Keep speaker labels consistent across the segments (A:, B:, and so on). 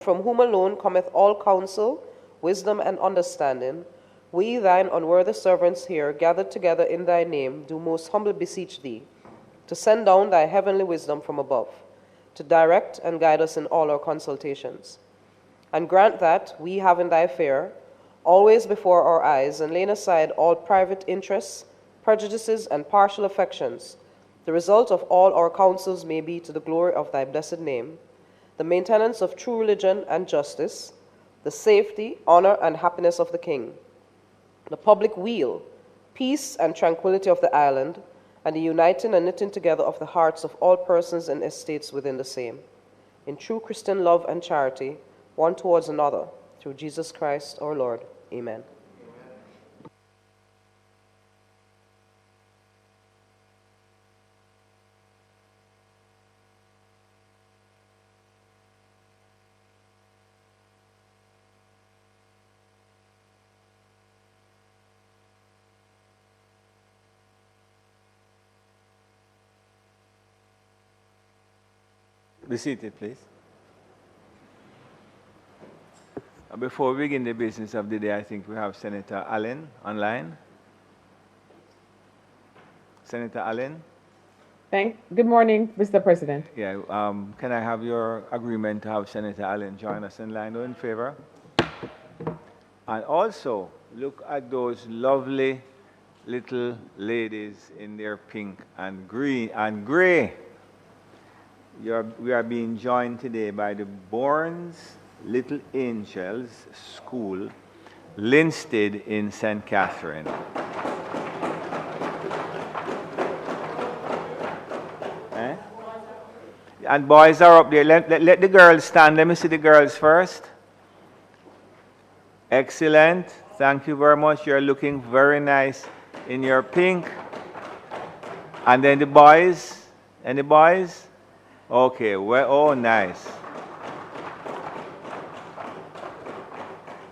A: from whom alone cometh all counsel, wisdom, and understanding, we, thine unworthy servants here, gathered together in thy name, do most humbly beseech thee, to send down thy heavenly wisdom from above, to direct and guide us in all our consultations. And grant that, we having thy fear always before our eyes, and laying aside all private interests, prejudices, and partial affections, the result of all our counsels may be to the glory of thy blessed name, the maintenance of true religion and justice, the safety, honor, and happiness of the king, the public weal, peace, and tranquility of the island, and the uniting and knitting together of the hearts of all persons and estates within the same, in true Christian love and charity, one towards another, through Jesus Christ our Lord. Amen.
B: Be seated, please. Before we begin the business of the day, I think we have Senator Allen online. Senator Allen?
C: Good morning, Mr. President.
B: Yeah, can I have your agreement to have Senator Allen join us in line? All in favor? And also, look at those lovely little ladies in their pink and green and gray. We are being joined today by the Bourne's Little Angels School, Linstead in St. Catherine. And boys are up there. Let the girls stand. Let me see the girls first. Excellent. Thank you very much. You're looking very nice in your pink. And then the boys. Any boys? Okay, well, oh, nice.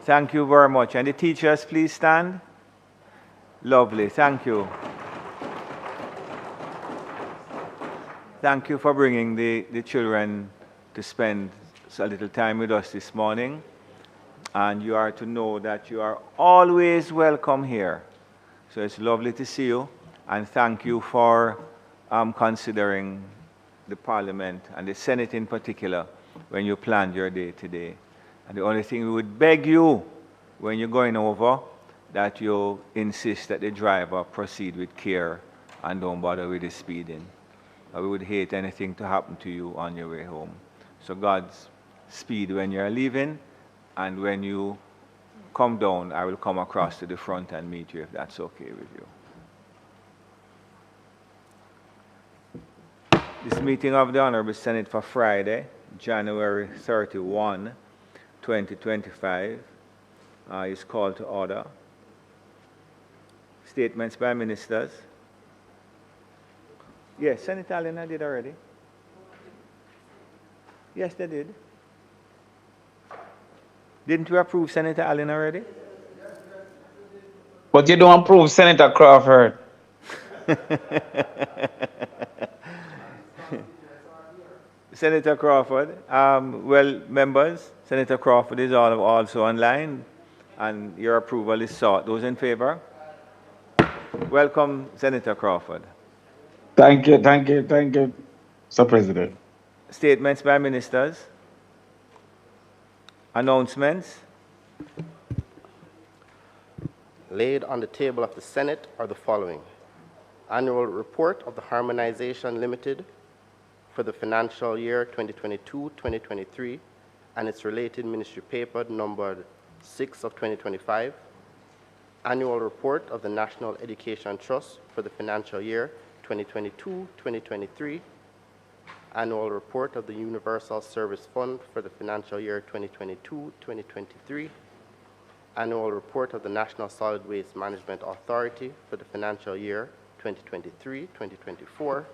B: Thank you very much. And the teachers, please stand. Lovely, thank you. Thank you for bringing the children to spend a little time with us this morning. And you are to know that you are always welcome here. So it's lovely to see you. And thank you for considering the Parliament and the Senate in particular when you planned your day today. And the only thing we would beg you when you're going over, that you insist that the driver proceed with care and don't bother with the speeding. We would hate anything to happen to you on your way home. So God's speed when you're leaving, and when you come down, I will come across to the front and meet you if that's okay with you. This meeting of the Honorable Senate for Friday, January 31, 2025, is called to order. Statements by ministers. Yes, Senator Allen, I did already. Yes, they did. Didn't we approve Senator Allen already?
D: But you don't approve Senator Crawford.
B: Senator Crawford, well, members, Senator Crawford is also online, and your approval is sought. Those in favor? Welcome, Senator Crawford.
D: Thank you, Mr. President.
B: Statements by ministers. Announcements.
E: Laid on the table of the Senate are the following. Annual report of the Harmonization Limited for the financial year 2022-2023 and its related ministry paper numbered 6 of 2025. Annual report of the National Education Trust for the financial year 2022-2023. Annual report of the Universal Service Fund for the financial year 2022-2023. Annual report of the National Solid Waste Management Authority for the financial year 2023-2024.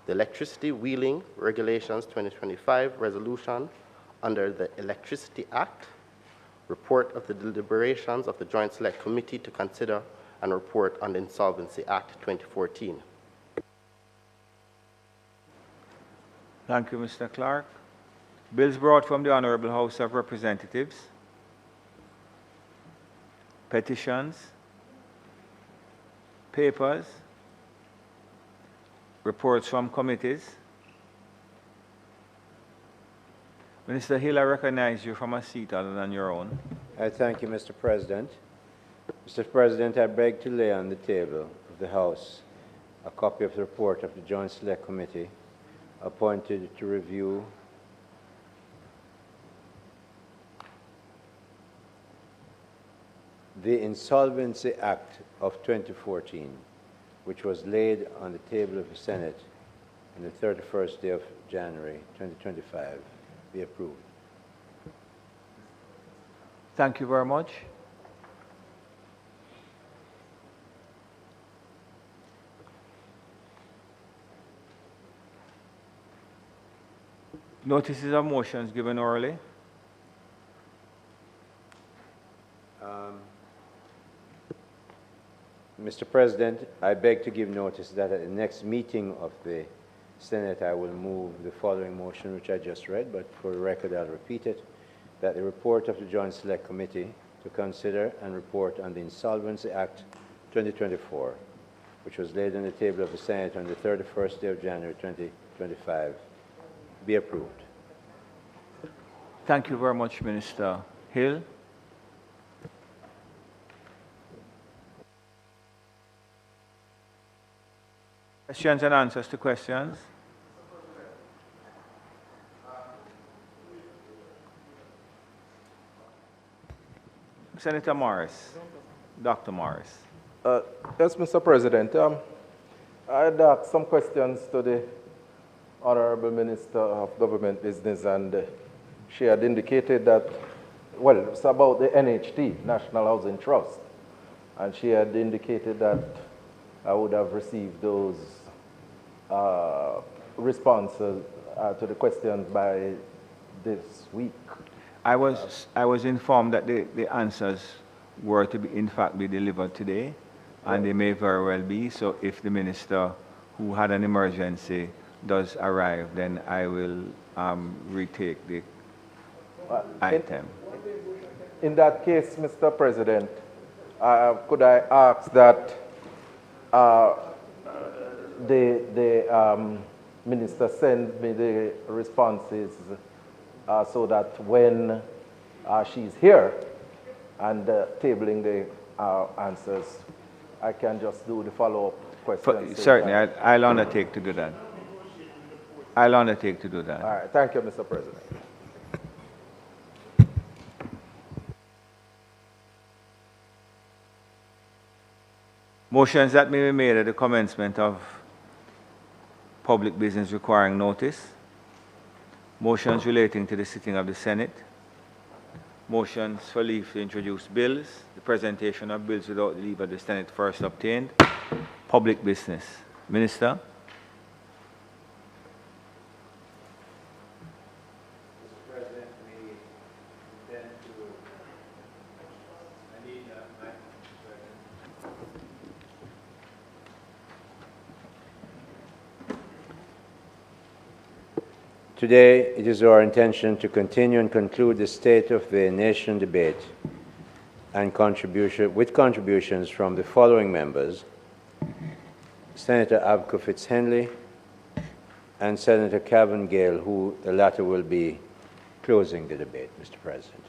E: The Electricity Wheeling Regulations 2025 resolution under the Electricity Act. Report of the deliberations of the Joint Select Committee to consider and report on the Insolvency Act 2014.
B: Thank you, Mr. Clark. Bills brought from the Honorable House of Representatives. Petitions. Papers. Reports from committees. Minister Hill, I recognize you from a seat other than your own.
F: I thank you, Mr. President. Mr. President, I beg to lay on the table of the House a copy of the report of the Joint Select Committee appointed to review the Insolvency Act of 2014, which was laid on the table of the Senate on the 31st day of January 2025. Be approved.
B: Thank you very much. Notices of motions given orally.
F: Mr. President, I beg to give notice that at the next meeting of the Senate, I will move the following motion, which I just read, but for the record, I'll repeat it, that the report of the Joint Select Committee to consider and report on the Insolvency Act 2024, which was laid on the table of the Senate on the 31st day of January 2025, be approved.
B: Thank you very much, Minister Hill. Questions and answers to questions. Senator Morris, Dr. Morris.
G: Yes, Mr. President. I had asked some questions to the Honorable Minister of Government Business, and she had indicated that, well, it's about the NHT, National Housing Trust, and she had indicated that I would have received those responses to the questions by this week.
B: I was informed that the answers were to be, in fact, be delivered today, and they may very well be. So if the minister who had an emergency does arrive, then I will retake the item.
G: In that case, Mr. President, could I ask that the minister send me the responses so that when she's here and tabling the answers, I can just do the follow-up questions.
B: Certainly, I'll undertake to do that. I'll undertake to do that.
G: All right, thank you, Mr. President.
B: Motions that may be made at the commencement of public business requiring notice. Motions relating to the sitting of the Senate. Motions for leave to introduce bills. The presentation of bills without the leave of the Senate first obtained. Public business. Minister.
F: Mr. President, we intend to... I need my... Today, it is our intention to continue and conclude the State of the Nation debate and with contributions from the following members: Senator Abka Fitz-Henley and Senator Kavan Gayle, who the latter will be closing the debate, Mr. President.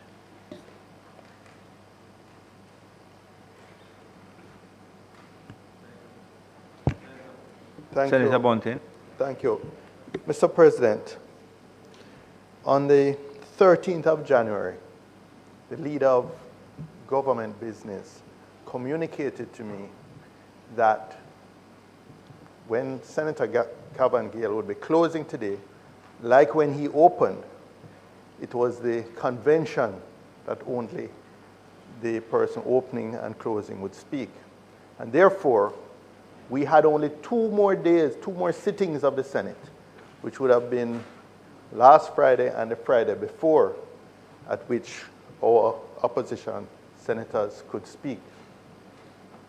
B: Senator Bunting.
H: Thank you. Mr. President, on the 13th of January, the leader of government business communicated to me that when Senator Kavan Gayle would be closing today, like when he opened, it was the convention that only the person opening and closing would speak. And therefore, we had only 2 more days, 2 more sittings of the Senate, which would have been last Friday and the Friday before, at which our opposition senators could speak.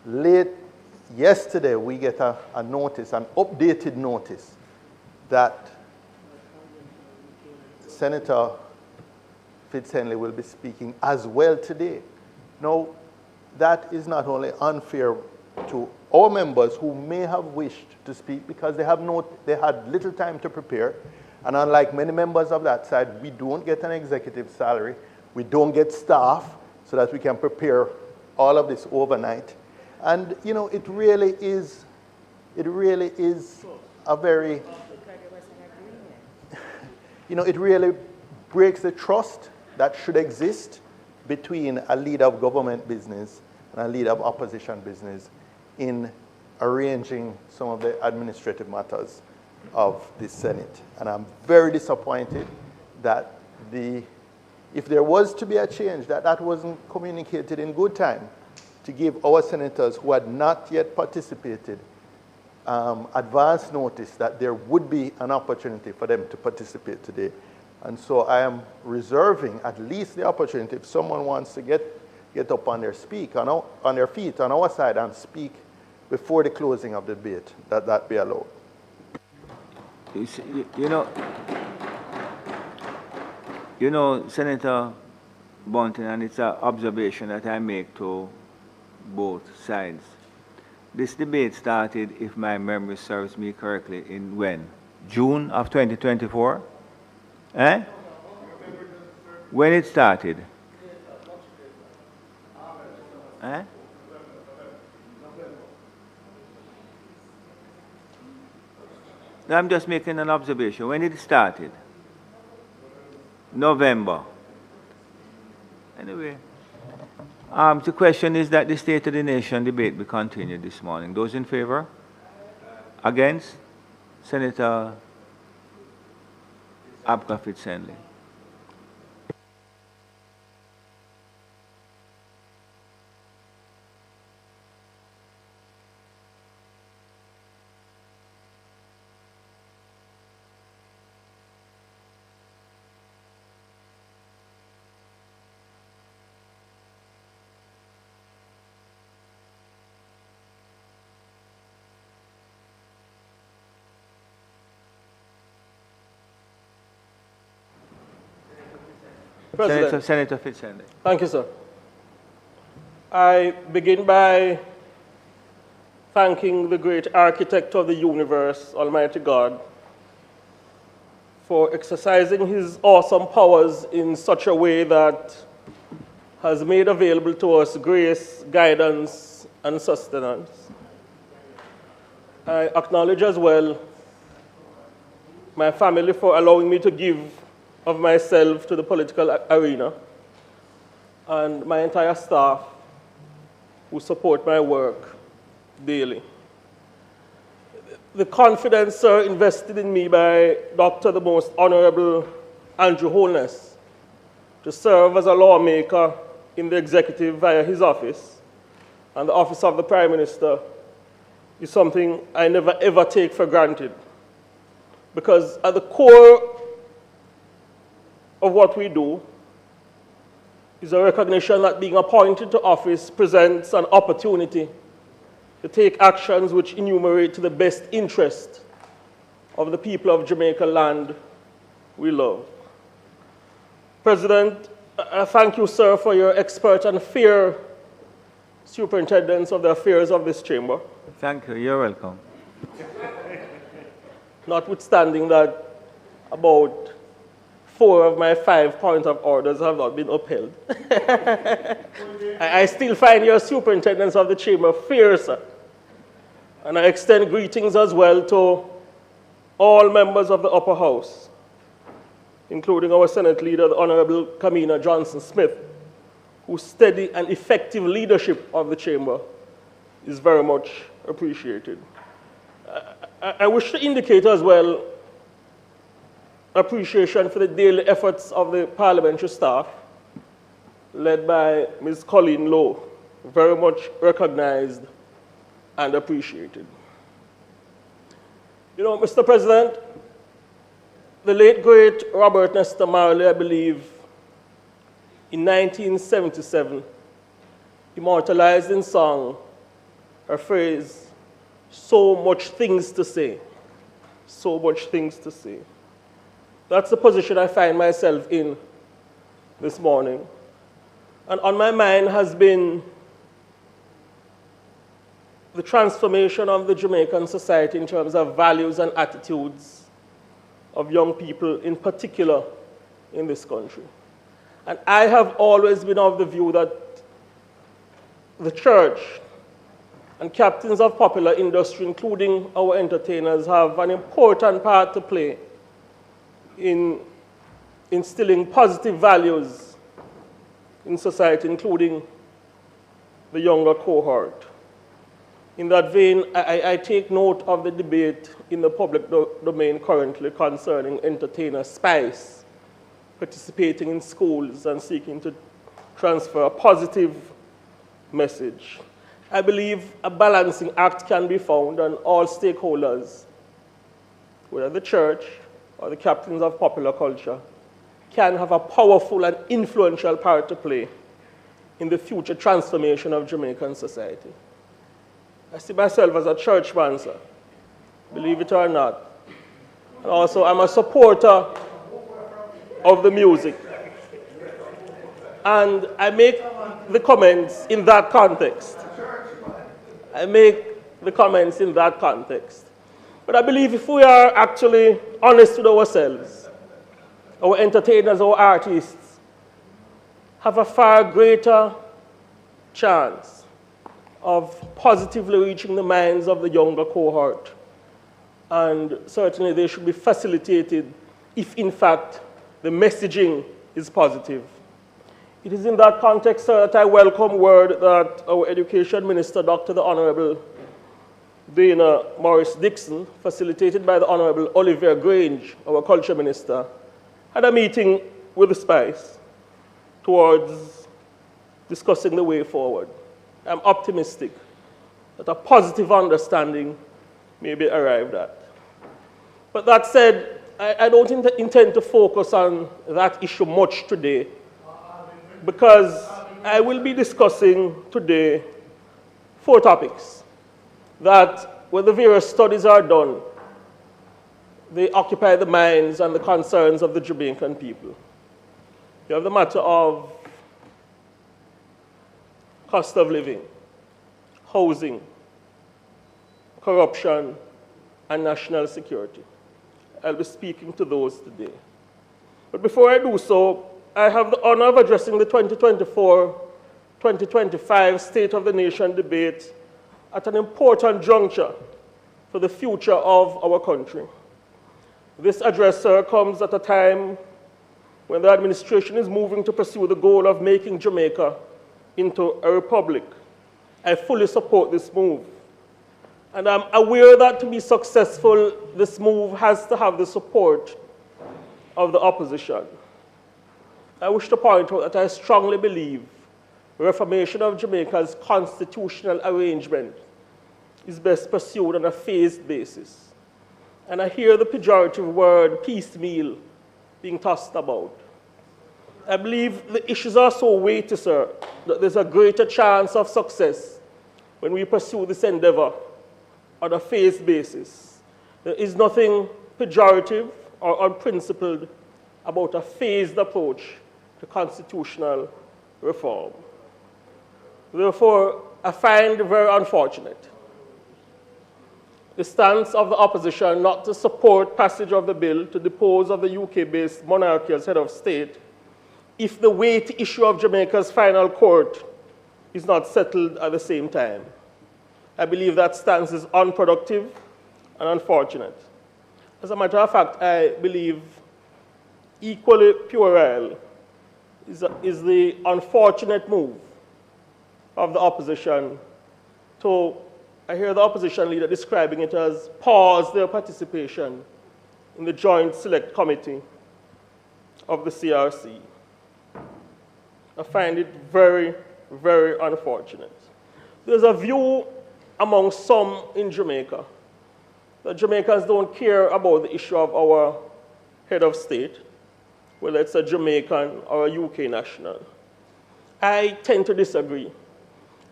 H: Late yesterday, we get a notice, an updated notice, that Senator Fitz-Henley will be speaking as well today. Now, that is not only unfair to our members who may have wished to speak because they had little time to prepare. And unlike many members of that side, we don't get an executive salary. We don't get staff so that we can prepare all of this overnight. And, you know, it really is a very, you know, it really breaks the trust that should exist between a leader of government business and a leader of opposition business in arranging some of the administrative matters of the Senate. And I'm very disappointed that if there was to be a change, that wasn't communicated in good time to give our senators who had not yet participated advance notice that there would be an opportunity for them to participate today. And so I am reserving at least the opportunity if someone wants to get up on their feet on our side and speak before the closing of the debate, that be allowed.
B: You know, Senator Bunting, and it's an observation that I make to both sides. This debate started, if my memory serves me correctly, in when? June of 2024? Eh? When it started? Eh? No, I'm just making an observation. When it started? November. Anyway, the question is that the State of the Nation debate be continued this morning. Those in favor? Against? Senator Abka Fitz-Henley. Senator Fitz-Henley.
I: Thank you, sir. I begin by thanking the great architect of the universe, Almighty God, for exercising his awesome powers in such a way that has made available to us grace, guidance, and sustenance. I acknowledge as well my family for allowing me to give of myself to the political arena, and my entire staff who support my work daily. The confidence, sir, invested in me by Dr. the Most Honorable Andrew Holness to serve as a lawmaker in the executive via his office and the office of the Prime Minister is something I never ever take for granted. Because at the core of what we do is a recognition that being appointed to office presents an opportunity to take actions which enumerate to the best interest of the people of Jamaica land we love. President, I thank you, sir, for your expert and fair superintendence of the affairs of this chamber.
B: Thank you. You're welcome.
I: Notwithstanding that about 4 of my 5 points of orders have not been upheld. I still find your superintendence of the chamber fair, sir. And I extend greetings as well to all members of the upper house, including our Senate leader, the Honorable Kamina Johnson-Smith, whose steady and effective leadership of the chamber is very much appreciated. I wish to indicate as well appreciation for the daily efforts of the parliamentary staff, led by Ms. Colleen Lowe, very much recognized and appreciated. You know, Mr. President, the late, great Robert Nesta Marley, I believe, in 1977, immortalized in song a phrase, "So much things to say, so much things to say." That's the position I find myself in this morning. And on my mind has been the transformation of the Jamaican society in terms of values and attitudes of young people, in particular in this country. And I have always been of the view that the church and captains of popular industry, including our entertainers, have an important part to play in instilling positive values in society, including the younger cohort. In that vein, I take note of the debate in the public domain currently concerning entertainer spice participating in schools and seeking to transfer a positive message. I believe a balancing act can be found, and all stakeholders, whether the church or the captains of popular culture, can have a powerful and influential part to play in the future transformation of Jamaican society. I see myself as a churchman, sir, believe it or not. And also, I'm a supporter of the music. And I make the comments in that context. I make the comments in that context. But I believe if we are actually honest with ourselves, our entertainers, our artists, have a far greater chance of positively reaching the minds of the younger cohort. And certainly they should be facilitated if, in fact, the messaging is positive. It is in that context, sir, that I welcome word that our Education Minister, Dr. the Honorable Dana Morris Dixon, facilitated by the Honorable Oliver Grange, our Culture Minister, had a meeting with the Spice towards discussing the way forward. I'm optimistic that a positive understanding may be arrived at. But that said, I don't intend to focus on that issue much today, because I will be discussing today 4 topics that, when the various studies are done, they occupy the minds and the concerns of the Jamaican people. You have the matter of cost of living, housing, corruption, and national security. I'll be speaking to those today. But before I do so, I have the honor of addressing the 2024-2025 State of the Nation debate at an important juncture for the future of our country. This address, sir, comes at a time when the administration is moving to pursue the goal of making Jamaica into a republic. I fully support this move. And I'm aware that to be successful, this move has to have the support of the opposition. I wish to point out that I strongly believe reformation of Jamaica's constitutional arrangement is best pursued on a phased basis. And I hear the pejorative word piecemeal being tossed about. I believe the issues are so weighty, sir, that there's a greater chance of success when we pursue this endeavor on a phased basis. There is nothing pejorative or unprincipled about a phased approach to constitutional reform. Therefore, I find it very unfortunate the stance of the opposition not to support passage of the bill to depose of the UK-based monarchy as head of state if the weighty issue of Jamaica's final court is not settled at the same time. I believe that stance is unproductive and unfortunate. As a matter of fact, I believe equally puerile is the unfortunate move of the opposition to, I hear the opposition leader describing it as pause their participation in the Joint Select Committee of the CRC. I find it very, very unfortunate. There's a view among some in Jamaica that Jamaicans don't care about the issue of our head of state, whether it's a Jamaican or a UK national. I tend to disagree.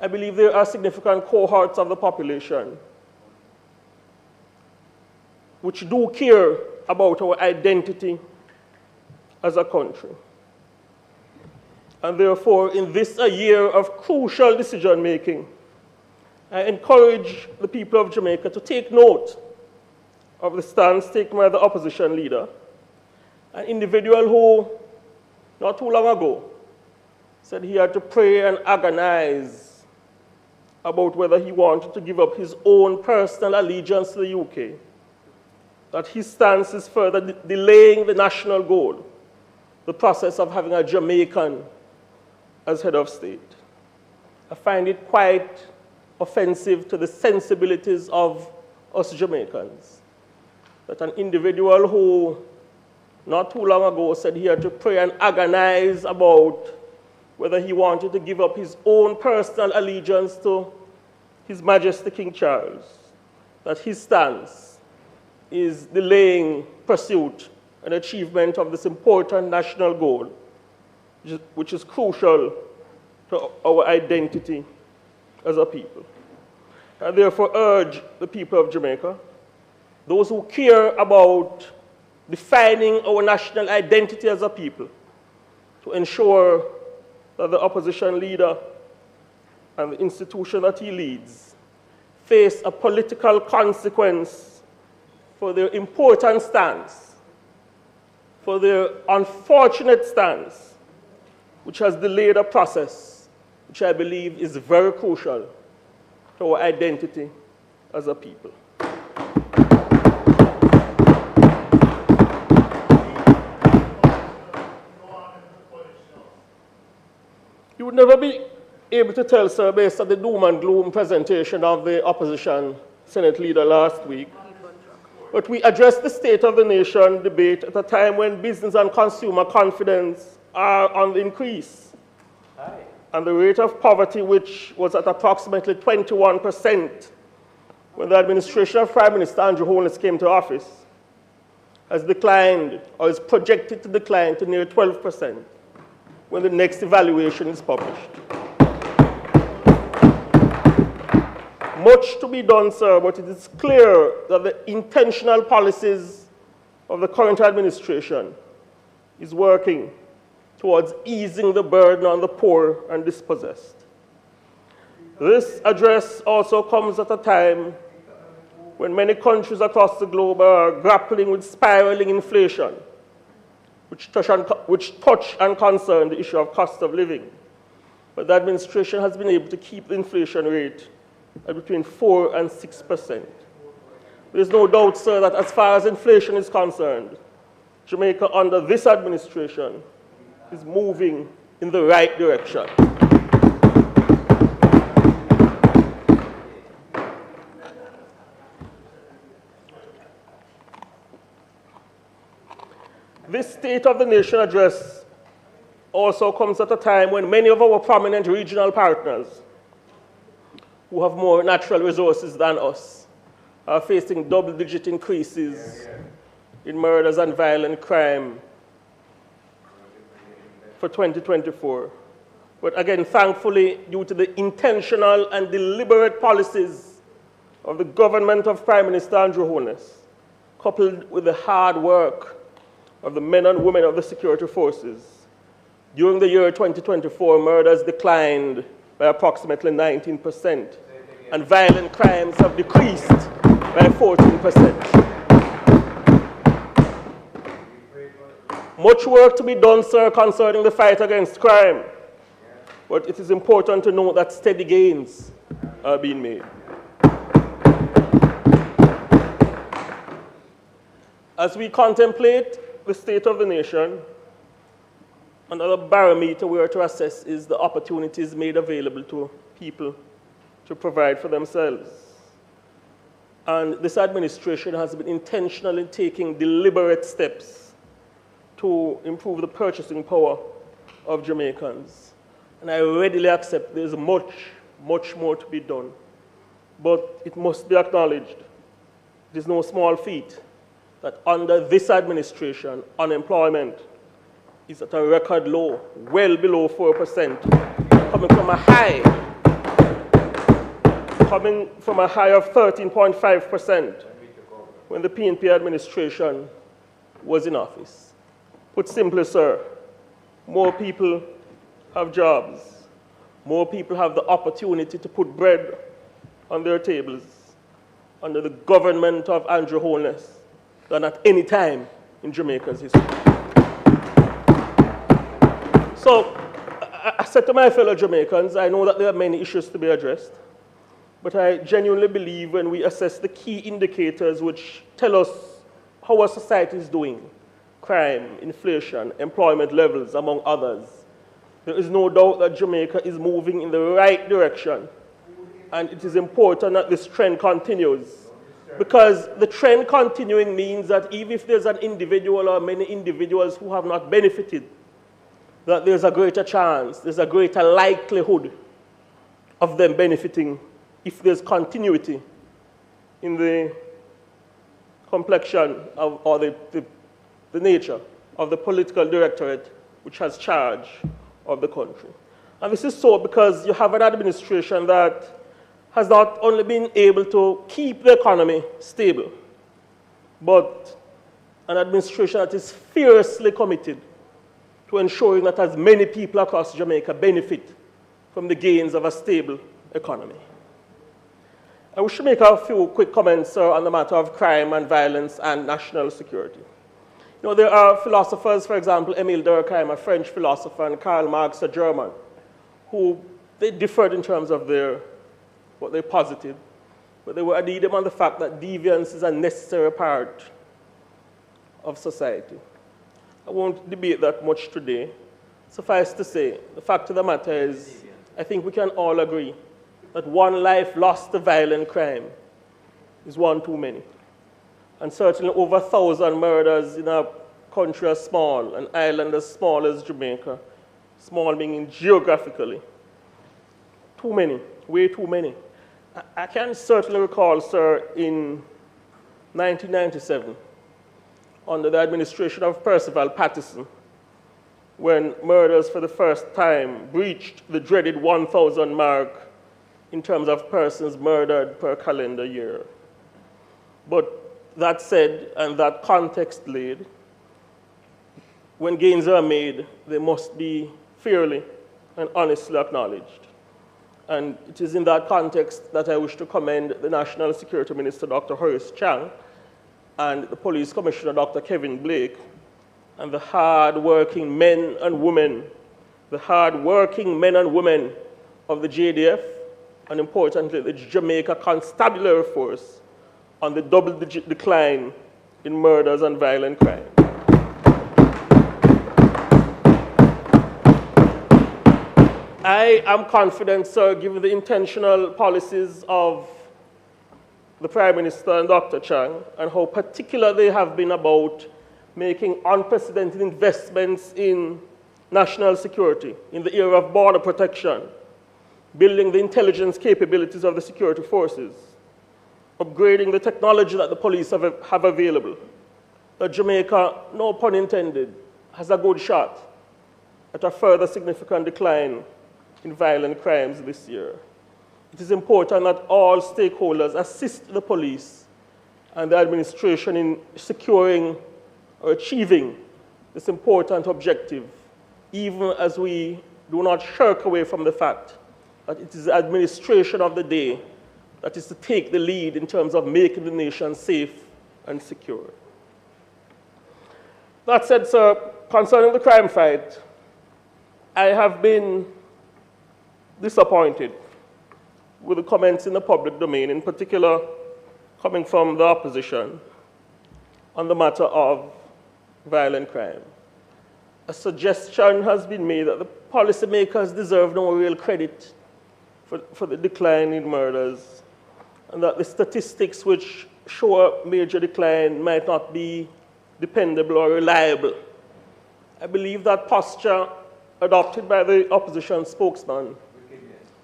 I: I believe there are significant cohorts of the population which do care about our identity as a country. And therefore, in this a year of crucial decision-making, I encourage the people of Jamaica to take note of the stance taken by the opposition leader, an individual who, not too long ago, said he had to pray and agonize about whether he wanted to give up his own personal allegiance to the UK, that his stance is further delaying the national goal, the process of having a Jamaican as head of state. I find it quite offensive to the sensibilities of us Jamaicans that an individual who not too long ago said he had to pray and agonize about whether he wanted to give up his own personal allegiance to His Majesty King Charles, that his stance is delaying pursuit and achievement of this important national goal, which is crucial to our identity as a people. I therefore urge the people of Jamaica, those who care about defining our national identity as a people, to ensure that the opposition leader and the institution that he leads face a political consequence for their important stance, for their unfortunate stance, which has delayed a process which I believe is very crucial to our identity as a people. You would never be able to tell, sir, based on the doom and gloom presentation of the opposition Senate leader last week, but we addressed the state of the nation debate at a time when business and consumer confidence are on the increase. And the rate of poverty, which was at approximately 21% when the administration of Prime Minister Andrew Holness came to office, has declined or is projected to decline to near 12% when the next evaluation is published. Much to be done, sir, but it is clear that the intentional policies of the current administration is working towards easing the burden on the poor and dispossessed. This address also comes at a time when many countries across the globe are grappling with spiraling inflation, which touch and concern the issue of cost of living. But the administration has been able to keep the inflation rate at between 4% and 6%. There's no doubt, sir, that as far as inflation is concerned, Jamaica under this administration is moving in the right direction. This State of the Nation address also comes at a time when many of our prominent regional partners who have more natural resources than us are facing double-digit increases in murders and violent crime for 2024. But again, thankfully, due to the intentional and deliberate policies of the government of Prime Minister Andrew Holness, coupled with the hard work of the men and women of the security forces, during the year 2024, murders declined by approximately 19%, and violent crimes have decreased by 14%. Much work to be done, sir, concerning the fight against crime, but it is important to note that steady gains are being made. As we contemplate the state of the nation, another barometer we are to assess is the opportunities made available to people to provide for themselves. And this administration has been intentionally taking deliberate steps to improve the purchasing power of Jamaicans. And I readily accept there's much, much more to be done. But it must be acknowledged, it is no small feat that under this administration, unemployment is at a record low, well below 4%, coming from a high of 13.5% when the PNP administration was in office. Put simply, sir, more people have jobs. More people have the opportunity to put bread on their tables under the government of Andrew Holness than at any time in Jamaica's history. So I said to my fellow Jamaicans, I know that there are many issues to be addressed, but I genuinely believe when we assess the key indicators which tell us how our society is doing, crime, inflation, employment levels, among others, there is no doubt that Jamaica is moving in the right direction. And it is important that this trend continues. Because the trend continuing means that even if there's an individual or many individuals who have not benefited, that there's a greater chance, there's a greater likelihood of them benefiting if there's continuity in the complexion of, or the nature of the political directorate which has charge of the country. And this is so because you have an administration that has not only been able to keep the economy stable, but an administration that is fiercely committed to ensuring that as many people across Jamaica benefit from the gains of a stable economy. I wish to make a few quick comments, sir, on the matter of crime and violence and national security. You know, there are philosophers, for example, Émile Durkheim, a French philosopher, and Karl Marx, a German, who they differed in terms of what they posited, but they were agreed on the fact that deviance is a necessary part of society. I won't debate that much today. Suffice to say, the fact of the matter is, I think we can all agree that one life lost to violent crime is one too many. And certainly over 1,000 murders in a country as small, an island as small as Jamaica, small meaning geographically. Too many, way too many. I can certainly recall, sir, in 1997, under the administration of Percival Patterson, when murders for the first time breached the dreaded 1,000 mark in terms of persons murdered per calendar year. But that said, and that context laid, when gains are made, they must be fairly and honestly acknowledged. And it is in that context that I wish to commend the National Security Minister, Dr. Horace Chang, and the Police Commissioner, Dr. Kevin Blake, and the hard-working men and women of the JDF, and importantly, the Jamaica Constabulary Force, on the double-digit decline in murders and violent crime. I am confident, sir, given the intentional policies of the Prime Minister and Dr. Chang, and how particular they have been about making unprecedented investments in national security, in the area of border protection, building the intelligence capabilities of the security forces, upgrading the technology that the police have available, that Jamaica, no pun intended, has a good shot at a further significant decline in violent crimes this year. It is important that all stakeholders assist the police and the administration in securing or achieving this important objective, even as we do not shirk away from the fact that it is the administration of the day that is to take the lead in terms of making the nation safe and secure. That said, sir, concerning the crime fight, I have been disappointed with the comments in the public domain, in particular coming from the opposition, on the matter of violent crime. A suggestion has been made that the policymakers deserve no real credit for the decline in murders, and that the statistics which show a major decline might not be dependable or reliable. I believe that posture adopted by the opposition spokesman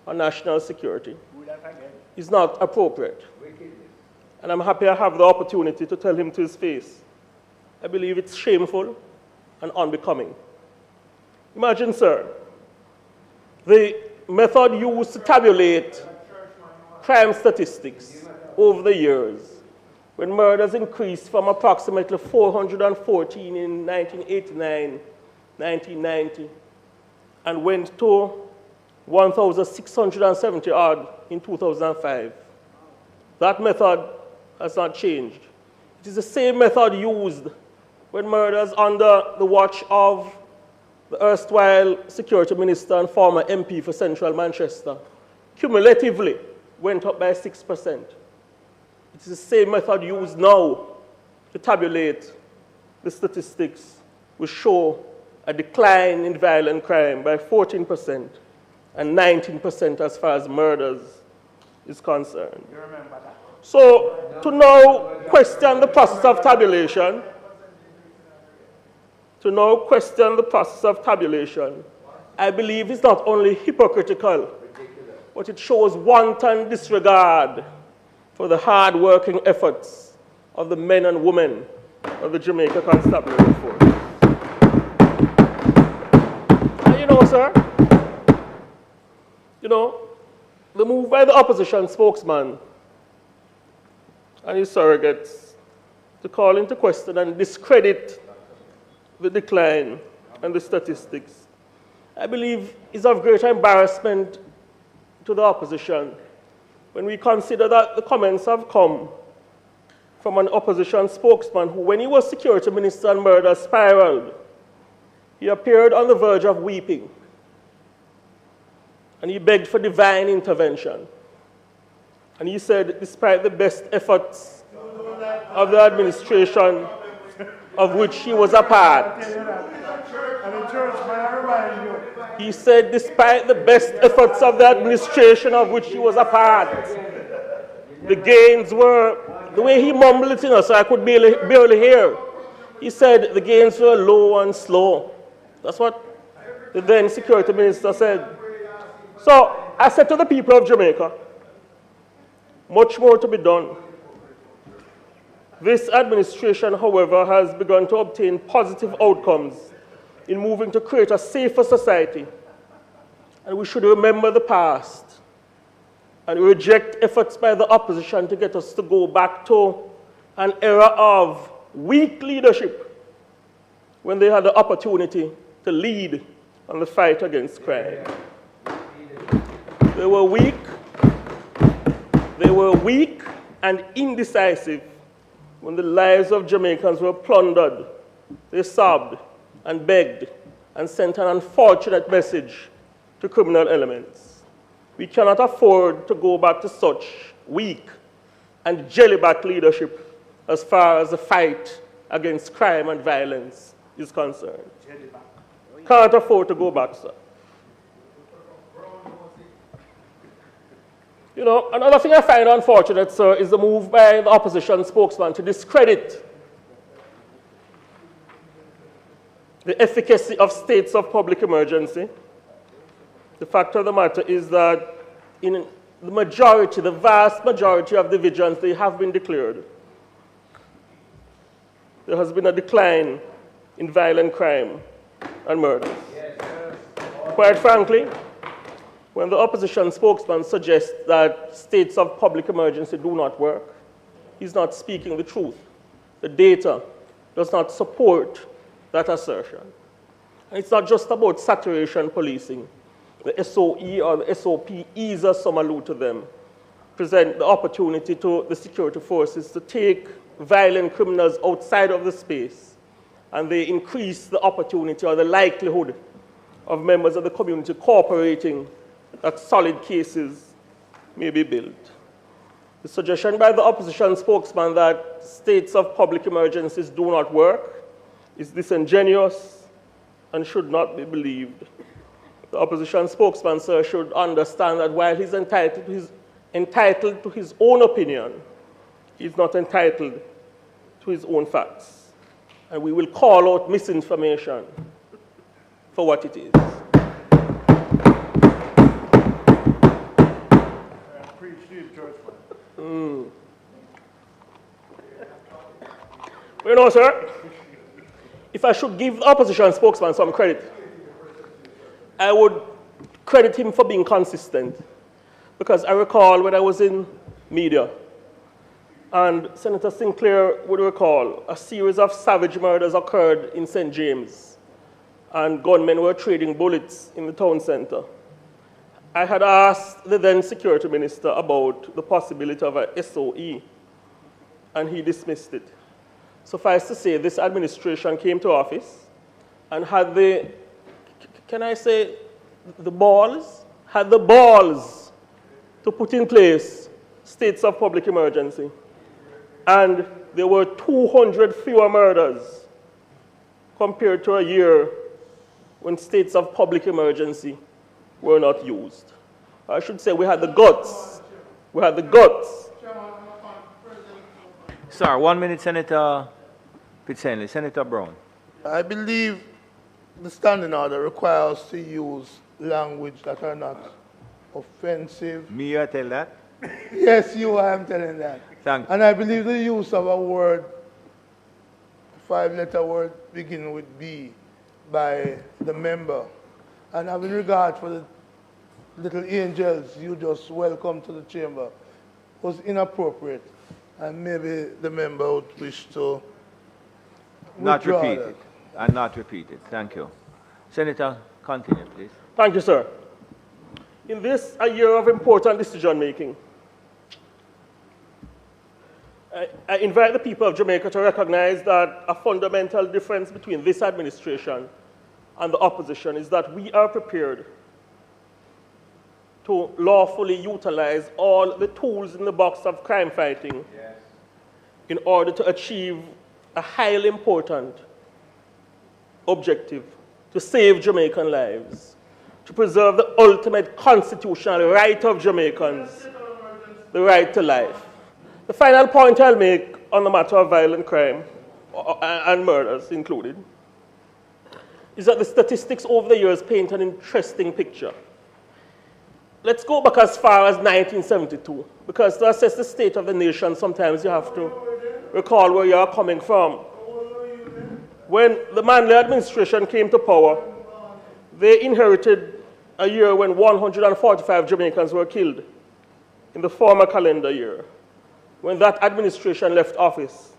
I: on national security is not appropriate. And I'm happy I have the opportunity to tell him to his face. I believe it's shameful and unbecoming. Imagine, sir, the method used to tabulate crime statistics over the years when murders increased from approximately 414 in 1989, 1990, and went to 1,670 odd in 2005. That method has not changed. It is the same method used when murders under the watch of the erstwhile Security Minister and former MP for Central Manchester cumulatively went up by 6%. It is the same method used now to tabulate the statistics, which show a decline in violent crime by 14% and 19% as far as murders is concerned.
J: You remember that?
I: So to now question the process of tabulation, I believe is not only hypocritical, but it shows wanton disregard for the hard-working efforts of the men and women of the Jamaica Constabulary Force. And you know, sir, the move by the opposition spokesman and his surrogates to call into question and discredit the decline and the statistics, I believe is of great embarrassment to the opposition when we consider that the comments have come from an opposition spokesman who, when he was security minister and murder spiraled, he appeared on the verge of weeping and he begged for divine intervention. And he said, despite the best efforts of the administration of which he was a part, he said, despite the best efforts of the administration of which he was a part, the gains were, the way he mumbled it, so I could barely hear. He said the gains were low and slow. That's what the then security minister said. So I said to the people of Jamaica, much more to be done. This administration, however, has begun to obtain positive outcomes in moving to create a safer society. And we should remember the past and reject efforts by the opposition to get us to go back to an era of weak leadership when they had the opportunity to lead on the fight against crime. They were weak and indecisive when the lives of Jamaicans were plundered. They sobbed and begged and sent an unfortunate message to criminal elements. We cannot afford to go back to such weak and jellyback leadership as far as the fight against crime and violence is concerned. Can't afford to go back, sir. Another thing I find unfortunate, sir, is the move by the opposition spokesman to discredit the efficacy of states of public emergency. The fact of the matter is that in the vast majority of divisions, they have been declared. There has been a decline in violent crime and murders. Quite frankly, when the opposition spokesman suggests that states of public emergency do not work, he's not speaking the truth. The data does not support that assertion. And it's not just about saturation policing. The SOE or the SOPEs, as some allude to them, present the opportunity to the security forces to take violent criminals outside of the space, and they increase the opportunity or the likelihood of members of the community cooperating that solid cases may be built. The suggestion by the opposition spokesman that states of public emergencies do not work is disingenuous and should not be believed. The opposition spokesman, sir, should understand that while he's entitled to his own opinion, he's not entitled to his own facts. And we will call out misinformation for what it is. Sir, if I should give the opposition spokesman some credit, I would credit him for being consistent. Because I recall when I was in media, And Senator Sinclair would recall a series of savage murders occurred in St. James, and gunmen were trading bullets in the town center. I had asked the then security minister about the possibility of a SOE, and he dismissed it. Suffice to say, this administration came to office and had the, can I say, the balls? Had the balls to put in place states of public emergency. And there were 200 fewer murders compared to a year when states of public emergency were not used. I should say we had the guts. We had the guts.
B: Sir, 1 minute, Senator Fitz-Henley. Senator Brown.
J: I believe the standing order requires to use language that are not offensive.
B: Me, you tell that?
J: Yes, you, I am telling that.
B: Thank you.
J: And I believe the use of a word, 5-letter word beginning with B, by the member, and having regard for the little angels you just welcomed to the chamber, was inappropriate, and maybe the member would wish to
B: Not
J: withdraw
B: repeat
J: that.
B: it. And not repeat it. Thank you. Senator, continue, please.
I: Thank you, sir. In this, a year of important decision-making, I invite the people of Jamaica to recognize that a fundamental difference between this administration and the opposition is that we are prepared to lawfully utilize all the tools in the box of crime fighting in order to achieve a highly important objective: to save Jamaican lives, to preserve the ultimate constitutional right of Jamaicans, the right to life. The final point I'll make on the matter of violent crime, and murders included, is that the statistics over the years paint an interesting picture. Let's go back as far as 1972, because to assess the state of the nation, sometimes you have to recall where you are coming from. When the Manley administration came to power, they inherited a year when 145 Jamaicans were killed in the former calendar year. When that administration left office,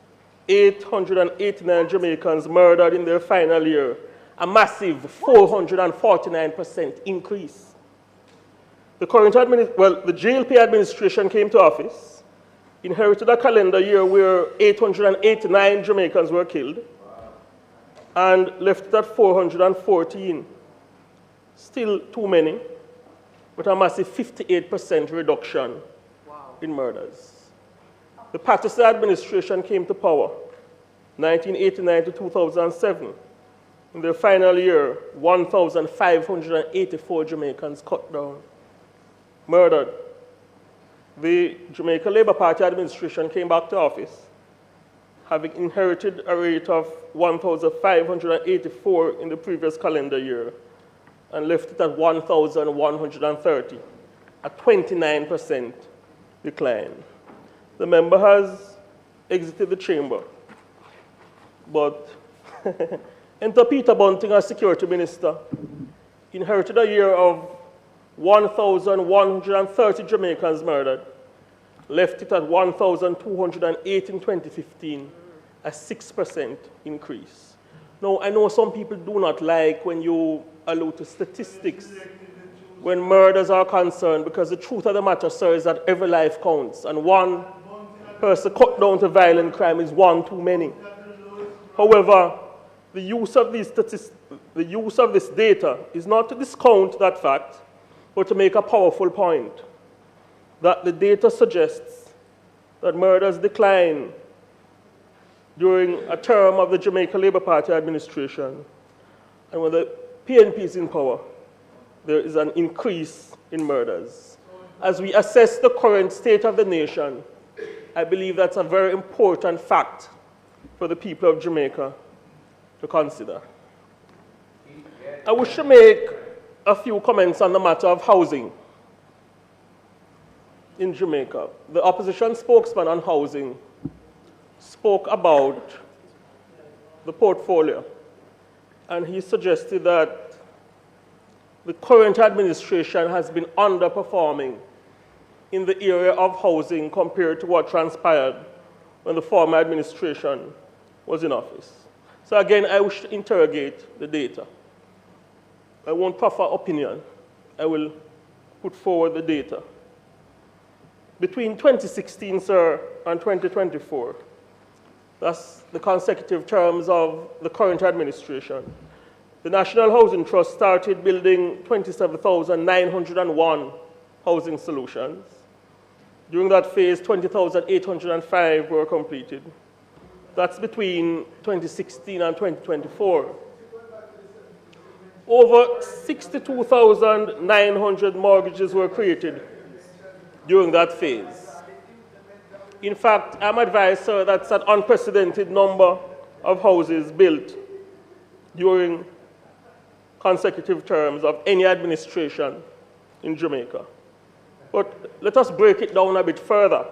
I: 889 Jamaicans murdered in their final year, a massive 449% increase. The current the JLP administration came to office, inherited a calendar year where 889 Jamaicans were killed, and left it at 414. Still too many, but a massive 58% reduction in murders. The Patterson administration came to power, 1989 to 2007. In their final year, 1,584 Jamaicans cut down, murdered. The Jamaica Labour Party administration came back to office, having inherited a rate of 1,584 in the previous calendar year, and left it at 1,130, a 29% decline. The member has exited the chamber, but enter Peter Bunting as Security Minister, inherited a year of 1,130 Jamaicans murdered, left it at 1,208 in 2015, a 6% increase. Now, I know some people do not like when you allude to statistics when murders are concerned, because the truth of the matter, sir, is that every life counts, and one person cut down to violent crime is one too many. However, the use of these statistics, the use of this data is not to discount that fact, but to make a powerful point that the data suggests that murders decline during a term of the Jamaica Labour Party administration, and when the PNP is in power, there is an increase in murders. As we assess the current state of the nation, I believe that's a very important fact for the people of Jamaica to consider. I wish to make a few comments on the matter of housing in Jamaica. The opposition spokesman on housing spoke about the portfolio, and he suggested that the current administration has been underperforming in the area of housing compared to what transpired when the former administration was in office. So again, I wish to interrogate the data. I won't proffer opinion. I will put forward the data. Between 2016, sir, and 2024, that's the consecutive terms of the current administration, the National Housing Trust started building 27,901 housing solutions. During that phase, 20,805 were completed. That's between 2016 and 2024. Over 62,900 mortgages were created during that phase. In fact, I'm advised, sir, that's an unprecedented number of houses built during consecutive terms of any administration in Jamaica. But let us break it down a bit further.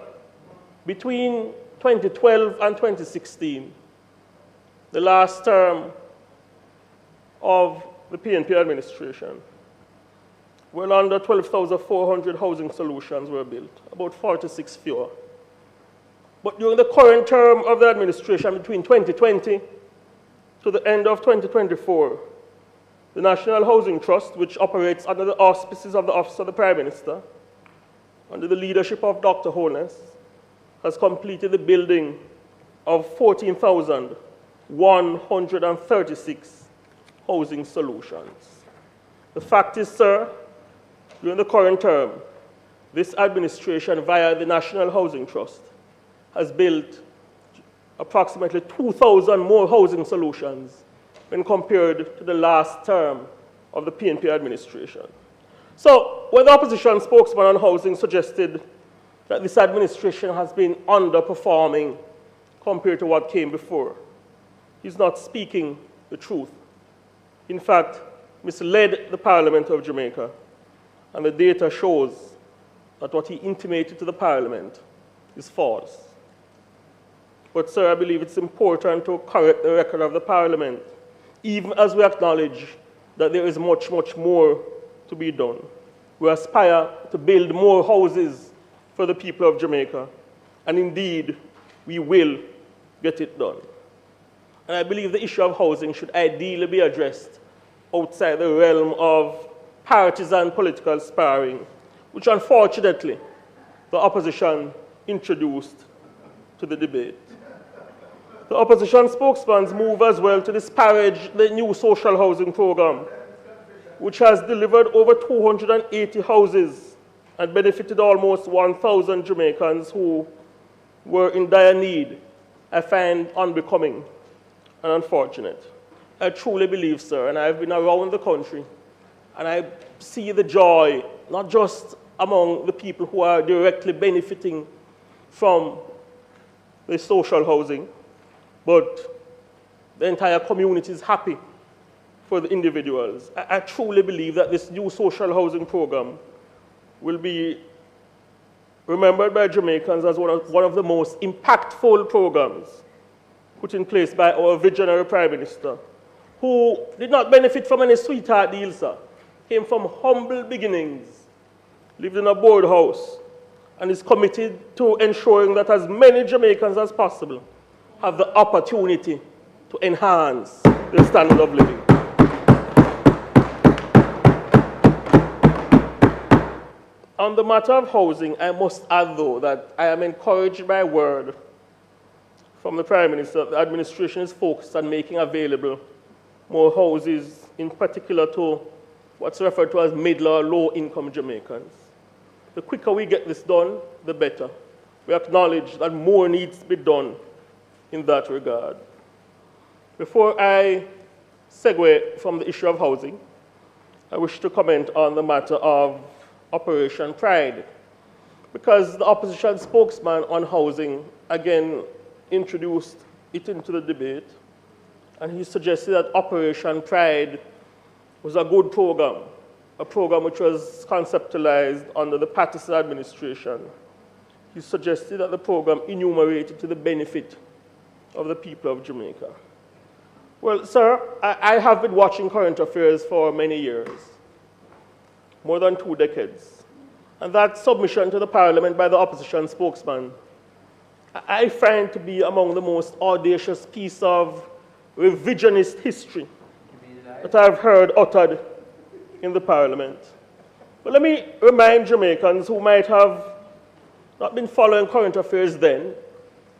I: Between 2012 and 2016, the last term of the PNP administration, well under 12,400 housing solutions were built, about 46 fewer. But during the current term of the administration, between 2020 to the end of 2024, the National Housing Trust, which operates under the auspices of the Office of the Prime Minister, under the leadership of Dr. Holness, has completed the building of 14,136 housing solutions. The fact is, sir, during the current term, this administration, via the National Housing Trust, has built approximately 2,000 more housing solutions when compared to the last term of the PNP administration. So, when the opposition spokesman on housing suggested that this administration has been underperforming compared to what came before, he's not speaking the truth. In fact, misled the Parliament of Jamaica, and the data shows that what he intimated to the Parliament is false. But, sir, I believe it's important to correct the record of the Parliament, even as we acknowledge that there is much, much more to be done. We aspire to build more houses for the people of Jamaica, and indeed, we will get it done. And I believe the issue of housing should ideally be addressed outside the realm of partisan political sparring, which unfortunately the opposition introduced to the debate. The opposition spokesman's move as well to disparage the new social housing program, which has delivered over 280 houses and benefited almost 1,000 Jamaicans who were in dire need, I find unbecoming and unfortunate. I truly believe, sir, and I've been around the country, and I see the joy, not just among the people who are directly benefiting from the social housing, but the entire community is happy for the individuals. I truly believe that this new social housing program will be remembered by Jamaicans as one of the most impactful programs put in place by our visionary Prime Minister, who did not benefit from any sweetheart deal, sir. Came from humble beginnings, lived in a board house, and is committed to ensuring that as many Jamaicans as possible have the opportunity to enhance their standard of living. On the matter of housing, I must add, though, that I am encouraged by a word from the Prime Minister. The administration is focused on making available more houses, in particular to what's referred to as middle or low-income Jamaicans. The quicker we get this done, the better. We acknowledge that more needs to be done in that regard. Before I segue from the issue of housing, I wish to comment on the matter of Operation Pride, because the opposition spokesman on housing again introduced it into the debate, and he suggested that Operation Pride was a good program, a program which was conceptualized under the Patterson administration. He suggested that the program enumerated to the benefit of the people of Jamaica. Well, sir, I have been watching current affairs for many years, more than 2 decades. And that submission to the Parliament by the opposition spokesman I find to be among the most audacious piece of revisionist history that I've heard uttered in the Parliament. But let me remind Jamaicans who might have not been following current affairs then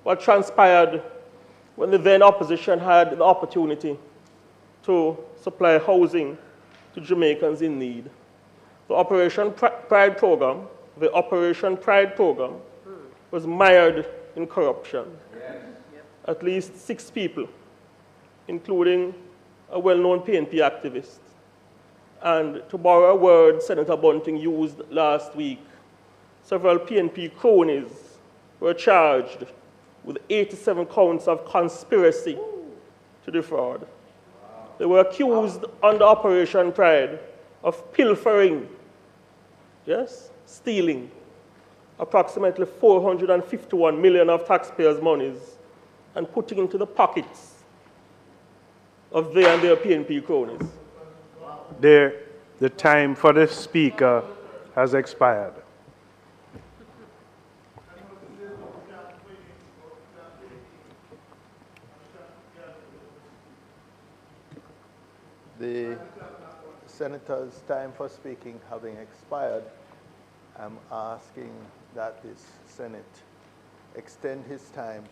I: what transpired when the then opposition had the opportunity to supply housing to Jamaicans in need. The Operation Pride program, was mired in corruption. At least 6 people, including a well-known PNP activist. And to borrow a word Senator Bunting used last week, several PNP cronies were charged with 87 counts of conspiracy to defraud. They were accused under Operation Pride of pilfering, yes, stealing approximately 451 million of taxpayers' monies and putting into the pockets of their PNP cronies.
K: The time for the speaker has expired.
H: The senator's time for speaking having expired, I'm asking that this Senate extend his time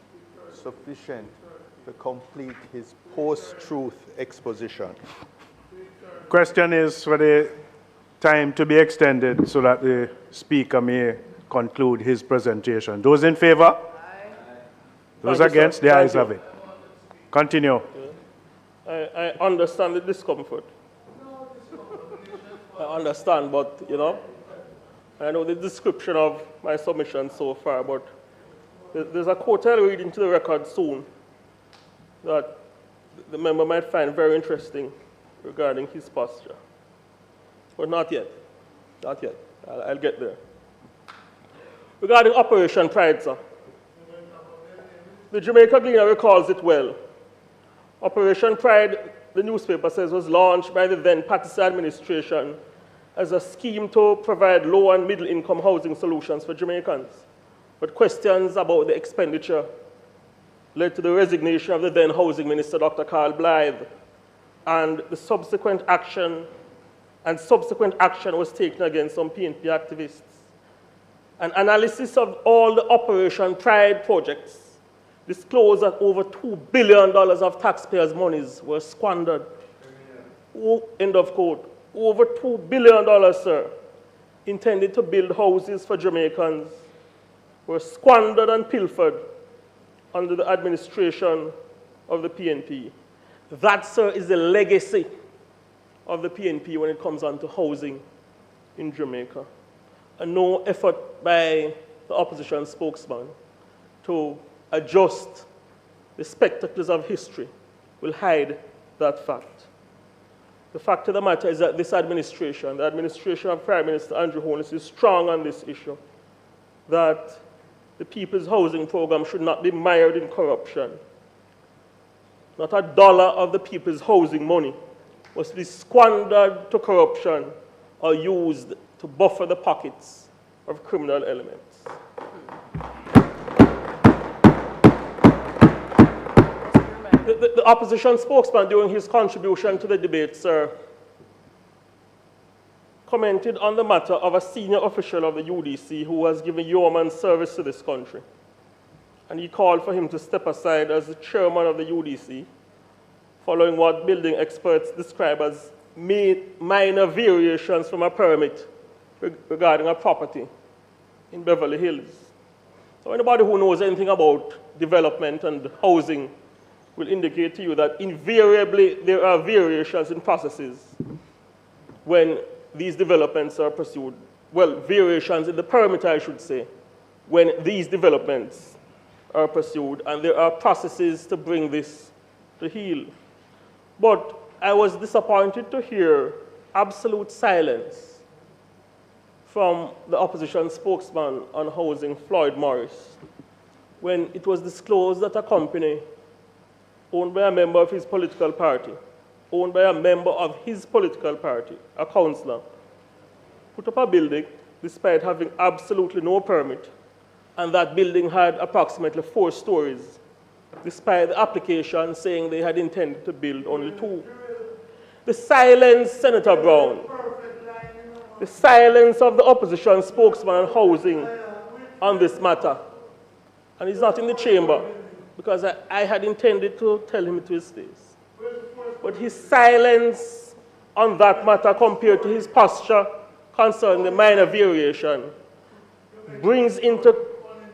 H: sufficient to complete his post-truth exposition.
K: Question is for the time to be extended so that the speaker may conclude his presentation. Those in favor? Aye. Those against? The ayes have it. Continue.
I: I understand the discomfort. I understand, but, you know, I know the description of my submission so far, but there's a quote I'll read into the record soon that the member might find very interesting regarding his posture. But not yet. Not yet. I'll get there. Regarding Operation Pride, sir, the Jamaica Gleaner recalls it well. Operation Pride, the newspaper says, was launched by the then Patterson administration as a scheme to provide low and middle income housing solutions for Jamaicans. But questions about the expenditure led to the resignation of the then Housing Minister, Dr. Carl Blythe, and the subsequent action was taken against some PNP activists. An analysis of all the Operation Pride projects disclosed that over $2 billion of taxpayers' monies were squandered. End of quote. Over $2 billion, sir, intended to build houses for Jamaicans, were squandered and pilfered under the administration of the PNP. That, sir, is the legacy of the PNP when it comes on to housing in Jamaica. And no effort by the opposition spokesman to adjust the spectacles of history will hide that fact. The fact of the matter is that this administration, the administration of Prime Minister Andrew Holness, is strong on this issue, that the People's Housing Program should not be mired in corruption. Not a dollar of the people's housing money must be squandered to corruption or used to buffer the pockets of criminal elements. The opposition spokesman, during his contribution to the debate, sir, commented on the matter of a senior official of the UDC who has given yeoman service to this country. And he called for him to step aside as the chairman of the UDC, following what building experts describe as minor variations from a permit regarding a property in Beverly Hills. So anybody who knows anything about development and housing will indicate to you that invariably there are variations in processes when these developments are pursued. Well, variations in the permit, I should say, when these developments are pursued, and there are processes to bring this to heel. But I was disappointed to hear absolute silence from the opposition spokesman on housing, Floyd Morris, when it was disclosed that a company owned by a member of his political party, a councillor, put up a building despite having absolutely no permit and that building had approximately 4 stories, despite the application saying they had intended to build only 2. The silence, Senator Brown, the silence of the opposition spokesman on housing on this matter, and he's not in the chamber because I had intended to tell him to his face. But his silence on that matter compared to his posture concerning the minor variation brings into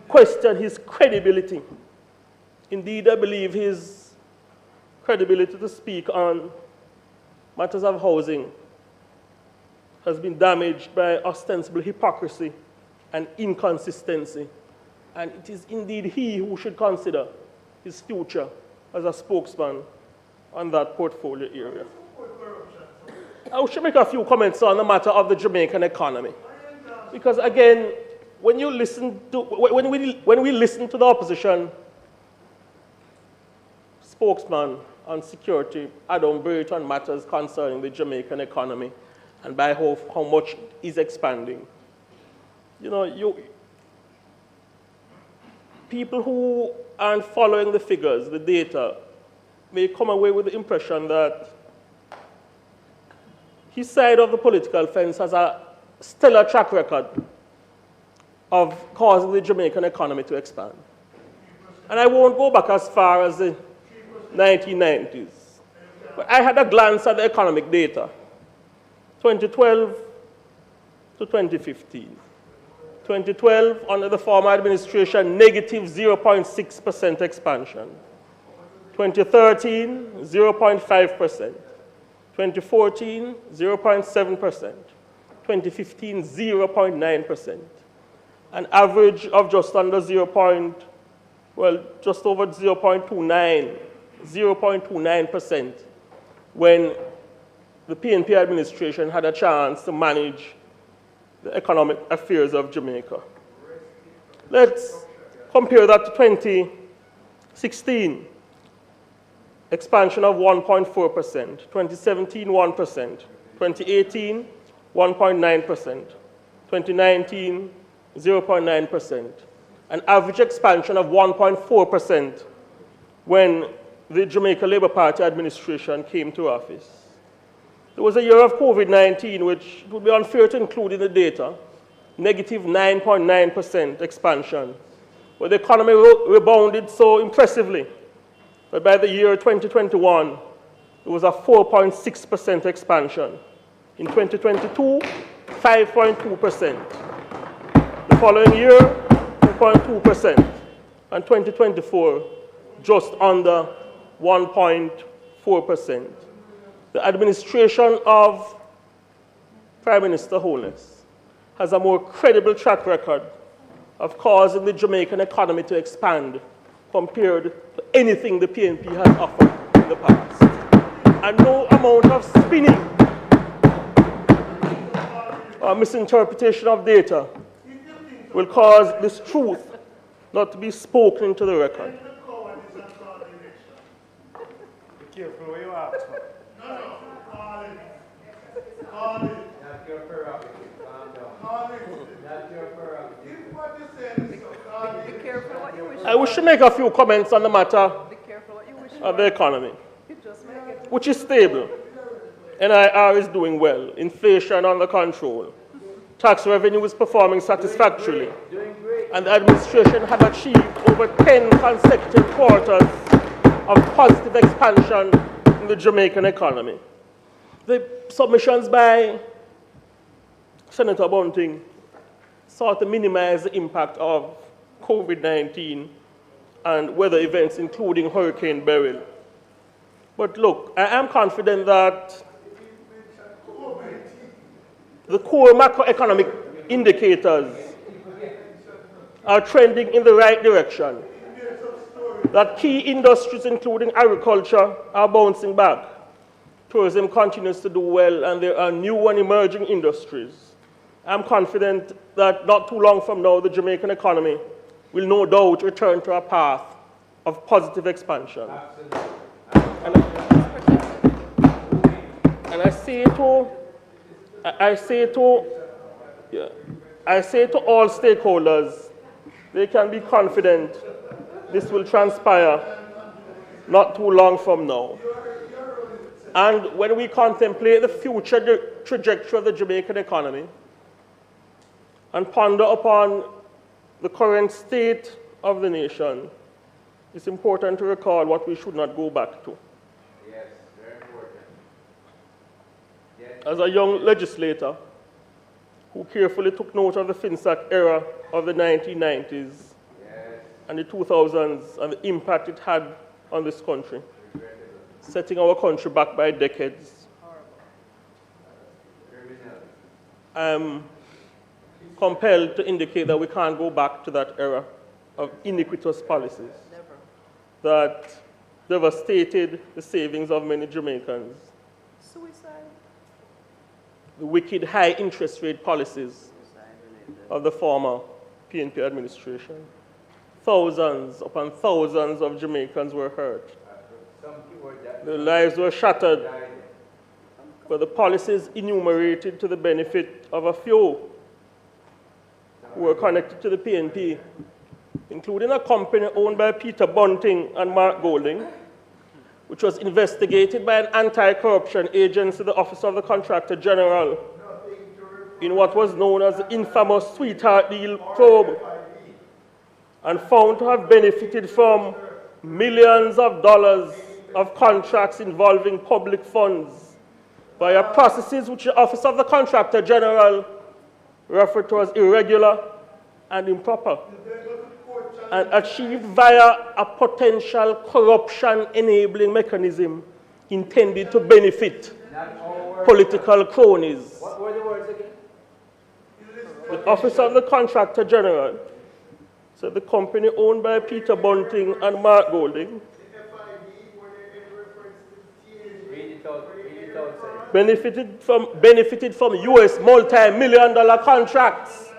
I: question his credibility. Indeed, I believe his credibility to speak on matters of housing has been damaged by ostensible hypocrisy and inconsistency. And it is indeed he who should consider his future as a spokesman on that portfolio area. I should make a few comments on the matter of the Jamaican economy. Because again, when we listen to the opposition spokesman on security, Adam Burt, on matters concerning the Jamaican economy and by how much is expanding, people who aren't following the figures, the data, may come away with the impression that his side of the political fence has a stellar track record of causing the Jamaican economy to expand. And I won't go back as far as the 1990s. But I had a glance at the economic data, 2012 to 2015. 2012, under the former administration, negative 0.6% expansion. 2013, 0.5%. 2014, 0.7%. 2015, 0.9%. An average of just under just over 0.29% when the PNP administration had a chance to manage the economic affairs of Jamaica. Let's compare that to 2016. Expansion of 1.4%, 2017, 1%, 2018, 1.9%, 2019, 0.9%, an average expansion of 1.4% when the Jamaica Labour Party administration came to office. There was a year of COVID-19, which would be unfair to include in the data, negative 9.9% expansion, where the economy rebounded so impressively. But by the year 2021, there was a 4.6% expansion. In 2022, 5.2%. The following year, 2.2%. And 2024, just under 1.4%. The administration of Prime Minister Holness has a more credible track record of causing the Jamaican economy to expand compared to anything the PNP has offered in the past. And no amount of spinning or misinterpretation of data will cause this truth not to be spoken into the record.
K: Be careful what you ask for.
F: Not your prerogative. Calm down. Not your prerogative.
A: Be careful what you wish.
I: I wish to make a few comments on the matter of the economy, which is stable. NIR is doing well. Inflation under control. Tax revenue is performing satisfactorily. And the administration had achieved over 10 consecutive quarters of positive expansion in the Jamaican economy. The submissions by Senator Bunting sought to minimize the impact of COVID-19 and weather events, including Hurricane Beryl. But look, I am confident that the core macroeconomic indicators are trending in the right direction, that key industries, including agriculture, are bouncing back. Tourism continues to do well, and there are new and emerging industries. I'm confident that not too long from now, the Jamaican economy will no doubt return to a path of positive expansion. And I say to all stakeholders they can be confident this will transpire not too long from now. And when we contemplate the future trajectory of the Jamaican economy and ponder upon the current state of the nation, it's important to recall what we should not go back to.
F: Yes, very important. Yes.
I: As a young legislator who carefully took note of the FinSAC era of the 1990s and the 2000s and the impact it had on this country, setting our country back by decades, I'm compelled to indicate that we can't go back to that era of iniquitous policies that devastated the savings of many Jamaicans.
A: Suicide.
I: The wicked high interest rate policies of the former PNP administration. Thousands upon thousands of Jamaicans were hurt. Their lives were shattered, but the policies enumerated to the benefit of a few who were connected to the PNP, including a company owned by Peter Bunting and Mark Golding, which was investigated by an anti-corruption agency, the Office of the Contractor General, in what was known as the infamous Sweetheart Deal probe, and found to have benefited from millions of dollars of contracts involving public funds via processes which the Office of the Contractor General referred to as irregular and improper, and achieved via a potential corruption-enabling mechanism intended to benefit political cronies.
F: What were the words again?
I: The Office of the Contractor General said the company owned by Peter Bunting and Mark Golding benefited from US multi-million-dollar contracts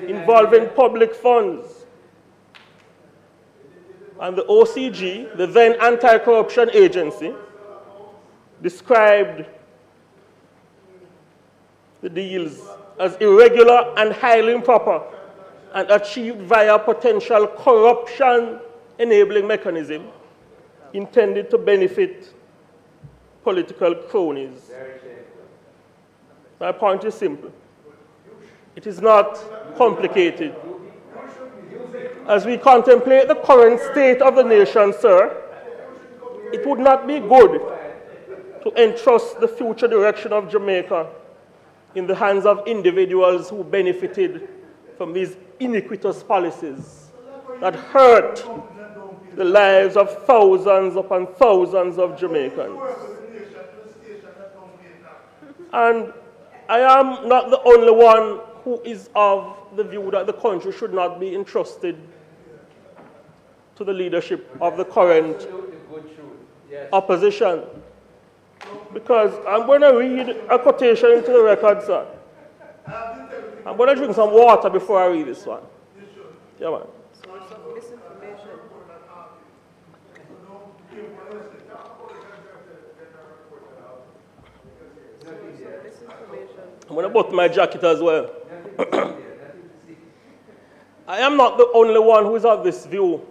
I: involving public funds. And the OCG, the then anti-corruption agency, described the deals as irregular and highly improper and achieved via potential corruption-enabling mechanism intended to benefit political cronies. My point is simple. It is not complicated. As we contemplate the current state of the nation, sir, it would not be good to entrust the future direction of Jamaica in the hands of individuals who benefited from these iniquitous policies that hurt the lives of thousands upon thousands of Jamaicans. And I am not the only one who is of the view that the country should not be entrusted to the leadership of the current opposition. Because I'm going to read a quotation into the record, sir. I'm going to drink some water before I read this one. Yeah, man. I'm going to button my jacket as well. I am not the only one who is of this view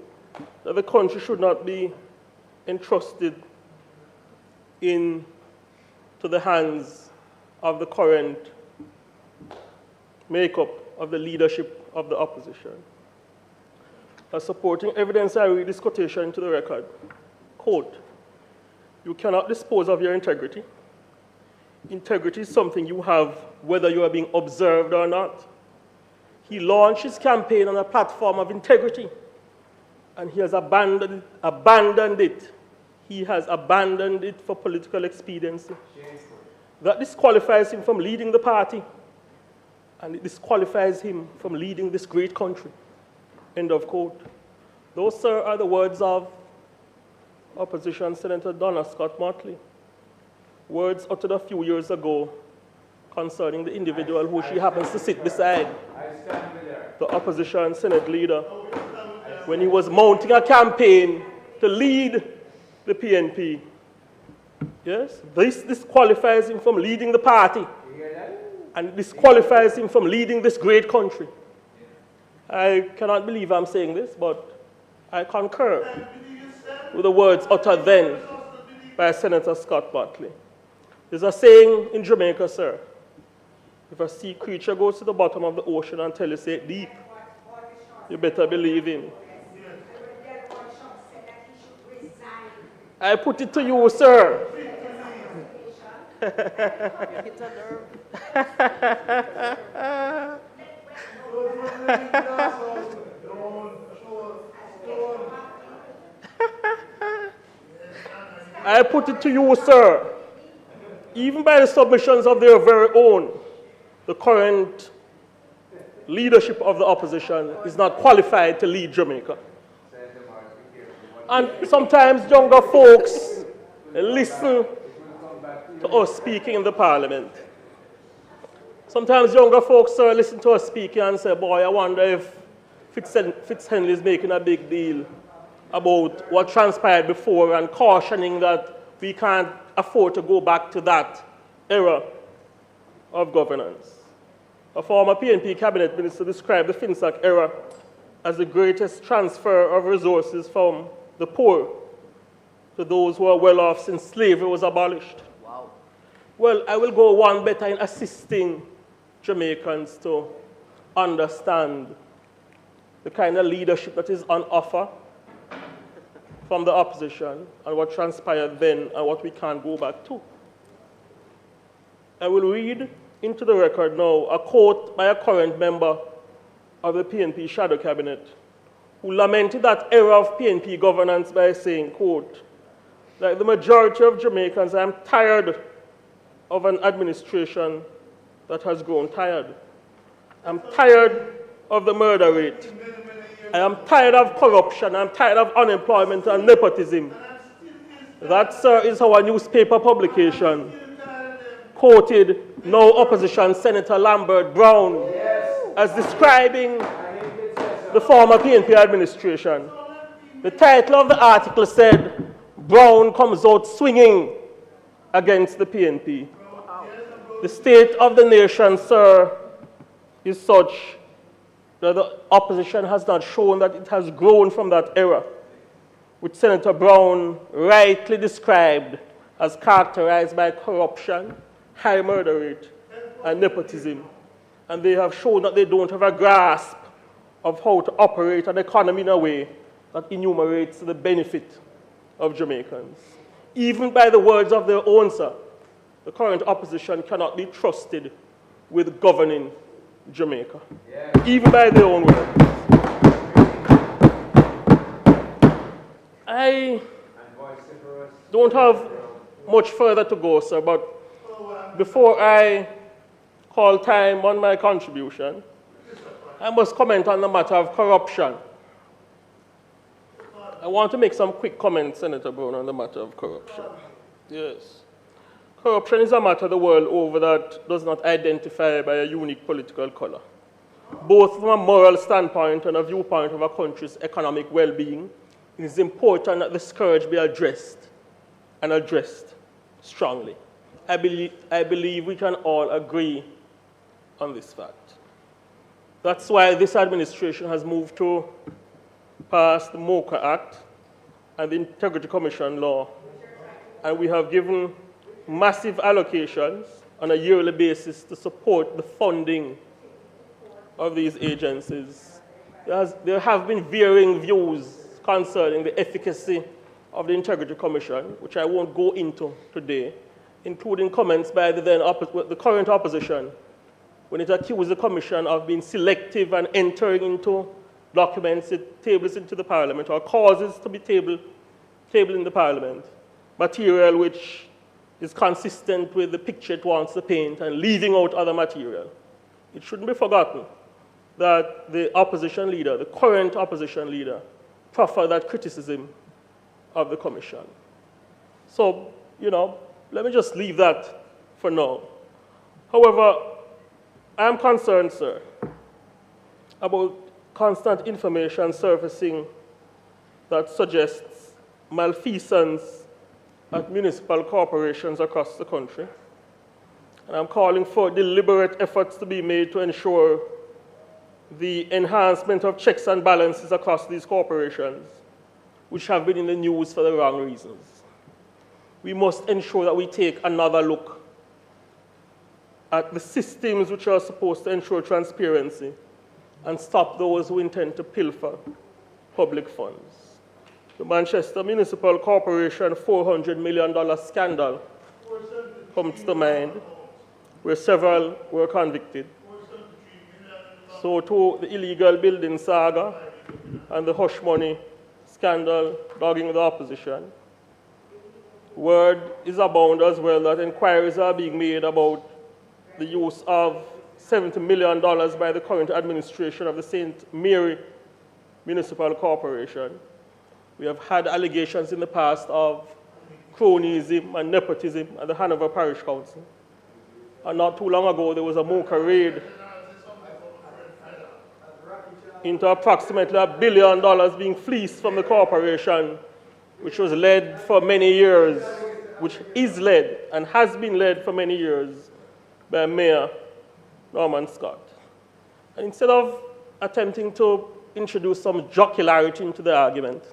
I: that the country should not be entrusted into the hands of the current makeup of the leadership of the opposition. As supporting evidence, I read this quotation into the record. Quote, "You cannot dispose of your integrity. Integrity is something you have whether you are being observed or not. He launched his campaign on a platform of integrity, and he has abandoned it. He has abandoned it for political expediency. That disqualifies him from leading the party, and it disqualifies him from leading this great country." End of quote. Those, sir, are the words of Opposition Senator Donna Scott-Motley. Words uttered a few years ago concerning the individual who she happens to sit beside, the opposition Senate leader, when he was mounting a campaign to lead the PNP. Yes, this disqualifies him from leading the party, and it disqualifies him from leading this great country. I cannot believe I'm saying this, but I concur with the words uttered then by Senator Scott-Motley. There's a saying in Jamaica, sir, if a sea creature goes to the bottom of the ocean and tells you say it deep, you better believe him. I put it to you, sir. I put it to you, sir. Even by the submissions of their very own, the current leadership of the opposition is not qualified to lead Jamaica. And sometimes younger folks listen to us speaking in the parliament. Sometimes younger folks, sir, listen to us speaking and say, boy, I wonder if Fitz-Henley is making a big deal about what transpired before and cautioning that we can't afford to go back to that era of governance. A former PNP cabinet minister described the FinSAC era as the greatest transfer of resources from the poor to those who are well off since slavery was abolished. Wow. Well, I will go one better in assisting Jamaicans to understand the kind of leadership that is on offer from the opposition and what transpired then and what we can't go back to. I will read into the record now a quote by a current member of the PNP shadow cabinet who lamented that era of PNP governance by saying, quote, like the majority of Jamaicans, I'm tired of an administration that has grown tired. I'm tired of the murder rate. I am tired of corruption. I'm tired of unemployment and nepotism. That, sir, is how a newspaper publication quoted now opposition Senator Lambert Brown as describing the former PNP administration. The title of the article said, Brown comes out swinging against the PNP. The state of the nation, sir, is such that the opposition has not shown that it has grown from that era, which Senator Brown rightly described as characterized by corruption, high murder rate, and nepotism. And they have shown that they don't have a grasp of how to operate an economy in a way that enumerates the benefit of Jamaicans. Even by the words of their own, sir, the current opposition cannot be trusted with governing Jamaica. Yeah. Even by their own words. I don't have much further to go, sir, but before I call time on my contribution, I must comment on the matter of corruption. I want to make some quick comments, Senator Brown, on the matter of corruption. Yes. Corruption is a matter the world over that does not identify by a unique political color. Both from a moral standpoint and a viewpoint of a country's economic well-being, it is important that the scourge be addressed and addressed strongly. I believe we can all agree on this fact. That's why this administration has moved to pass the MOCA Act and the Integrity Commission law, and we have given massive allocations on a yearly basis to support the funding of these agencies. There have been varying views concerning the efficacy of the Integrity Commission, which I won't go into today, including comments by the current opposition when it accused the Commission of being selective and entering into documents it tables into the Parliament or causes to be tabled in the Parliament, material which is consistent with the picture it wants to paint and leaving out other material. It shouldn't be forgotten that the opposition leader, the current opposition leader, proffered that criticism of the Commission. So, let me just leave that for now. However, I am concerned, sir, about constant information surfacing that suggests malfeasance at municipal corporations across the country. And I'm calling for deliberate efforts to be made to ensure the enhancement of checks and balances across these corporations, which have been in the news for the wrong reasons. We must ensure that we take another look at the systems which are supposed to ensure transparency and stop those who intend to pilfer public funds. The Manchester Municipal Corporation $400 million scandal comes to mind, where several were convicted. So too, the illegal building saga and the hush money scandal dogging the opposition. Word is abound as well that inquiries are being made about the use of $70 million by the current administration of the St. Mary Municipal Corporation. We have had allegations in the past of cronyism and nepotism at the Hanover Parish Council. And not too long ago, there was a Mocha raid into approximately $1 billion being fleeced from the corporation, which was led for many years, which is led and has been led for many years by Mayor Norman Scott. And instead of attempting to introduce some jocularity into the argument,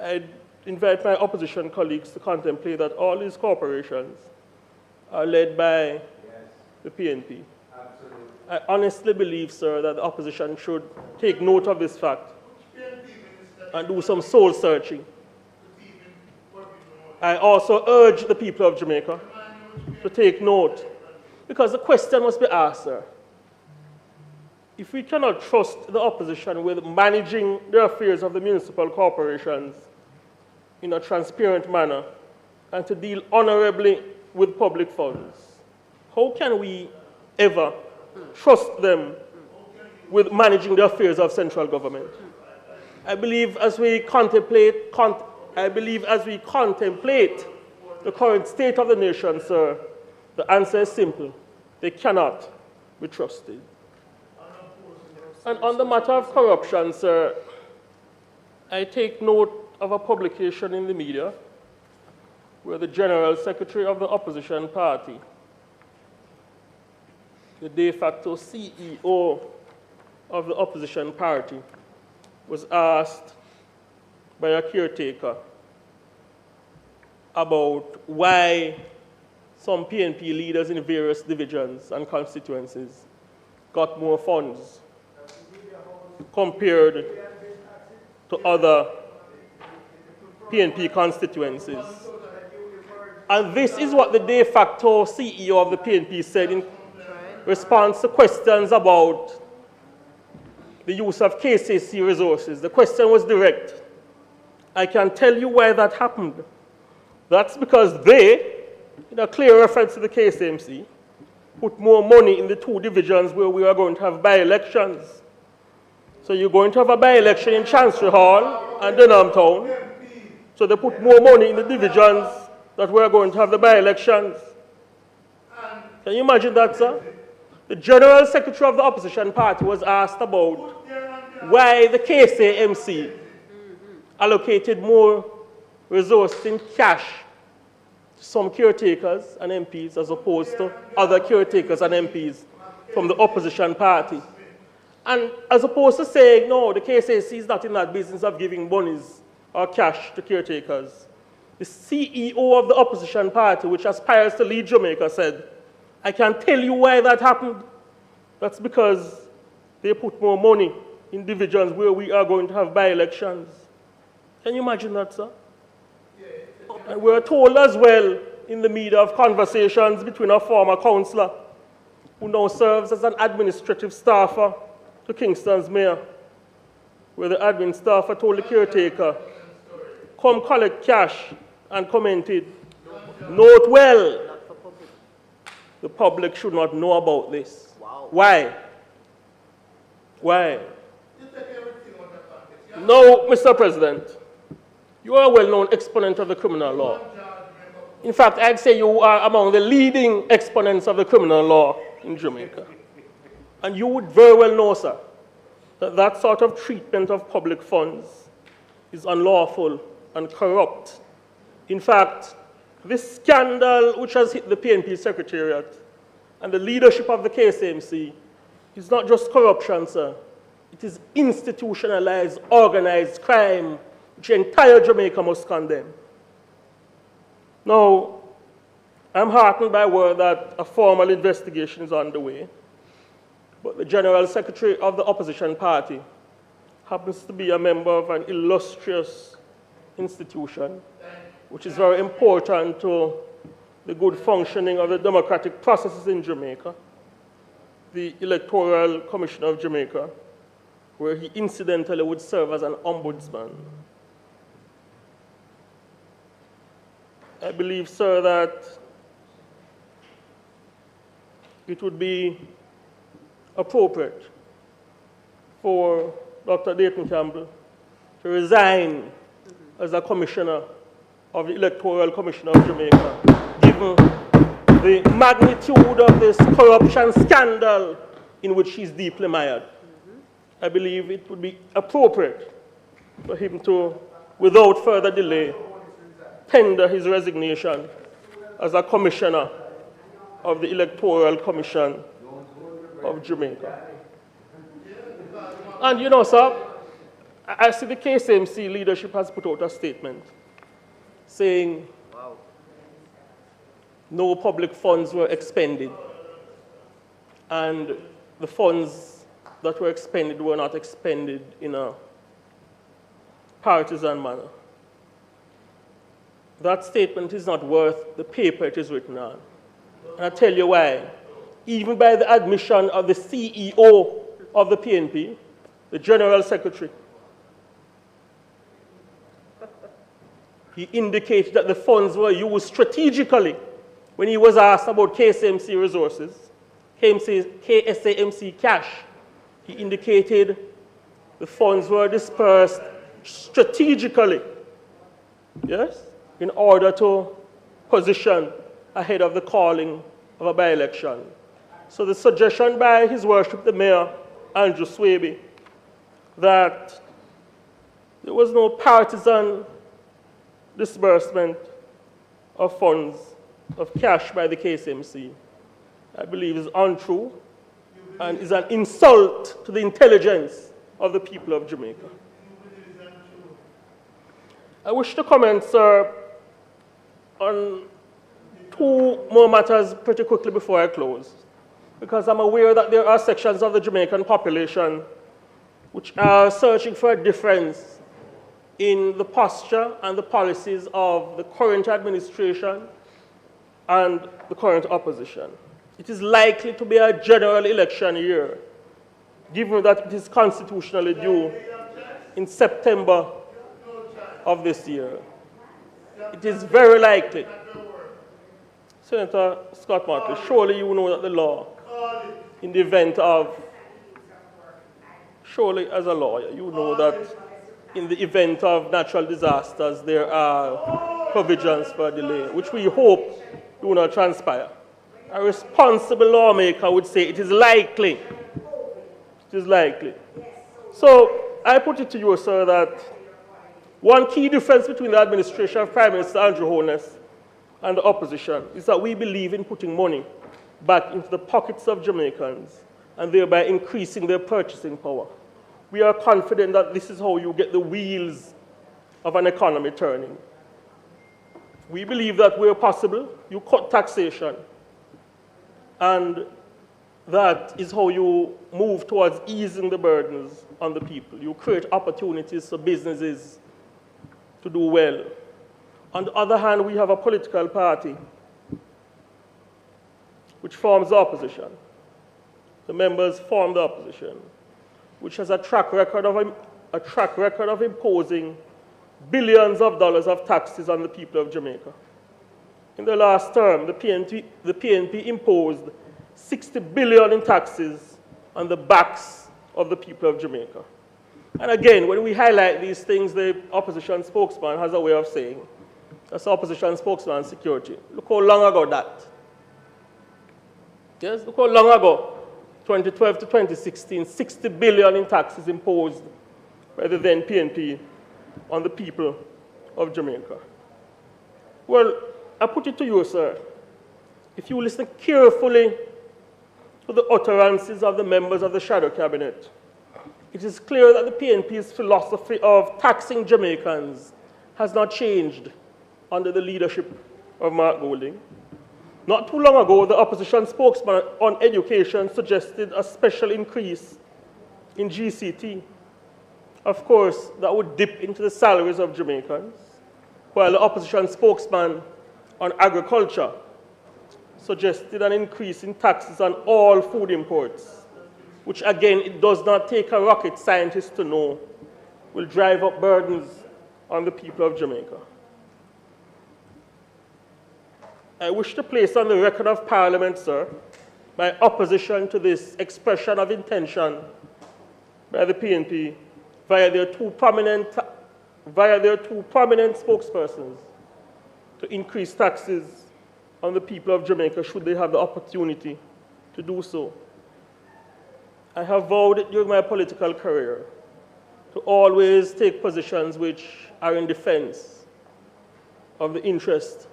I: I invite my opposition colleagues to contemplate that all these corporations are led by the PNP. I honestly believe, sir, that the opposition should take note of this fact and do some soul searching. I also urge the people of Jamaica to take note, because the question must be asked, sir. If we cannot trust the opposition with managing the affairs of the municipal corporations in a transparent manner and to deal honorably with public funds, how can we ever trust them with managing the affairs of central government? I believe as we contemplate the current state of the nation, sir, the answer is simple. They cannot be trusted. And on the matter of corruption, sir, I take note of a publication in the media where the General Secretary of the opposition party, the de facto CEO of the opposition party, was asked by a caretaker about why some PNP leaders in various divisions and constituencies got more funds compared to other PNP constituencies. And this is what the de facto CEO of the PNP said in response to questions about the use of KCC resources. The question was direct. I can tell you why that happened. That's because they, in a clear reference to the KCMC, put more money in the two divisions where we are going to have by-elections. So you're going to have a by-election in Chancery Hall and Denham Town. So they put more money in the divisions that we're going to have the by-elections. Can you imagine that, sir? The General Secretary of the opposition party was asked about why the KCMC allocated more resources in cash to some caretakers and MPs as opposed to other caretakers and MPs from the opposition party. And as opposed to saying, no, the KCC is not in that business of giving monies or cash to caretakers, the CEO of the opposition party, which aspires to lead Jamaica, said, I can tell you why that happened. That's because they put more money in divisions where we are going to have by-elections. Can you imagine that, sir? And we're told as well in the media of conversations between a former councillor who now serves as an administrative staffer to Kingston's mayor, where the admin staffer told the caretaker, come collect cash, and commented, note well, the public should not know about this. Wow. Why? Why? No, Mr. President, you are a well-known exponent of the criminal law. In fact, I'd say you are among the leading exponents of the criminal law in Jamaica. And you would very well know, sir, that that sort of treatment of public funds is unlawful and corrupt. In fact, this scandal which has hit the PNP Secretariat and the leadership of the KCMC It's not just corruption, sir. It is institutionalized, organized crime, which the entire Jamaica must condemn. Now, I'm heartened by word that a formal investigation is underway, but the General Secretary of the opposition party happens to be a member of an illustrious institution, which is very important to the good functioning of the democratic processes in Jamaica, the Electoral Commission of Jamaica, where he incidentally would serve as an ombudsman. I believe, sir, that it would be appropriate for Dr. Dayton Campbell to resign as a commissioner of the Electoral Commission of Jamaica, given the magnitude of this corruption scandal in which he's deeply mired. I believe it would be appropriate for him to, without further delay, tender his resignation as a commissioner of the Electoral Commission of Jamaica. And you know, sir, I see the KCMC leadership has put out a statement saying no public funds were expended, and the funds that were expended were not expended in a partisan manner. That statement is not worth the paper it is written on. And I'll tell you why. Even by the admission of the CEO of the PNP, the General Secretary, he indicated that the funds were used strategically when he was asked about KSAMC resources, KSAMC cash. He indicated the funds were dispersed strategically, yes, in order to position ahead of the calling of a by-election. So the suggestion by His Worship the Mayor, Andrew Swaby, that there was no partisan disbursement of funds, of cash by the KSMC, I believe is untrue and is an insult to the intelligence of the people of Jamaica. I wish to comment, sir, on two more matters pretty quickly before I close, because I'm aware that there are sections of the Jamaican population which are searching for a difference in the posture and the policies of the current administration and the current opposition. It is likely to be a general election year, given that it is constitutionally due in September of this year. It is very likely. Senator Scott-Motley, surely you know that the law, in the event of, surely as a lawyer, you know that in the event of natural disasters, there are provisions for delay, which we hope do not transpire. A responsible lawmaker would say it is likely. It is likely. So I put it to you, sir, that one key difference between the administration of Prime Minister Andrew Holness and the opposition is that we believe in putting money back into the pockets of Jamaicans and thereby increasing their purchasing power. We are confident that this is how you get the wheels of an economy turning. We believe that where possible, you cut taxation, and that is how you move towards easing the burdens on the people. You create opportunities for businesses to do well. On the other hand, we have a political party which forms the opposition. The members form the opposition, which has a track record of imposing billions of dollars of taxes on the people of Jamaica. In the last term, the PNP imposed $60 billion in taxes on the backs of the people of Jamaica. And again, when we highlight these things, the opposition spokesman has a way of saying, that's opposition spokesman security. Look how long ago that. Yes, look how long ago, 2012 to 2016, $60 billion in taxes imposed by the then PNP on the people of Jamaica. Well, I put it to you, sir. If you listen carefully to the utterances of the members of the shadow cabinet, it is clear that the PNP's philosophy of taxing Jamaicans has not changed under the leadership of Mark Golding. Not too long ago, the opposition spokesman on education suggested a special increase in GCT. Of course, that would dip into the salaries of Jamaicans, while the opposition spokesman on agriculture suggested an increase in taxes on all food imports, which again, it does not take a rocket scientist to know, will drive up burdens on the people of Jamaica. I wish to place on the record of Parliament, sir, my opposition to this expression of intention by the PNP via their two prominent spokespersons to increase taxes on the people of Jamaica should they have the opportunity to do so. I have vowed during my political career to always take positions which are in defense of the interest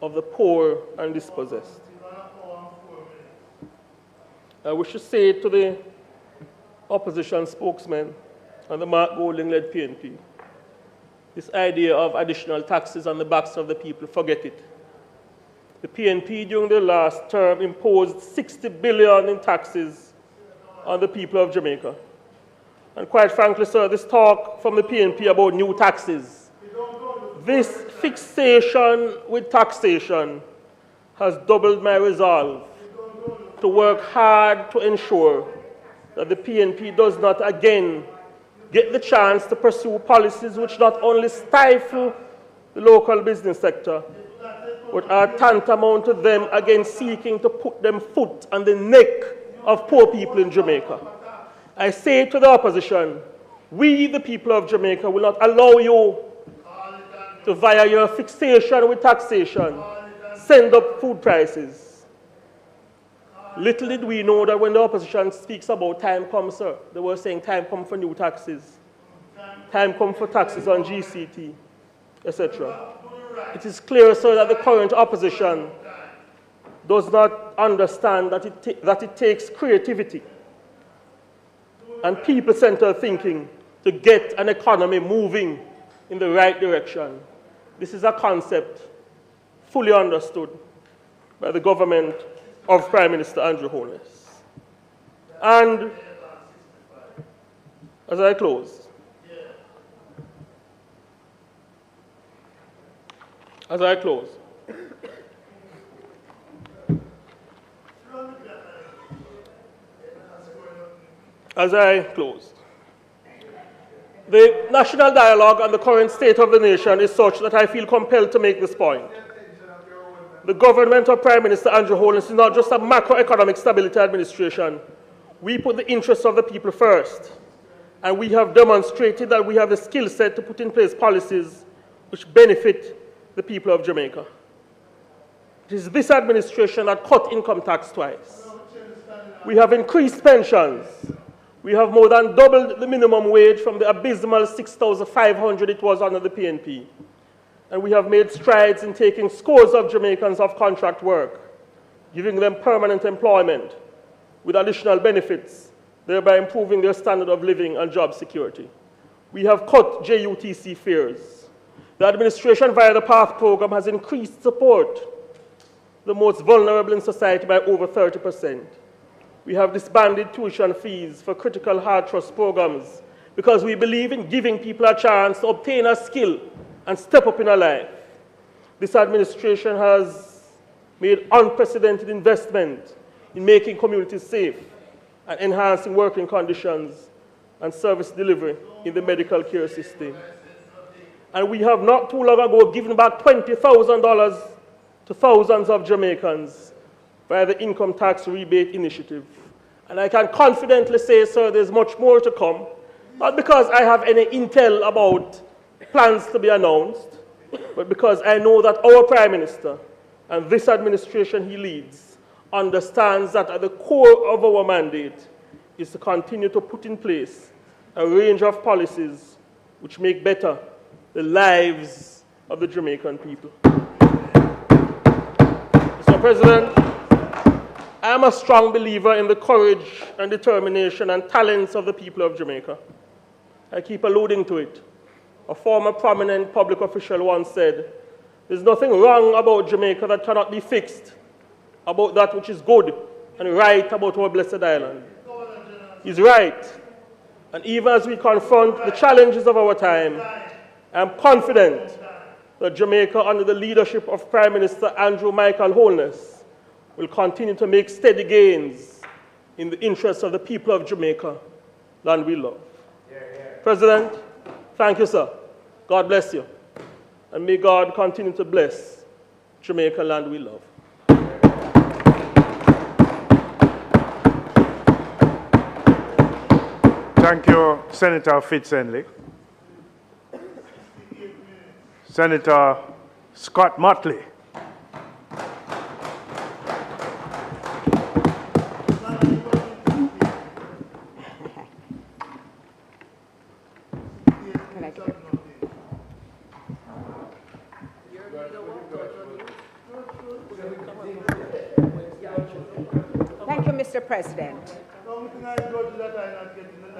I: of the poor and dispossessed. I wish to say to the opposition spokesman and the Mark Golding-led PNP, this idea of additional taxes on the backs of the people, forget it. The PNP during the last term imposed $60 billion in taxes on the people of Jamaica. And quite frankly, sir, this talk from the PNP about new taxes, this fixation with taxation has doubled my resolve to work hard to ensure that the PNP does not again get the chance to pursue policies which not only stifle the local business sector, but are tantamount to them again seeking to put them foot on the neck of poor people in Jamaica. I say to the opposition, we, the people of Jamaica, will not allow you to, via your fixation with taxation, send up food prices. Little did we know that when the opposition speaks about time comes, sir, they were saying time comes for new taxes, time comes for taxes on GCT, etc. It is clear, sir, that the current opposition does not understand that it takes creativity and people-centered thinking to get an economy moving in the right direction. This is a concept fully understood by the government of Prime Minister Andrew Holness. And as I close, the national dialogue on the current state of the nation is such that I feel compelled to make this point. The government of Prime Minister Andrew Holness is not just a macroeconomic stability administration. We put the interests of the people first, and we have demonstrated that we have the skill set to put in place policies which benefit the people of Jamaica. It is this administration that cut income tax twice. We have increased pensions. We have more than doubled the minimum wage from the abysmal $6,500 it was under the PNP. And we have made strides in taking scores of Jamaicans off contract work, giving them permanent employment with additional benefits, thereby improving their standard of living and job security. We have cut JUTC fares. The administration via the PATH program has increased support the most vulnerable in society by over 30%. We have disbanded tuition fees for critical hard trust programs because we believe in giving people a chance to obtain a skill and step up in a life. This administration has made unprecedented investment in making communities safe and enhancing working conditions and service delivery in the medical care system. And we have not too long ago given back $20,000 to thousands of Jamaicans via the income tax rebate initiative. And I can confidently say, sir, there's much more to come, not because I have any intel about plans to be announced, but because I know that our Prime Minister and this administration he leads understands that at the core of our mandate is to continue to put in place a range of policies which make better the lives of the Jamaican people. Mr. President, I am a strong believer in the courage and determination and talents of the people of Jamaica. I keep alluding to it. A former prominent public official once said, "There's nothing wrong about Jamaica that cannot be fixed, about that which is good and right about our blessed island." He's right. And even as we confront the challenges of our time, I am confident that Jamaica, under the leadership of Prime Minister Andrew Michael Holness, will continue to make steady gains in the interests of the people of Jamaica, land we love. President, thank you, sir. God bless you. And may God continue to bless Jamaica, land we love.
K: Thank you, Senator Fitz-Henley. Senator Scott-Motley.
L: Thank you, Mr. President.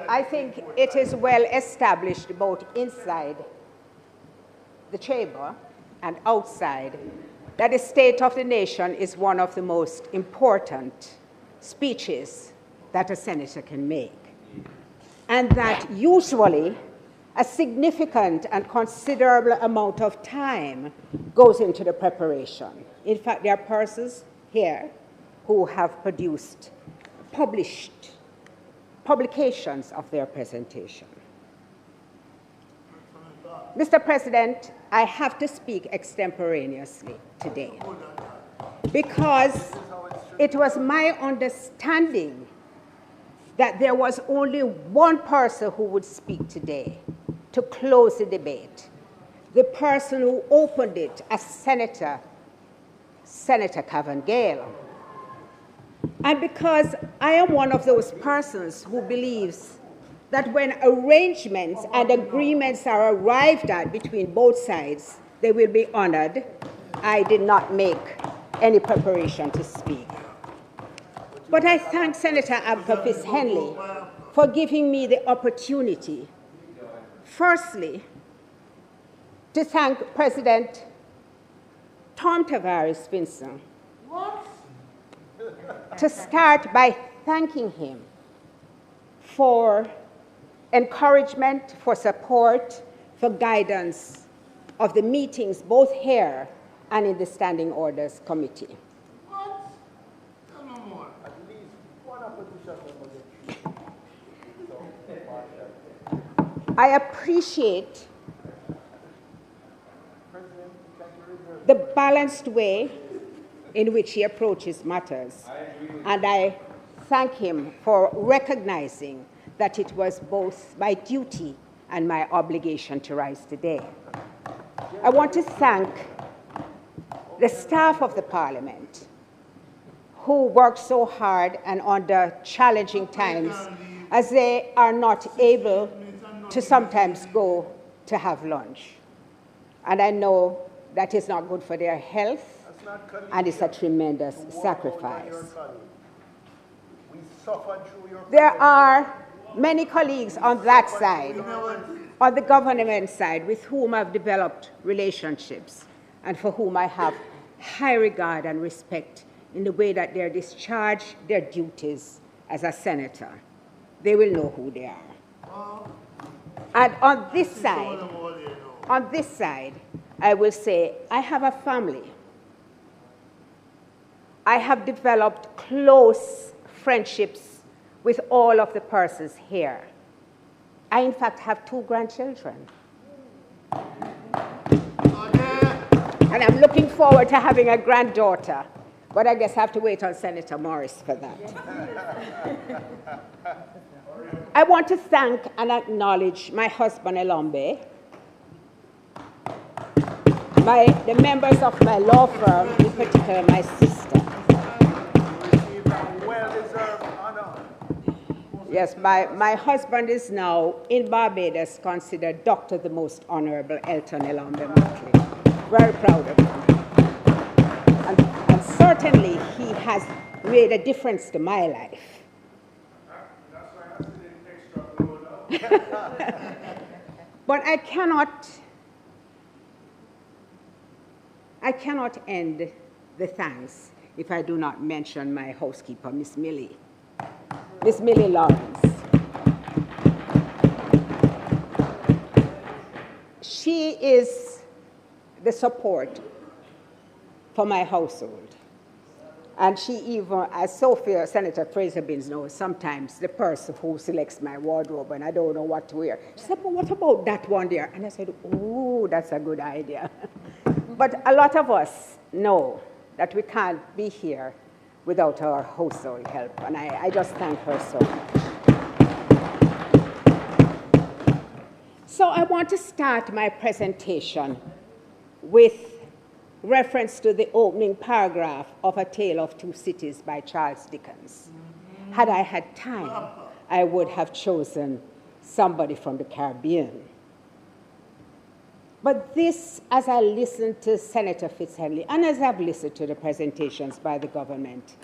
L: I think it is well established both inside the chamber and outside that the State of the Nation is one of the most important speeches that a senator can make, and that usually a significant and considerable amount of time goes into the preparation. In fact, there are persons here who have published publications of their presentation. Mr. President, I have to speak extemporaneously today because it was my understanding that there was only one person who would speak today to close the debate. The person who opened it as Senator Kavan Gayle. And because I am one of those persons who believes that when arrangements and agreements are arrived at between both sides, they will be honored, I did not make any preparation to speak. But I thank Senator Abka Fitz-Henley for giving me the opportunity, firstly, to thank President Tom Tavares Vincent, to start by thanking him for encouragement, for support, for guidance of the meetings both here and in the Standing Orders Committee. I appreciate the balanced way in which he approaches matters, and I thank him for recognizing that it was both my duty and my obligation to rise today. I want to thank the staff of the Parliament who worked so hard and under challenging times, as they are not able to sometimes go to have lunch. And I know that is not good for their health, and it's a tremendous sacrifice. There are many colleagues on that side, on the government side, with whom I've developed relationships and for whom I have high regard and respect in the way that they discharge their duties as a senator. They will know who they are. And on this side, I will say, I have a family. I have developed close friendships with all of the persons here. I, in fact, have 2 grandchildren. And I'm looking forward to having a granddaughter, but I guess I have to wait on Senator Morris for that. I want to thank and acknowledge my husband, Elombe, the members of my law firm, in particular my sister. Yes, my husband is now in Barbados considered Dr. the Most Honorable Elton Elombe Motley. Very proud of him. And certainly he has made a difference to my life.
K: That's why I'm sitting extra low.
L: But I cannot end the thanks if I do not mention my housekeeper, Miss Millie Lawrence. She is the support for my household. And she even, as Sophia, Senator Fraser Binns knows, sometimes the person who selects my wardrobe and I don't know what to wear, she said, but what about that one there? And I said, oh, that's a good idea. But a lot of us know that we can't be here without our household help. And I just thank her so much. So I want to start my presentation with reference to the opening paragraph of A Tale of Two Cities by Charles Dickens. Had I had time, I would have chosen somebody from the Caribbean. But this, as I listened to Senator Fitz-Henley, and as I've listened to the presentations by the government,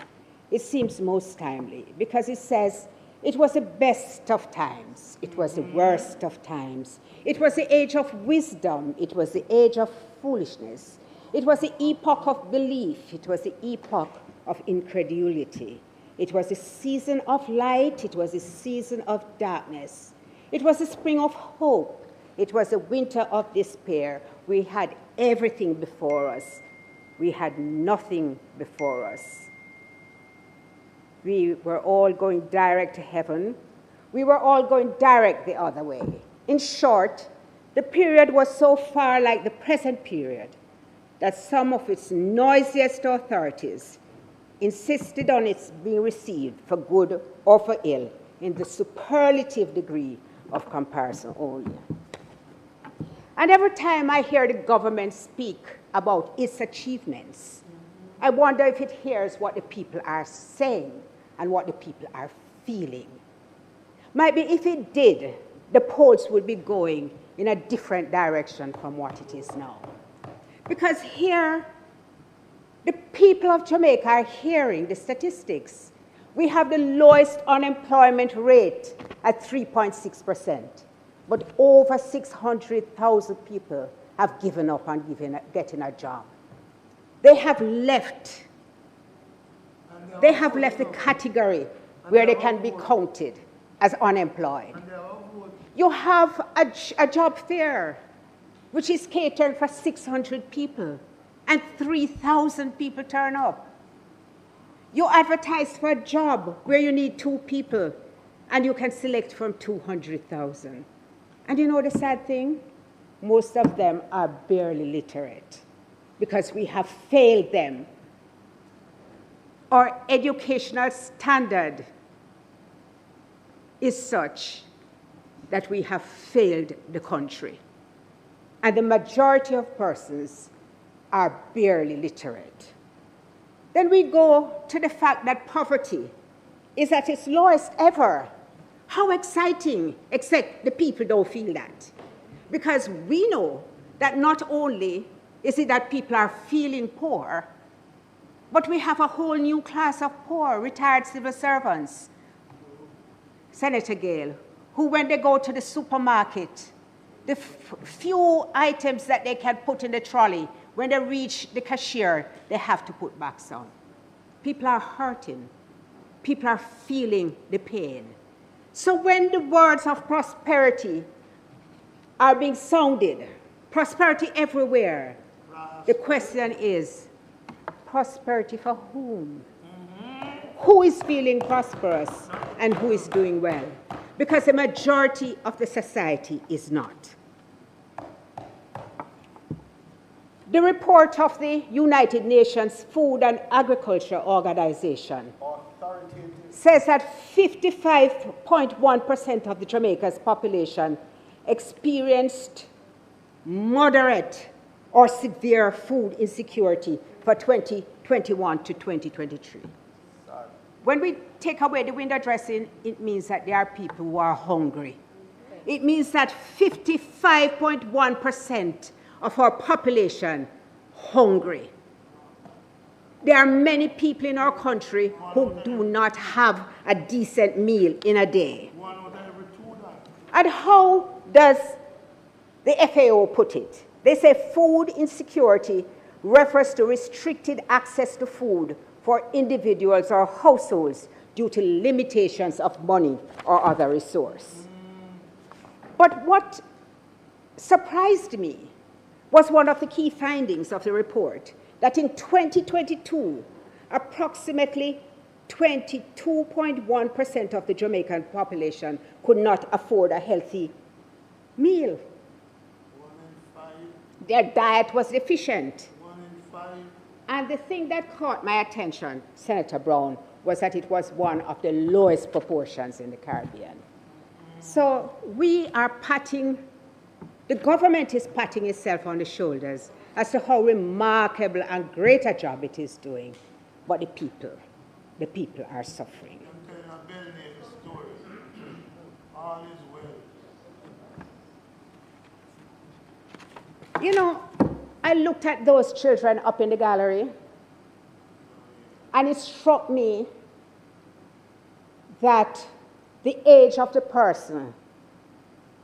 L: it seems most timely, because it says, it was the best of times, it was the worst of times, it was the age of wisdom, it was the age of foolishness, it was the epoch of belief, it was the epoch of incredulity, it was the season of light, it was the season of darkness, it was the spring of hope, it was the winter of despair. We had everything before us, we had nothing before us. We were all going direct to heaven. We were all going direct the other way. In short, the period was so far like the present period that some of its noisiest authorities insisted on its being received for good or for ill in the superlative degree of comparison only. And every time I hear the government speak about its achievements, I wonder if it hears what the people are saying and what the people are feeling. Maybe if it did, the polls would be going in a different direction from what it is now. Because here, the people of Jamaica are hearing the statistics. We have the lowest unemployment rate at 3.6%, but over 600,000 people have given up on getting a job. They have left the category where they can be counted as unemployed. You have a job fair, which is catered for 600 people, and 3,000 people turn up. You advertise for a job where you need 2 people, and you can select from 200,000. And you know the sad thing? Most of them are barely literate, because we have failed them. Our educational standard is such that we have failed the country. And the majority of persons are barely literate. Then we go to the fact that poverty is at its lowest ever. How exciting, except the people don't feel that. Because we know that not only is it that people are feeling poor, but we have a whole new class of poor, retired civil servants. Senator Gayle, who when they go to the supermarket, the few items that they can put in the trolley, when they reach the cashier, they have to put back some. People are hurting. People are feeling the pain. So when the words of prosperity are being sounded, prosperity everywhere, the question is, prosperity for whom? Who is feeling prosperous and who is doing well? Because the majority of the society is not. The report of the United Nations Food and Agriculture Organization says that 55.1% of the Jamaica's population experienced moderate or severe food insecurity for 2021 to 2023. When we take away the window dressing, it means that there are people who are hungry. It means that 55.1% of our population hungry. There are many people in our country who do not have a decent meal in a day. And how does the FAO put it? They say food insecurity refers to restricted access to food for individuals or households due to limitations of money or other resource. But what surprised me was one of the key findings of the report, that in 2022, approximately 22.1% of the Jamaican population could not afford a healthy meal. Their diet was deficient. And the thing that caught my attention, Senator Brown, was that it was one of the lowest proportions in the Caribbean. So we are the government is patting itself on the shoulders as to how remarkable and great a job it is doing. But the people are suffering. You know, I looked at those children up in the gallery, and it struck me that the age of the person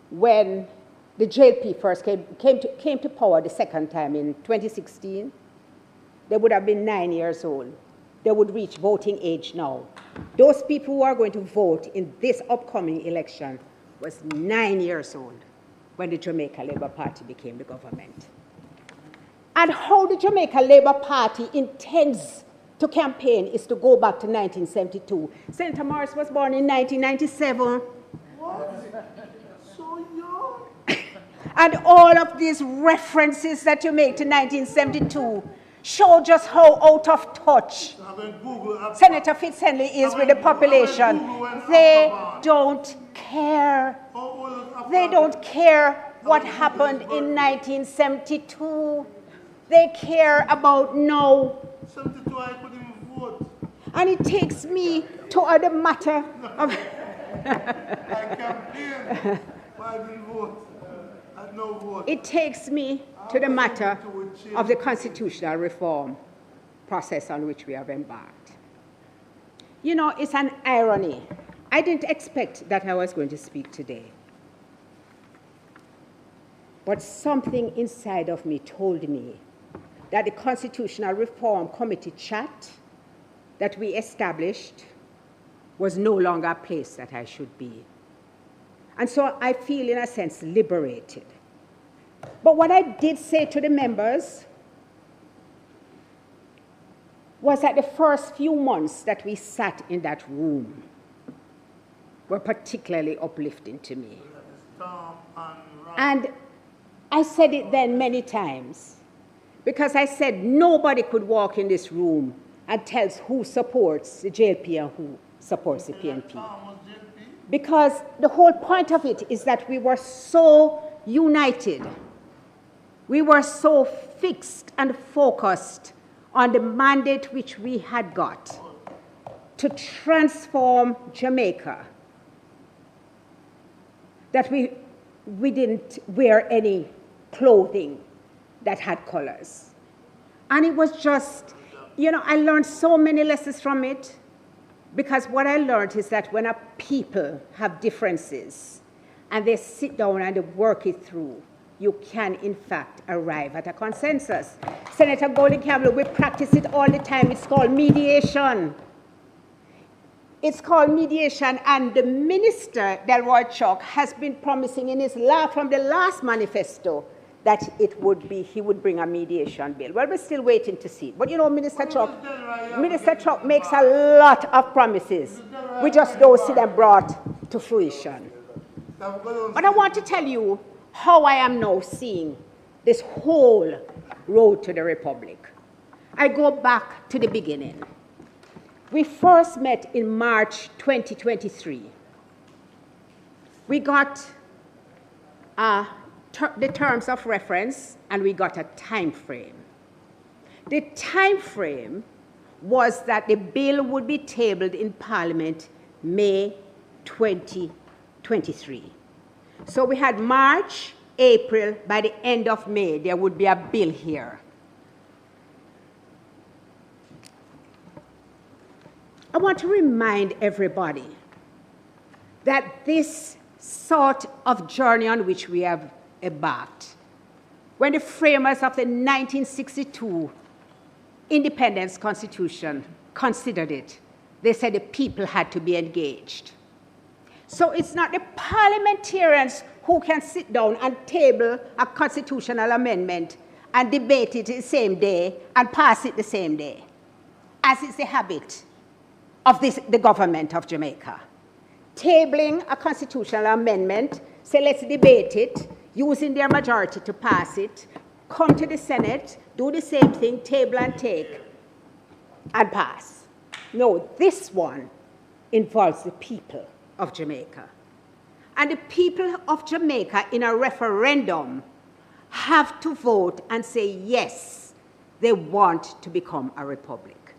L: when the JLP first came to power the second time in 2016, they would have been 9 years old. They would reach voting age now. Those people who are going to vote in this upcoming election was 9 years old when the Jamaica Labour Party became the government. And how the Jamaica Labour Party intends to campaign is to go back to 1972. Senator Morris was born in 1997.
J: What? So young?
L: And all of these references that you make to 1972 show just how out of touch Senator Fitz-Henley is with the population. They don't care. They don't care what happened in 1972. They care about now.
J: 72, I couldn't even vote.
L: And it takes me to the matter of...
J: I campaigned, but I didn't vote. I had no vote.
L: It takes me to the matter of the constitutional reform process on which we have embarked. You know, it's an irony. I didn't expect that I was going to speak today. But something inside of me told me that the Constitutional Reform Committee chat that we established was no longer a place that I should be. And so I feel, in a sense, liberated. But what I did say to the members was that the first few months that we sat in that room were particularly uplifting to me. And I said it then many times, because I said nobody could walk in this room and tell us who supports the JLP and who supports the PNP. Because the whole point of it is that we were so united. We were so fixed and focused on the mandate which we had got to transform Jamaica that we didn't wear any clothing that had colors. And it was just, you know, I learned so many lessons from it, because what I learned is that when a people have differences and they sit down and they work it through, you can, in fact, arrive at a consensus. Senator Gayle, we practice it all the time. It's called mediation. It's called mediation, and the minister, Delroy Chuck, has been promising in his from the last manifesto that he would bring a mediation bill. Well, we're still waiting to see. But you know, Minister Chuck makes a lot of promises. We just don't see them brought to fruition. But I want to tell you how I am now seeing this whole road to the Republic. I go back to the beginning. We first met in March 2023. We got the terms of reference, and we got a time frame. The time frame was that the bill would be tabled in Parliament May 2023. So we had March, April, by the end of May, there would be a bill here. I want to remind everybody that this sort of journey on which we have embarked, when the framers of the 1962 Independence Constitution considered it, they said the people had to be engaged. So it's not the parliamentarians who can sit down and table a constitutional amendment and debate it the same day and pass it the same day, as is the habit of the government of Jamaica. Tabling a constitutional amendment, say let's debate it, using their majority to pass it, come to the Senate, do the same thing, table and take, and pass. No, this one involves the people of Jamaica. And the people of Jamaica in a referendum have to vote and say yes, they want to become a republic.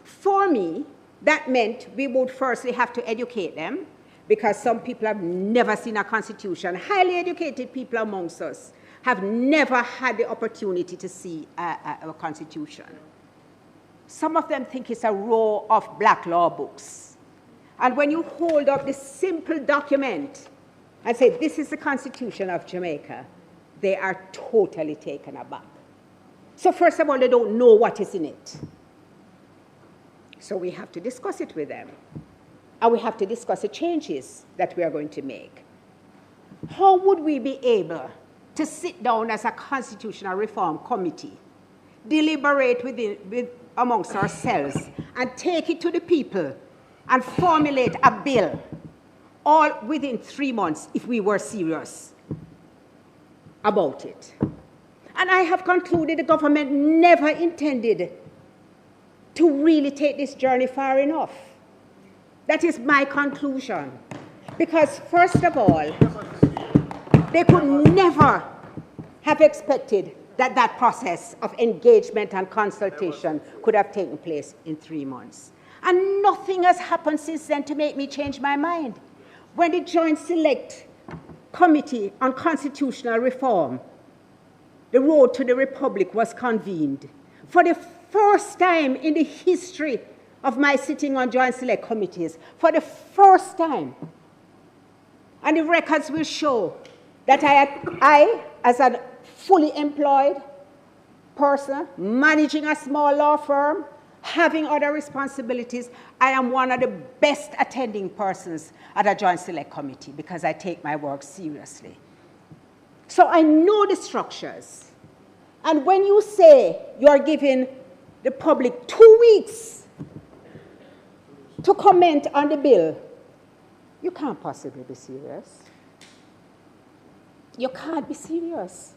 L: For me, that meant we would firstly have to educate them, because some people have never seen a constitution. Highly educated people amongst us have never had the opportunity to see a constitution. Some of them think it's a row of black law books. And when you hold up this simple document and say, this is the Constitution of Jamaica, they are totally taken aback. So first of all, they don't know what is in it. So we have to discuss it with them. And we have to discuss the changes that we are going to make. How would we be able to sit down as a constitutional reform committee, deliberate amongst ourselves, and take it to the people and formulate a bill all within 3 months if we were serious about it? And I have concluded the government never intended to really take this journey far enough. That is my conclusion. Because first of all, they could never have expected that that process of engagement and consultation could have taken place in 3 months. And nothing has happened since then to make me change my mind. When the Joint Select Committee on Constitutional Reform, the Road to the Republic, was convened, for the first time in the history of my sitting on Joint Select Committees, for the first time, and the records will show that I as a fully employed person, managing a small law firm, having other responsibilities, I am one of the best attending persons at a Joint Select Committee because I take my work seriously. So I know the structures. And when you say you are giving the public 2 weeks to comment on the bill, you can't possibly be serious. You can't be serious.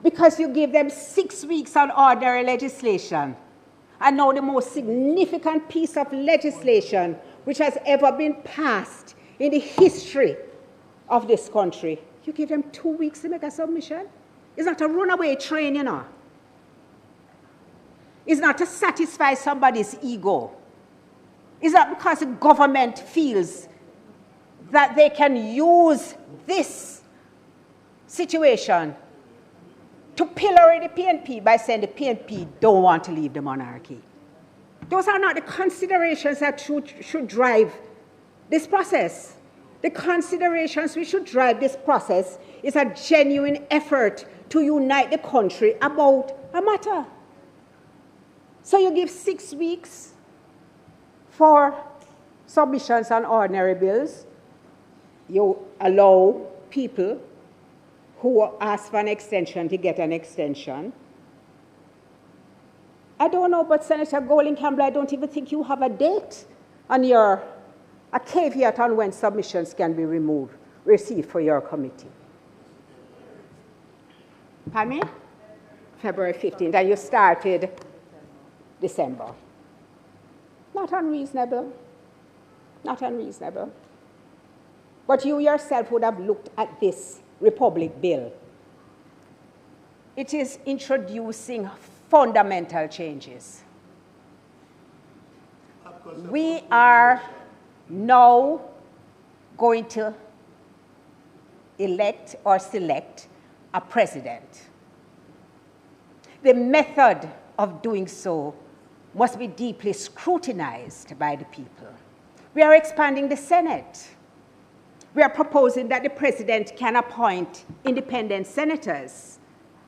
L: Because you give them 6 weeks on ordinary legislation. And now the most significant piece of legislation which has ever been passed in the history of this country, you give them 2 weeks to make a submission? It's not a runaway train, you know. It's not to satisfy somebody's ego. It's not because the government feels that they can use this situation to pillory the PNP by saying the PNP don't want to leave the monarchy. Those are not the considerations that should drive this process. The considerations which should drive this process is a genuine effort to unite the country about a matter. So you give 6 weeks for submissions on ordinary bills. You allow people who ask for an extension to get an extension. I don't know, but Senator Gayle Campbell, I don't even think you have a date on a caveat on when submissions can be received for your committee. Pardon me? February 15th, and you started December. Not unreasonable. Not unreasonable. But you yourself would have looked at this Republic Bill. It is introducing fundamental changes. We are now going to elect or select a president. The method of doing so must be deeply scrutinized by the people. We are expanding the Senate. We are proposing that the president can appoint independent senators.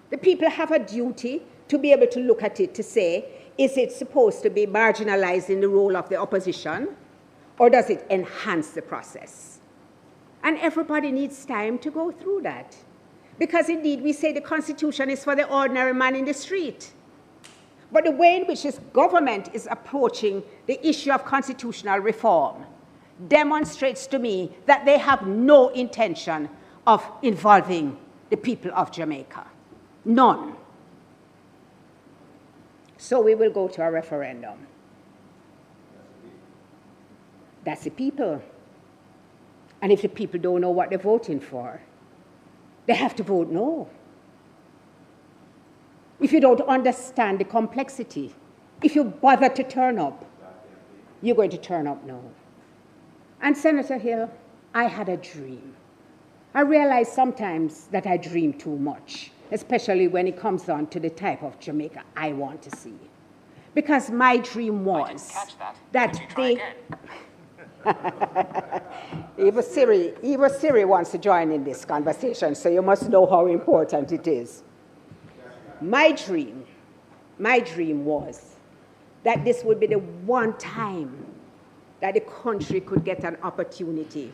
L: The people have a duty to be able to look at it to say, is it supposed to be marginalizing the role of the opposition, or does it enhance the process? And everybody needs time to go through that. Because indeed, we say the Constitution is for the ordinary man in the street. But the way in which this government is approaching the issue of constitutional reform demonstrates to me that they have no intention of involving the people of Jamaica. None. So we will go to a referendum. That's the people. And if the people don't know what they're voting for, they have to vote no. If you don't understand the complexity, if you bother to turn up, you're going to turn up no. And Senator Hill, I had a dream. I realize sometimes that I dream too much, especially when it comes on to the type of Jamaica I want to see. Because my dream was that they... Even Siri wants to join in this conversation, so you must know how important it is. My dream was that this would be the one time that the country could get an opportunity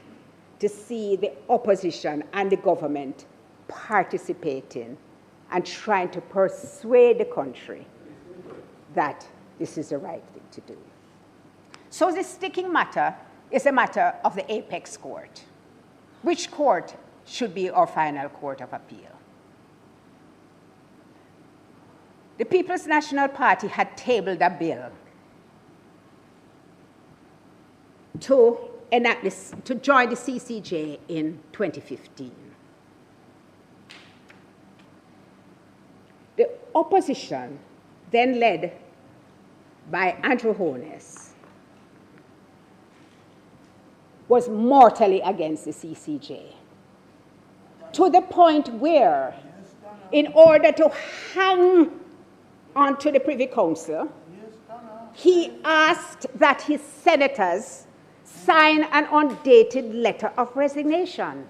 L: to see the opposition and the government participating and trying to persuade the country that this is the right thing to do. So the sticking matter is a matter of the apex court. Which court should be our final court of appeal? The People's National Party had tabled a bill to enact this, to join the CCJ in 2015. The opposition, then led by Andrew Holness, was mortally against the CCJ, to the point where, in order to hang onto the Privy Council, he asked that his senators sign an undated letter of resignation.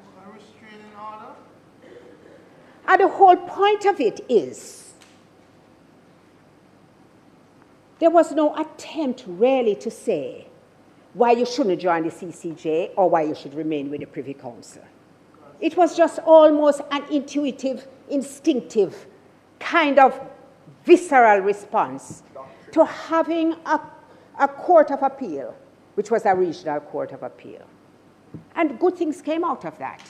L: And the whole point of it is, there was no attempt really to say why you shouldn't join the CCJ or why you should remain with the Privy Council. It was just almost an intuitive, instinctive, kind of visceral response to having a court of appeal, which was a regional court of appeal. And good things came out of that,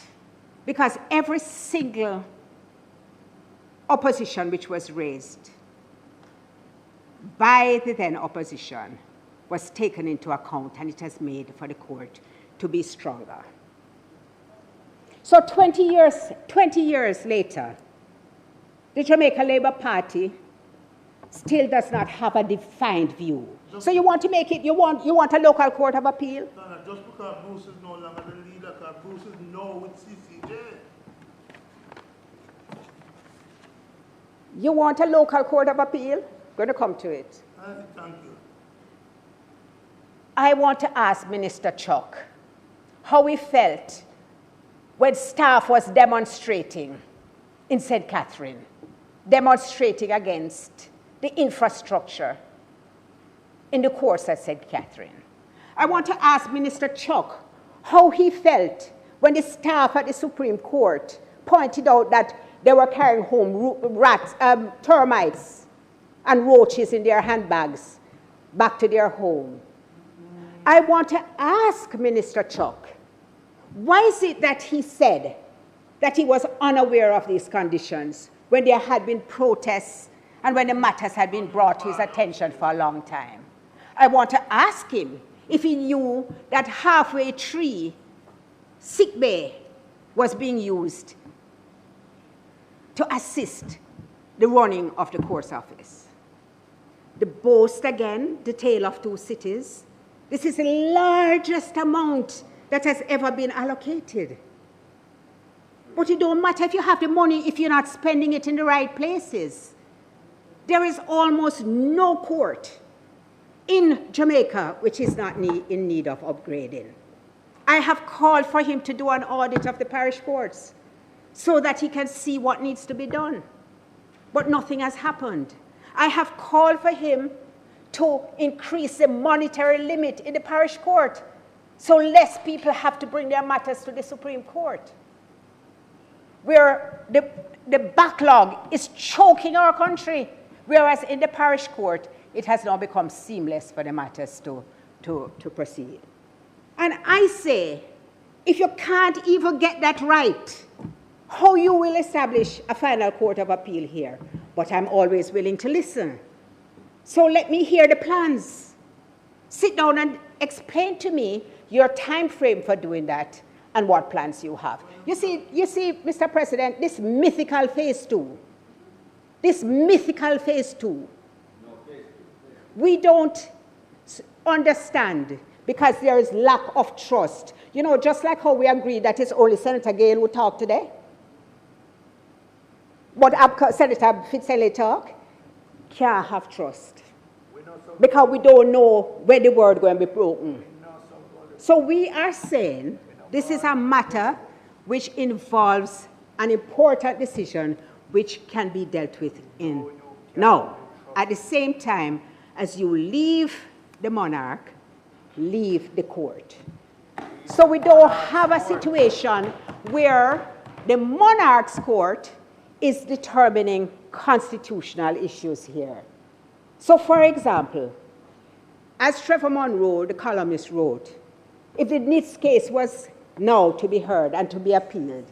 L: because every single opposition which was raised by the then opposition was taken into account, and it has made for the court to be stronger. So 20 years later, the Jamaica Labour Party still does not have a defined view. So you want to make it, you want a local court of appeal?
J: No, just because Bruce is no longer the leader, because Bruce is no with CCJ.
L: You want a local court of appeal? Going to come to it.
J: Thank you.
L: I want to ask Minister Chuck how he felt when staff was demonstrating in St. Catherine, demonstrating against the infrastructure in the course at St. Catherine. I want to ask Minister Chuck how he felt when the staff at the Supreme Court pointed out that they were carrying home rats, termites and roaches in their handbags back to their home. I want to ask Minister Chuck, why is it that he said that he was unaware of these conditions when there had been protests and when the matters had been brought to his attention for a long time? I want to ask him if he knew that halfway tree sick bay was being used to assist the running of the court's office. The boast again, the tale of two cities. This is the largest amount that has ever been allocated. But it don't matter if you have the money if you're not spending it in the right places. There is almost no court in Jamaica, which is not in need of upgrading. I have called for him to do an audit of the parish courts so that he can see what needs to be done. But nothing has happened. I have called for him to increase the monetary limit in the parish court so less people have to bring their matters to the Supreme Court, where the backlog is choking our country, whereas in the parish court, it has now become seamless for the matters to proceed. And I say, if you can't even get that right, how you will establish a final court of appeal here? But I'm always willing to listen. So let me hear the plans. Sit down and explain to me your time frame for doing that and what plans you have. You see, Mr. President, this mythical phase 2, we don't understand because there is lack of trust. You know, just like how we agreed that it's only Senator Gayle who talked today, but Abka, Senator Fitz-Henley talk, can't have trust because we don't know where the word going to be broken. So we are saying this is a matter which involves an important decision which can be dealt with in now. At the same time, as you leave the monarch, leave the court. So we don't have a situation where the monarch's court is determining constitutional issues here. So for example, as Trevor Monroe, the columnist, wrote, if the NITS case was now to be heard and to be appealed,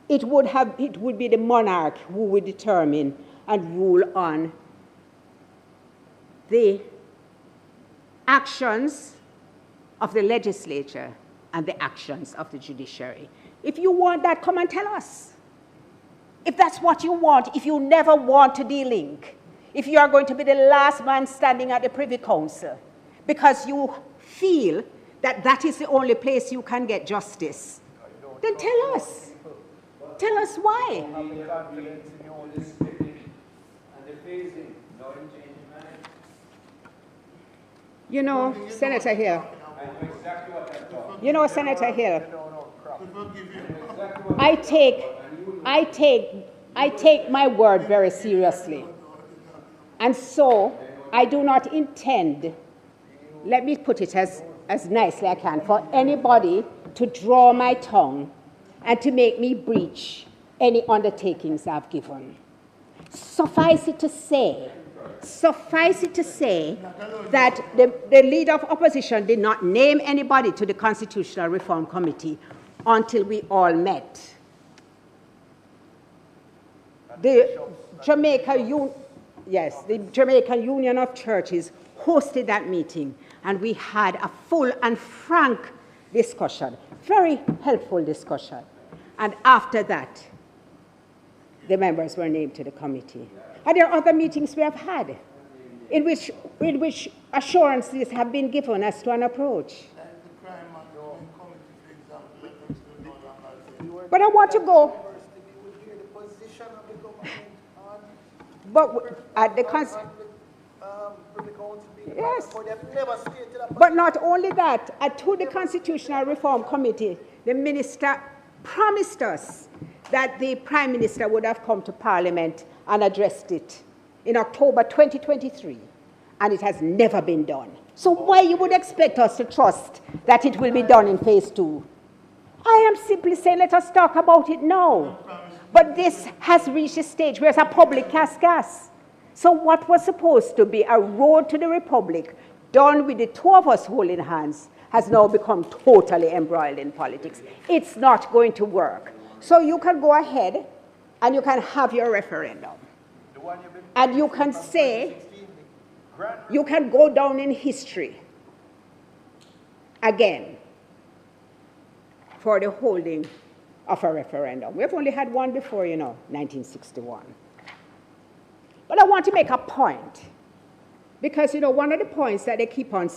L: it would be the monarch who would determine and rule on the actions of the legislature and the actions of the judiciary. If you want that, come and tell us. If that's what you want, if you never want to de-link, if you are going to be the last man standing at the Privy Council because you feel that that is the only place you can get justice, then tell us. Tell us why. You know, Senator Hill. You know, Senator Hill. I take my word very seriously. And so I do not intend, let me put it as nicely as I can, for anybody to draw my tongue and to make me breach any undertakings I've given. Suffice it to say that the leader of opposition did not name anybody to the Constitutional Reform Committee until we all met. The Jamaican Union of Churches hosted that meeting, and we had a full and frank discussion, very helpful discussion. And after that, the members were named to the committee. And there are other meetings we have had in which assurances have been given as to an approach. But I want to go. But at the yes. But not only that, to the Constitutional Reform Committee, the minister promised us that the Prime Minister would have come to Parliament and addressed it in October 2023, and it has never been done. So why you would expect us to trust that it will be done in phase 2? I am simply saying let us talk about it now. But this has reached a stage where it's a public gas. So what was supposed to be a road to the Republic, done with the two of us holding hands, has now become totally embroiled in politics. It's not going to work. So you can go ahead and you can have your referendum. And you can say, you can go down in history again for the holding of a referendum. We've only had one before, 1961. But I want to make a point, because, one of the points that they keep on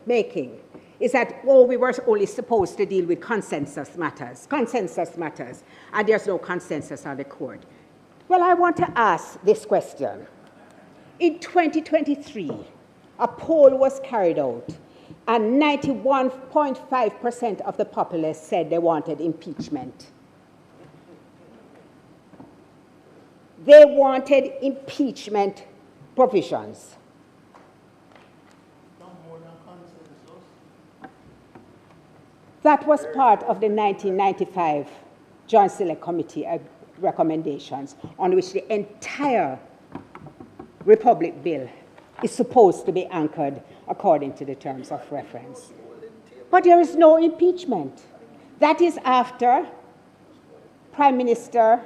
L: making, is that, we were only supposed to deal with consensus matters, and there's no consensus on the court. Well, I want to ask this question. In 2023, a poll was carried out, and 91.5% of the populace said they wanted impeachment. They wanted impeachment provisions. That was part of the 1995 Joint Select Committee recommendations on which the entire Republic Bill is supposed to be anchored according to the terms of reference. But there is no impeachment. That is after Prime Minister,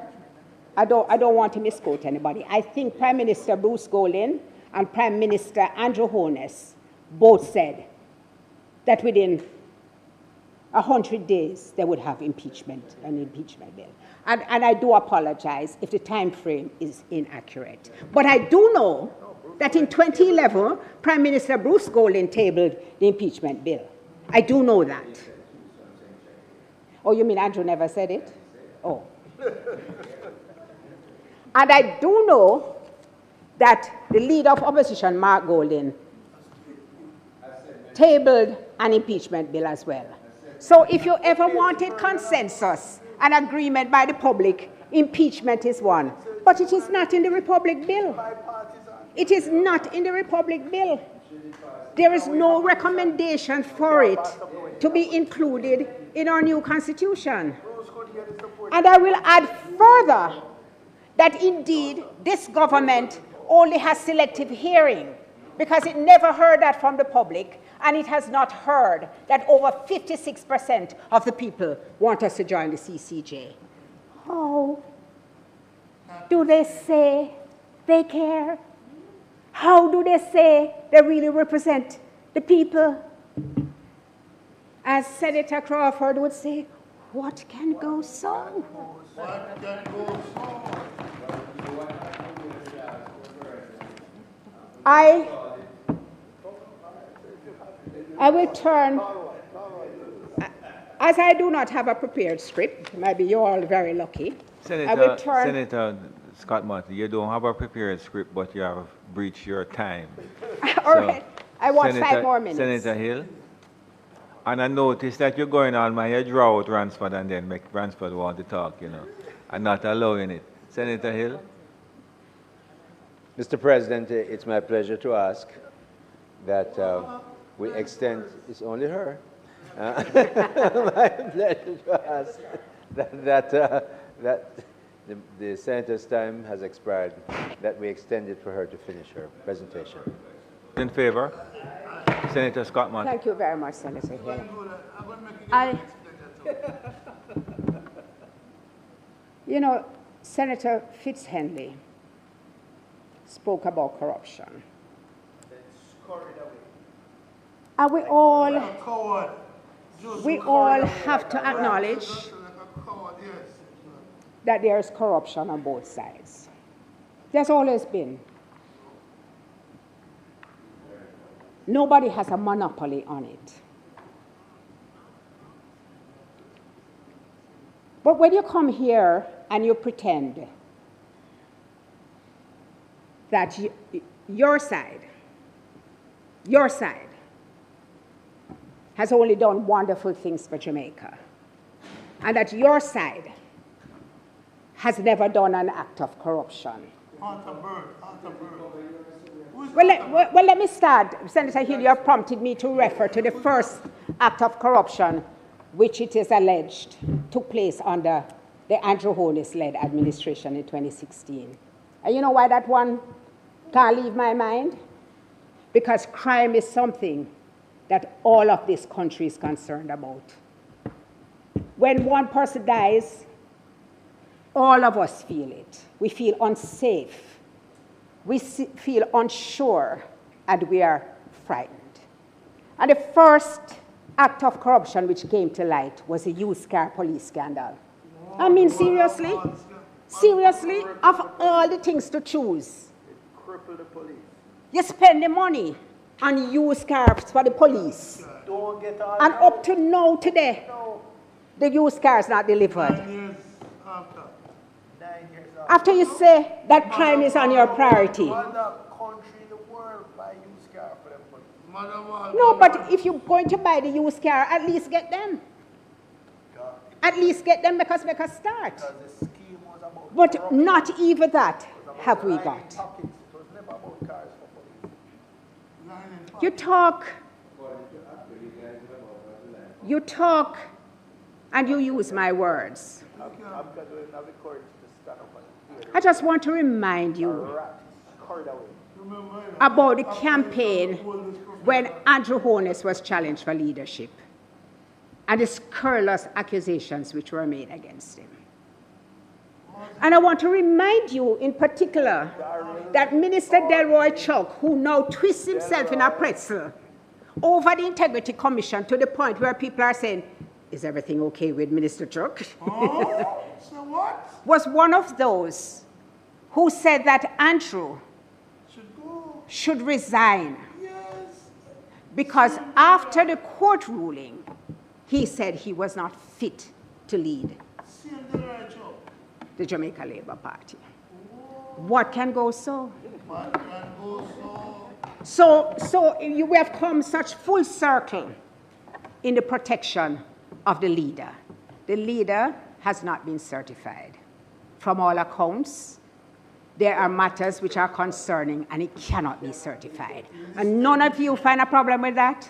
L: I don't want to misquote anybody, I think Prime Minister Bruce Golding and Prime Minister Andrew Holness both said that within 100 days they would have an impeachment bill. And I do apologize if the time frame is inaccurate. But I do know that in 2011, Prime Minister Bruce Golding tabled the impeachment bill. I do know that. Oh, you mean Andrew never said it? Oh. And I do know that the leader of opposition, Mark Golding, tabled an impeachment bill as well. So if you ever wanted consensus and agreement by the public, impeachment is one. But it is not in the Republic Bill. It is not in the Republic Bill. There is no recommendation for it to be included in our new Constitution. And I will add further that indeed this government only has selective hearing because it never heard that from the public, and it has not heard that over 56% of the people want us to join the CCJ. How do they say they care? How do they say they really represent the people? As Senator Crawford would say, what can go so?
J: What can go so?
L: I will turn, as I do not have a prepared script, maybe you're all very lucky.
B: Senator Scott-Motley, you don't have a prepared script, but you have breached your time.
L: All right, I want 5 more minutes.
B: Senator Hill, and I noticed that you're going on my draw out Ransford and then make Ransford want to talk, you know, and not allowing it. Senator Hill.
F: Mr. President, it's my pleasure to ask that we extend, it's only her, my pleasure to ask that the Senator's time has expired, that we extend it for her to finish her presentation.
B: In favor? Senator Scott-Motley.
L: Thank you very much, Senator Hill. You know, Senator Fitz-Henley spoke about corruption. And we all have to acknowledge that there is corruption on both sides. There's always been. Nobody has a monopoly on it. But when you come here and you pretend that your side has only done wonderful things for Jamaica, and that your side has never done an act of corruption. Well, let me start. Senator Hill, you have prompted me to refer to the first act of corruption, which it is alleged took place under the Andrew Holness-led administration in 2016. And you know why that one can't leave my mind? Because crime is something that all of this country is concerned about. When one person dies, all of us feel it. We feel unsafe. We feel unsure, and we are frightened. And the first act of corruption which came to light was the used car police scandal. I mean, seriously? Seriously? Of all the things to choose, you spend the money on used cars for the police. And up to now, today, the used cars not delivered. After you say that crime is on your priority, No, but if you're going to buy the used car, at least get them. At least get them because make a start. But not even that have we got. You talk, and you use my words. I just want to remind you about the campaign when Andrew Holness was challenged for leadership and the scurrilous accusations which were made against him. And I want to remind you in particular that Minister Delroy Chuck, who now twists himself in a pretzel over the Integrity Commission to the point where people are saying, is everything okay with Minister Chuck?
J: Oh, so what?
L: Was one of those who said that Andrew should resign.
J: Yes.
L: Because after the court ruling, he said he was not fit to lead the Jamaica Labour Party. What can go so?
J: What can go so?
L: So you have come such full circle in the protection of the leader. The leader has not been certified. From all accounts, there are matters which are concerning and it cannot be certified. And none of you find a problem with that?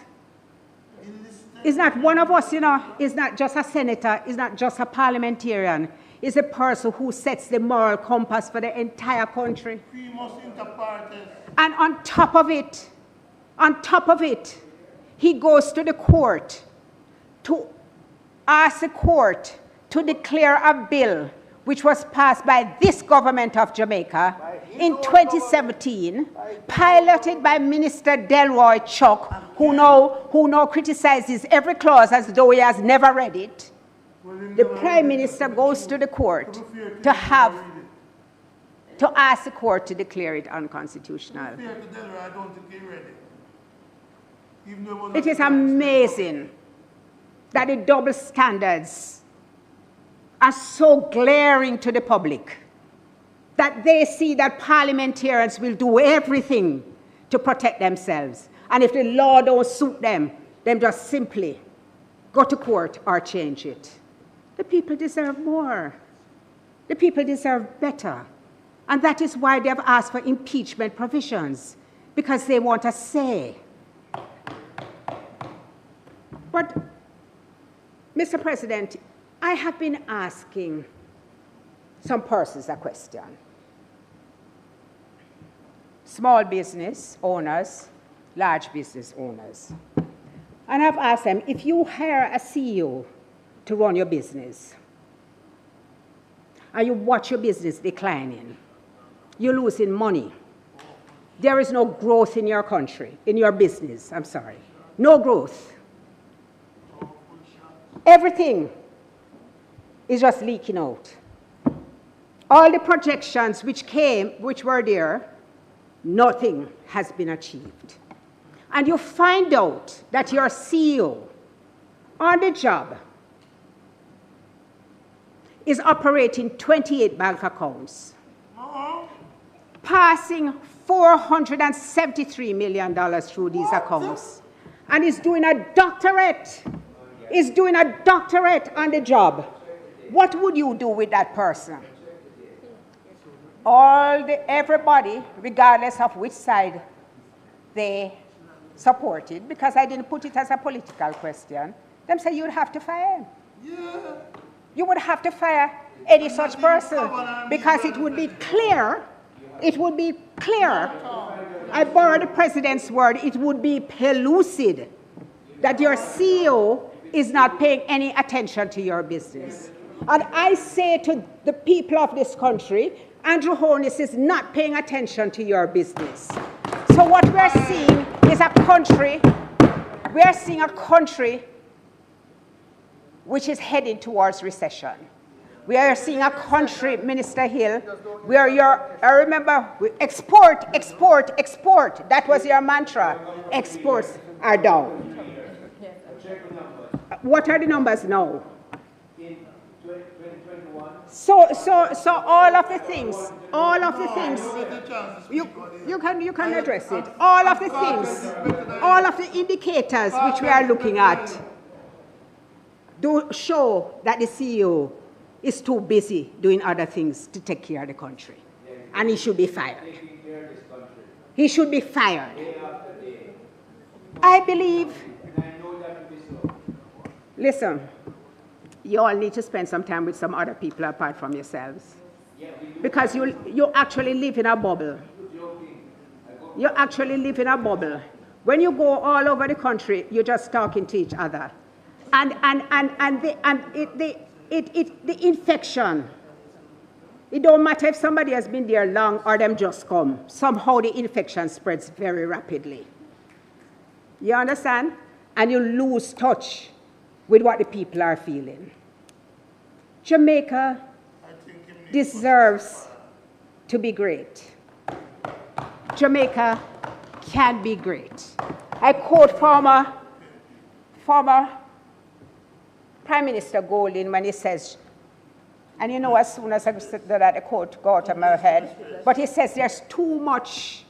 L: It's not one of us, is not just a senator, is not just a parliamentarian. Is a person who sets the moral compass for the entire country. And on top of it, he goes to the court to ask the court to declare a bill which was passed by this government of Jamaica in 2017, piloted by Minister Delroy Chuck, who now criticizes every clause as though he has never read it. The Prime Minister goes to the court to ask the court to declare it unconstitutional. It is amazing that the double standards are so glaring to the public that they see that parliamentarians will do everything to protect themselves. And if the law don't suit them, then just simply go to court or change it. The people deserve more. The people deserve better. And that is why they have asked for impeachment provisions, because they want a say. But, Mr. President, I have been asking some persons a question. Small business owners, large business owners. And I've asked them, if you hire a CEO to run your business, and you watch your business declining, you're losing money, there is no growth in your country, in your business, I'm sorry, no growth. Everything is just leaking out. All the projections which were there, nothing has been achieved. And you find out that your CEO on the job is operating 28 bank accounts, passing $473 million through these accounts, and is doing a doctorate. Is doing a doctorate on the job. What would you do with that person? Everybody, regardless of which side they supported, because I didn't put it as a political question, them say you'd have to fire him.
J: Yeah.
L: You would have to fire any such person, because it would be clear, I borrow the president's word, it would be pellucid that your CEO is not paying any attention to your business. And I say to the people of this country, Andrew Holness is not paying attention to your business. So what we're seeing is a country which is heading towards recession. We are seeing a country, Minister Hill, where I remember, export, export, export. That was your mantra. Exports are down. What are the numbers now? So all of the things, you can address it. All of the things, all of the indicators which we are looking at do show that the CEO is too busy doing other things to take care of the country. And he should be fired. He should be fired. I believe, listen, you all need to spend some time with some other people apart from yourselves. Because you actually live in a bubble. You actually live in a bubble. When you go all over the country, you're just talking to each other. And the infection, it don't matter if somebody has been there long or them just come. Somehow the infection spreads very rapidly. You understand? And you lose touch with what the people are feeling. Jamaica deserves to be great. Jamaica can be great. I quote former Prime Minister Golding when he says, and you know as soon as I said that the quote got out of my head, but he says there's too much.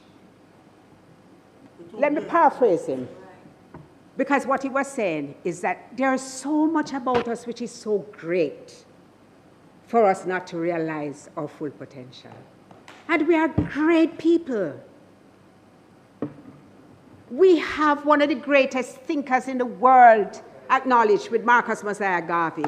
L: Let me paraphrase him. Because what he was saying is that there's so much about us which is so great for us not to realize our full potential. And we are great people. We have one of the greatest thinkers in the world acknowledged with Marcus Mosiah Garvey.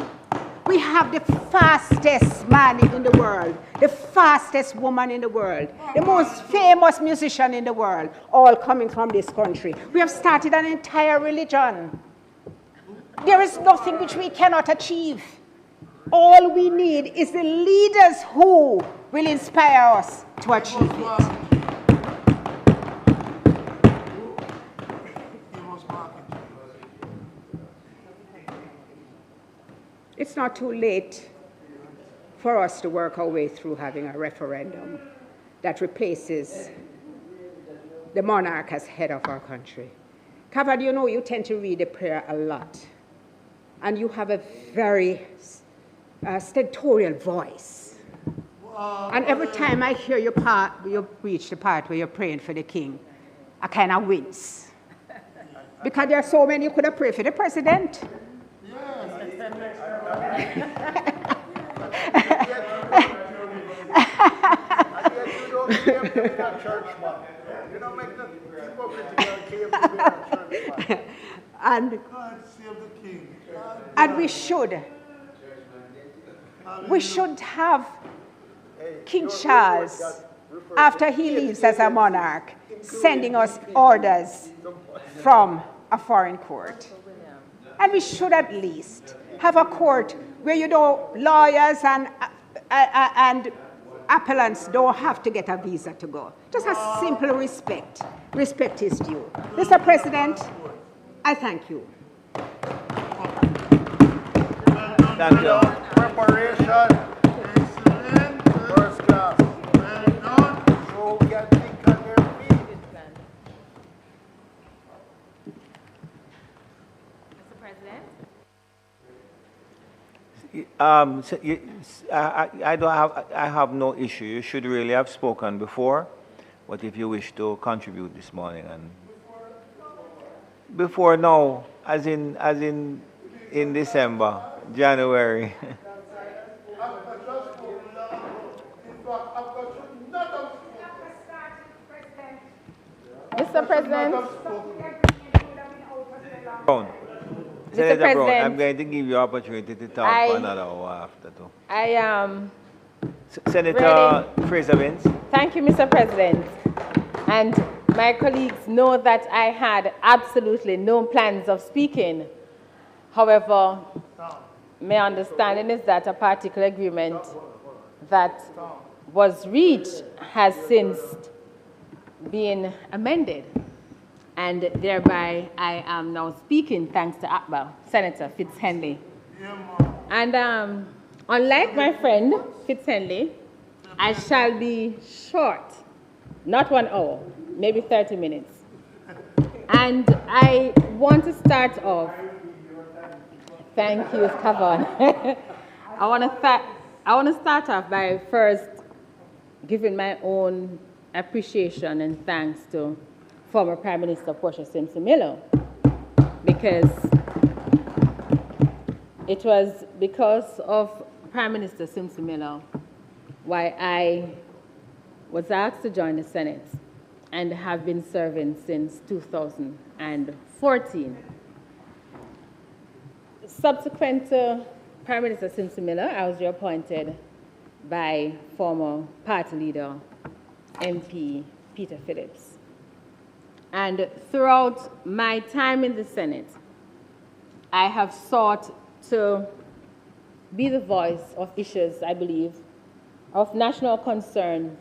L: We have the fastest man in the world, the fastest woman in the world, the most famous musician in the world, all coming from this country. We have started an entire religion. There is nothing which we cannot achieve. All we need is the leaders who will inspire us to achieve it. It's not too late for us to work our way through having a referendum that replaces the monarch as head of our country. Kavan, you know you tend to read the prayer a lot, and you have a very stentorial voice. And every time I hear you reach the part where you're praying for the king, I kind of wince. Because there are so many you could have prayed for the president. And we should have King Charles, after he leaves as a monarch, sending us orders from a foreign court. And we should at least have a court where, you know, lawyers and appellants don't have to get a visa to go. Just a simple respect. Respect is due. Mr. President, I thank you.
B: Thank you.
J: Preparation. First class. So get think on their feet.
M: Mr. President?
B: I have no issue. You should really have spoken before, but if you wish to contribute this morning, and before now, as in December, January.
C: Mr. President.
B: Senator
C: President,
B: Brown, I'm going to give you opportunity to talk for another hour after too.
C: I am
B: Senator Fraser Vince.
C: Thank you, Mr. President. And my colleagues know that I had absolutely no plans of speaking. However, my understanding is that a particular agreement that was reached has since been amended. And thereby, I am now speaking thanks to Abka, Senator Fitz-Henley. And unlike my friend Fitz-Henley, I shall be short, not 1 hour, maybe 30 minutes. And I want to start off, thank you, Kavan. I want to start off by first giving my own appreciation and thanks to former Prime Minister Portia Simpson Miller, because it was because of Prime Minister Simpson Miller why I was asked to join the Senate and have been serving since 2014. Subsequent to Prime Minister Simpson Miller, I was reappointed by former party leader, MP Peter Phillips. And throughout my time in the Senate, I have sought to be the voice of issues, I believe, of national concern,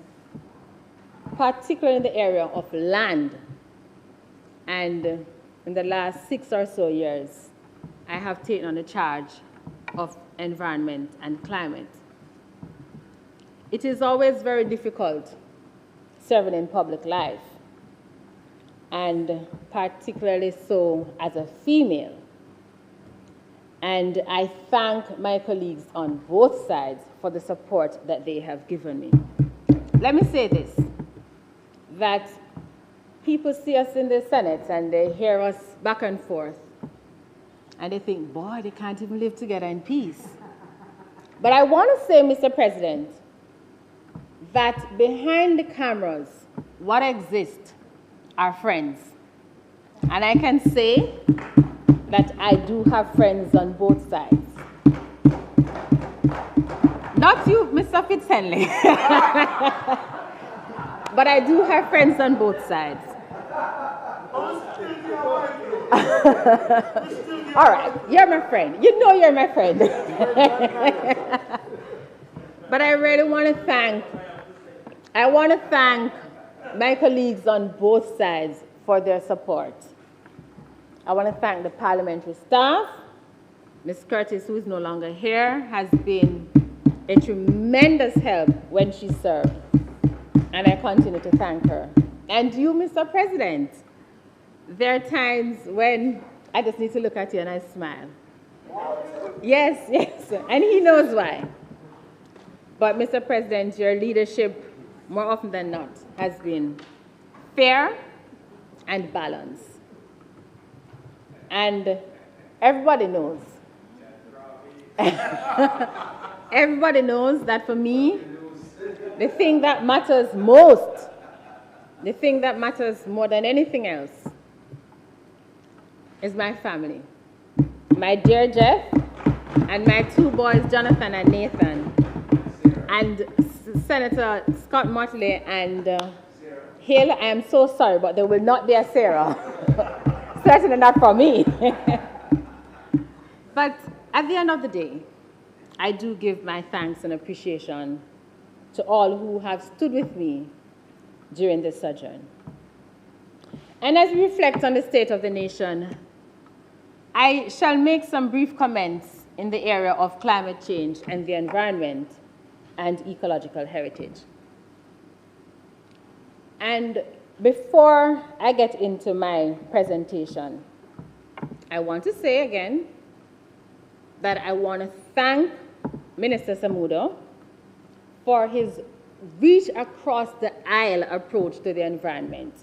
C: particularly in the area of land. And in the last 6 or so years, I have taken on the charge of environment and climate. It is always very difficult serving in public life, and particularly so as a female. And I thank my colleagues on both sides for the support that they have given me. Let me say this, that people see us in the Senate and they hear us back and forth, and they think, boy, they can't even live together in peace. But I want to say, Mr. President, that behind the cameras, what exists are friends. And I can say that I do have friends on both sides. Not you, Mr. Fitz-Henley, but I do have friends on both sides. All right, you're my friend. You know you're my friend. But I really want to thank my colleagues on both sides for their support. I want to thank the parliamentary staff. Ms. Curtis, who is no longer here, has been a tremendous help when she served, and I continue to thank her. And you, Mr. President, there are times when I just need to look at you and I smile. Yes, yes, and he knows why. But Mr. President, your leadership, more often than not, has been fair and balanced. And everybody knows. Everybody knows that for me, the thing that matters most, the thing that matters more than anything else, is my family. My dear Jeff, and my 2 boys, Jonathan and Nathan, and Senator Scott-Motley and Gayle. I am so sorry, but there will not be a Sarah. Certainly not for me. But at the end of the day, I do give my thanks and appreciation to all who have stood with me during this sojourn. And as we reflect on the state of the nation, I shall make some brief comments in the area of climate change and the environment and ecological heritage. And before I get into my presentation, I want to say again that I want to thank Minister Samudo for his reach across the aisle approach to the environment.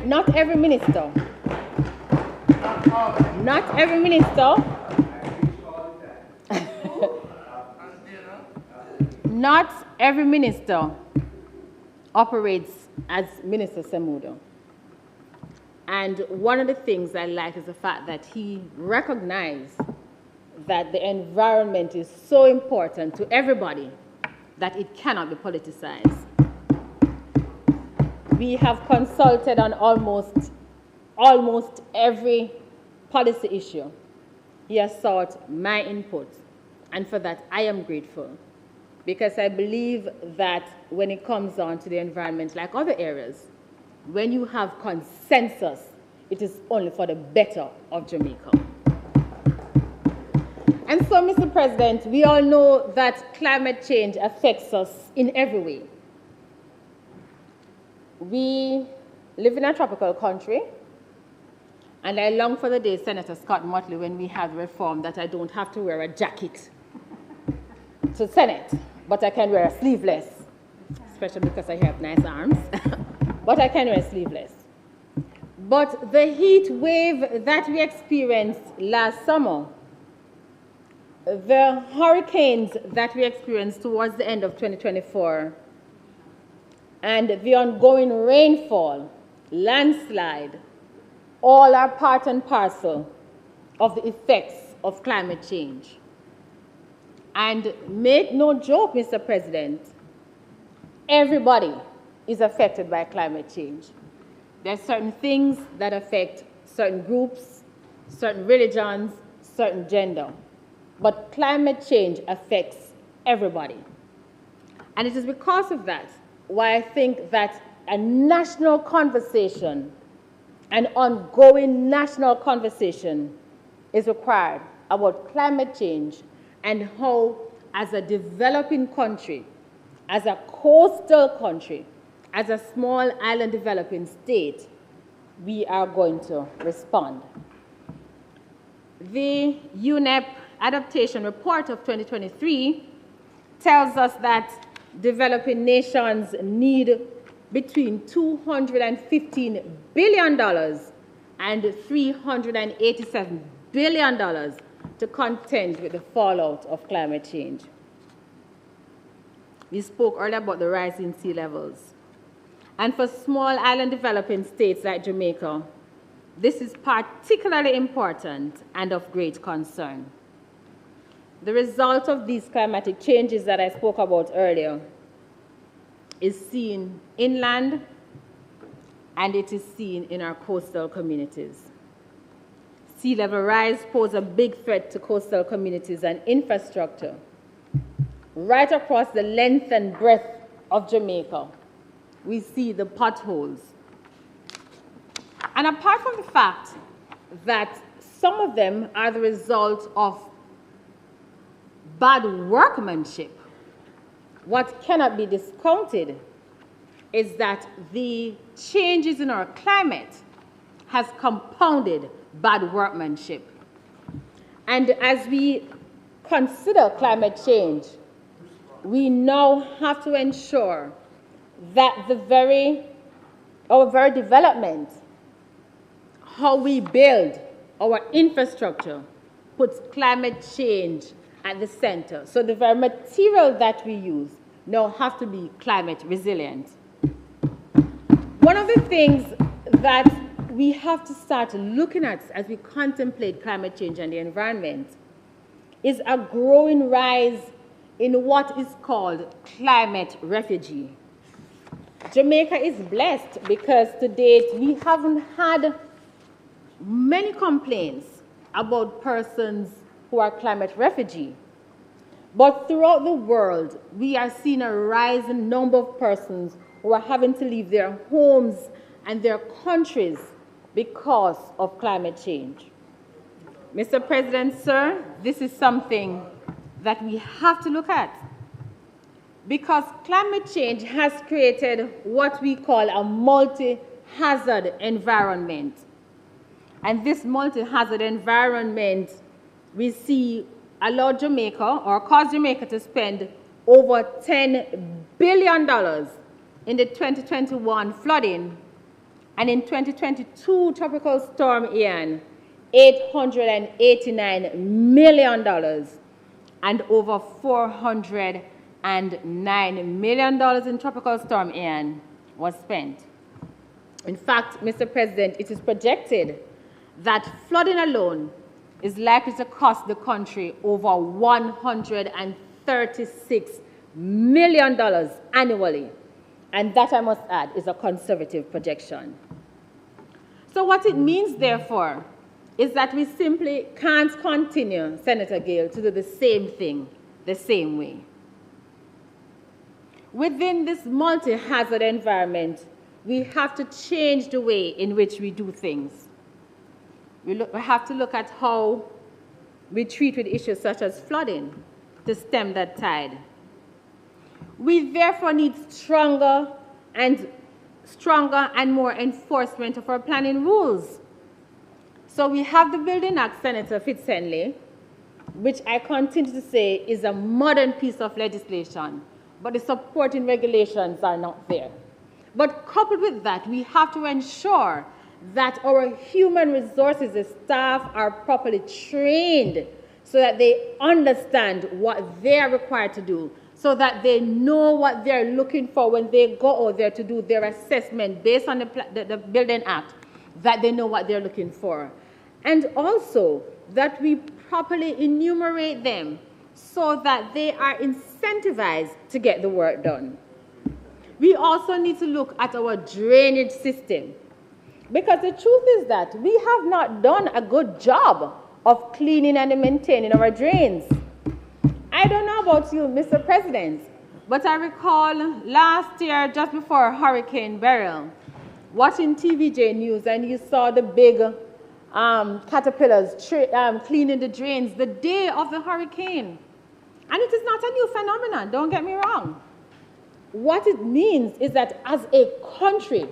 C: Not every minister not every minister operates as Minister Samudo. And one of the things I like is the fact that he recognized that the environment is so important to everybody that it cannot be politicized. We have consulted on almost every policy issue. He has sought my input, and for that I am grateful, because I believe that when it comes on to the environment, like other areas, when you have consensus, it is only for the better of Jamaica. And so, Mr. President, we all know that climate change affects us in every way. We live in a tropical country, And I long for the day, Senator Scott-Motley, when we have reform that I don't have to wear a jacket to Senate, but I can wear a sleeveless, especially because I have nice arms, but I can wear sleeveless. But the heat wave that we experienced last summer, the hurricanes that we experienced towards the end of 2024, and the ongoing rainfall, landslide, all are part and parcel of the effects of climate change. And make no joke, Mr. President, everybody is affected by climate change. There are certain things that affect certain groups, certain religions, certain gender. But climate change affects everybody. And it is because of that why I think that a national conversation, an ongoing national conversation is required about climate change and how, as a developing country, as a coastal country, as a small island developing state, we are going to respond. The UNEP Adaptation Report of 2023 tells us that developing nations need between $215 billion and $387 billion to contend with the fallout of climate change. We spoke earlier about the rising sea levels. And for small island developing states like Jamaica, this is particularly important and of great concern. The result of these climatic changes that I spoke about earlier is seen inland, and it is seen in our coastal communities. Sea level rise poses a big threat to coastal communities and infrastructure right across the length and breadth of Jamaica. We see the potholes. And apart from the fact that some of them are the result of bad workmanship, what cannot be discounted is that the changes in our climate has compounded bad workmanship. And as we consider climate change, we now have to ensure that our very development, how we build our infrastructure, puts climate change at the center. So the very material that we use now have to be climate resilient. One of the things that we have to start looking at as we contemplate climate change and the environment is a growing rise in what is called climate refugee. Jamaica is blessed because to date we haven't had many complaints about persons who are climate refugee. But throughout the world, we are seeing a rising number of persons who are having to leave their homes and their countries because of climate change. Mr. President, sir, this is something that we have to look at, because climate change has created what we call a multi-hazard environment. And this multi-hazard environment, we see, allowed Jamaica, or caused Jamaica to spend over $10 billion in the 2021 flooding, and in 2022 Tropical Storm Ian, $889 million, and over $409 million in Tropical Storm Ian was spent. In fact, Mr. President, it is projected that flooding alone is likely to cost the country over $136 million annually. And that, I must add, is a conservative projection. So what it means, therefore, is that we simply can't continue, Senator Gayle, to do the same thing the same way. Within this multi-hazard environment, we have to change the way in which we do things. We have to look at how we treat with issues such as flooding to stem that tide. We therefore need stronger and more enforcement of our planning rules. So we have the Building Act, Senator Fitz-Henley, which I continue to say is a modern piece of legislation, but the supporting regulations are not there. But coupled with that, we have to ensure that our human resources, the staff, are properly trained so that they understand what they are required to do, so that they know what they're looking for when they go out there to do their assessment based on the Building Act, that they know what they're looking for. And also that we properly enumerate them so that they are incentivized to get the work done. We also need to look at our drainage system, because the truth is that we have not done a good job of cleaning and maintaining our drains. I don't know about you, Mr. President, but I recall last year, just before Hurricane Beryl, watching TVJ News, and you saw the big caterpillars cleaning the drains the day of the hurricane. And it is not a new phenomenon, don't get me wrong. What it means is that as a country,